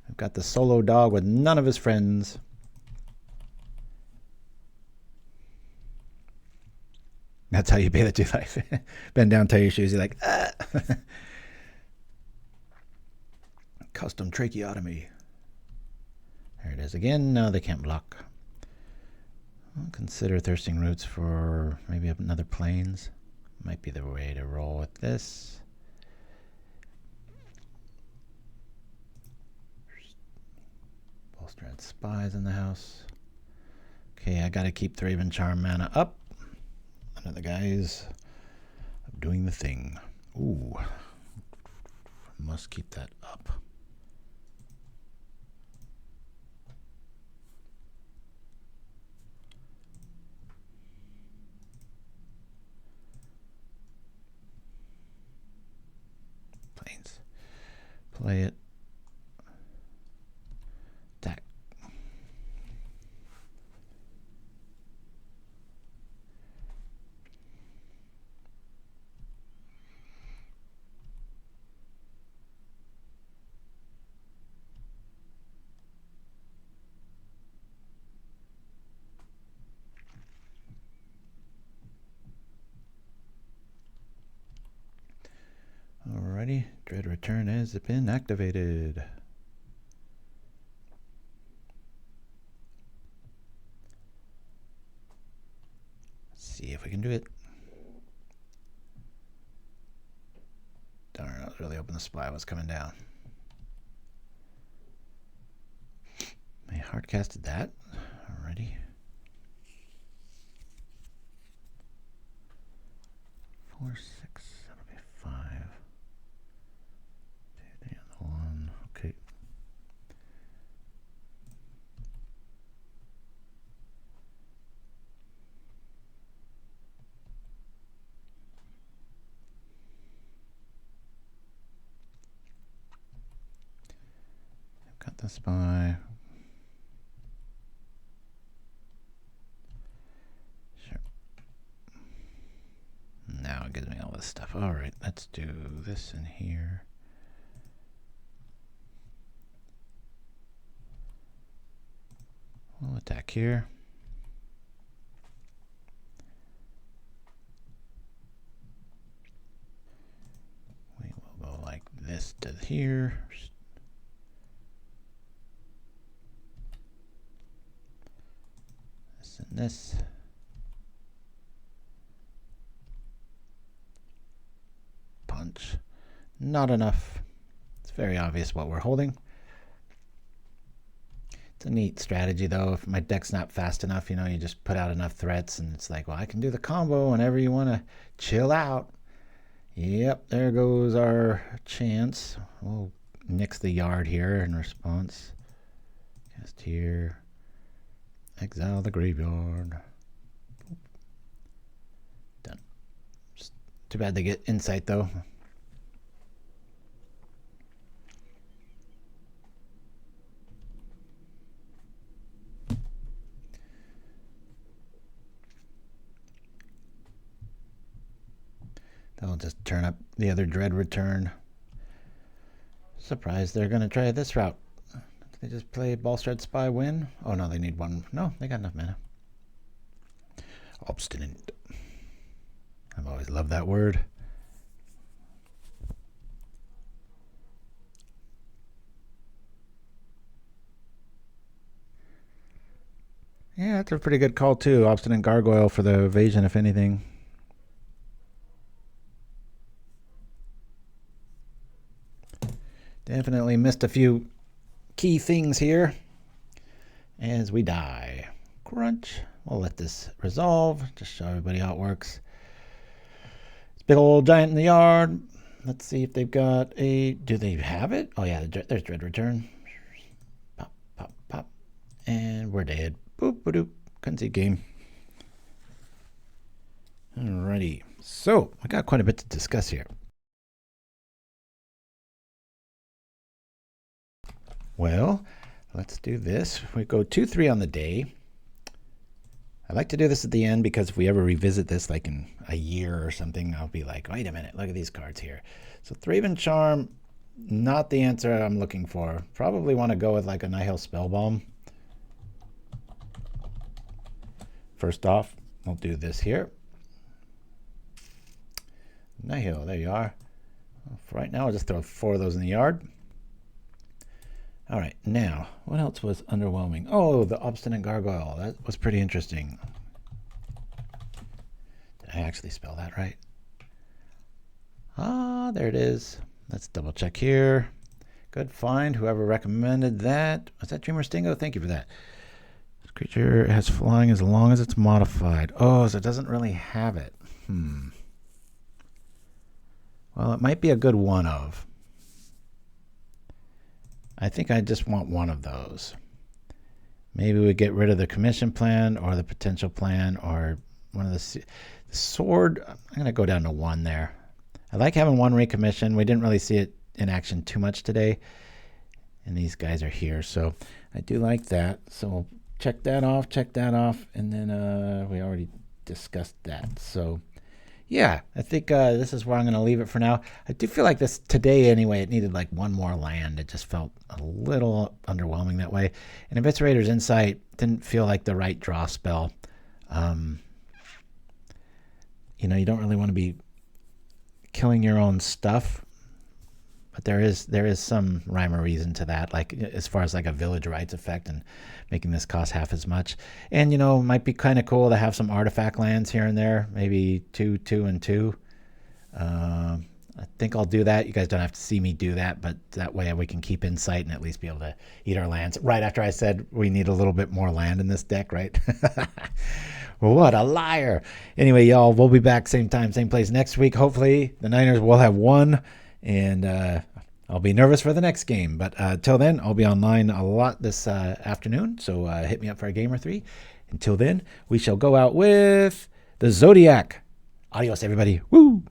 I've got the solo dog with none of his friends. That's how you pay the 2 life. Bend down, tie your shoes. You're like, ah. Custom tracheotomy. There it is again. No, they can't block. I'll consider Thirsting Roots for maybe another Plains. Might be the way to roll with this. Bolstered Spies in the house. Okay, I gotta keep Thraben Charm mana up. Under the guise of doing the thing. Ooh. Must keep that up. Plains. Play it. Attack. Alrighty, Dread Return has been activated. Let's see if we can do it. Darn, I was really hoping the spy was coming down. I hardcasted that already. 4, 6, that'll be 5. 2, 3 on the 1. Okay. Spy. Sure. Now it gives me all this stuff. All right, let's do this in here. We'll attack here. We will go like this to here. This and this. Punch. Not enough. It's very obvious what we're holding. It's a neat strategy, though. If my deck's not fast enough, you know, you just put out enough threats, and it's like, well, I can do the combo whenever you want to chill out. Yep, there goes our chance. We'll nix the yard here in response. Cast here. Exile the graveyard. Done. Just too bad they get insight, though. They'll just turn up the other Dread Return. Surprised they're going to try this route. Did they just play Balstrad Spy win? Oh no, they need one. No, they got enough mana. Obstinate. I've always loved that word. Yeah, that's a pretty good call too. Obstinate Gargoyle for the evasion, if anything. Definitely missed a few key things here as we die. Crunch. We'll let this resolve. Just show everybody how it works. It's big old giant in the yard. Let's see if they've got a... Do they have it? Oh yeah, there's Dread Return. Pop, pop, pop. And we're dead. Boop, ba-doop. Couldn't see game. Alrighty. So, I got quite a bit to discuss here. Well, let's do this. We go 2-3 on the day. I like to do this at the end because if we ever revisit this, like in a year or something, I'll be like, wait a minute, look at these cards here. So Thraben Charm, not the answer I'm looking for. Probably want to go with like a Nihil Spellbomb. First off, we'll do this here. Nihil, there you are. For right now, I'll just throw 4 of those in the yard. All right, now, what else was underwhelming? Oh, the Obstinate Gargoyle. That was pretty interesting. Did I actually spell that right? Ah, there it is. Let's double check here. Good find. Whoever recommended that. Was that Dreamer Stingo? Thank you for that. This creature has flying as long as it's modified. Oh, so it doesn't really have it. Well, it might be a good one of. I think I just want one of those. Maybe we get rid of the commission plan or the potential plan or one of the sword. I'm going to go down to 1 there. I like having 1 recommission. We didn't really see it in action too much today. And these guys are here. So I do like that. So we'll check that off, and then we already discussed that. So yeah, I think this is where I'm going to leave it for now. I do feel like this today anyway, it needed like 1 more land. It just felt a little underwhelming that way. And Eviscerator's Insight didn't feel like the right draw spell. You know, you don't really want to be killing your own stuff. But there is some rhyme or reason to that, like as far as like a Village Rights effect and making this cost half as much. And, you know, might be kind of cool to have some artifact lands here and there, maybe 2, 2, and 2. I think I'll do that. You guys don't have to see me do that, but that way we can keep insight and at least be able to eat our lands. Right after I said we need a little bit more land in this deck, right? What a liar. Anyway, y'all, we'll be back same time, same place next week. Hopefully the Niners will have won. And I'll be nervous for the next game. But till then, I'll be online a lot this afternoon. So hit me up for a game or 3. Until then, we shall go out with the Zodiac. Adios, everybody. Woo!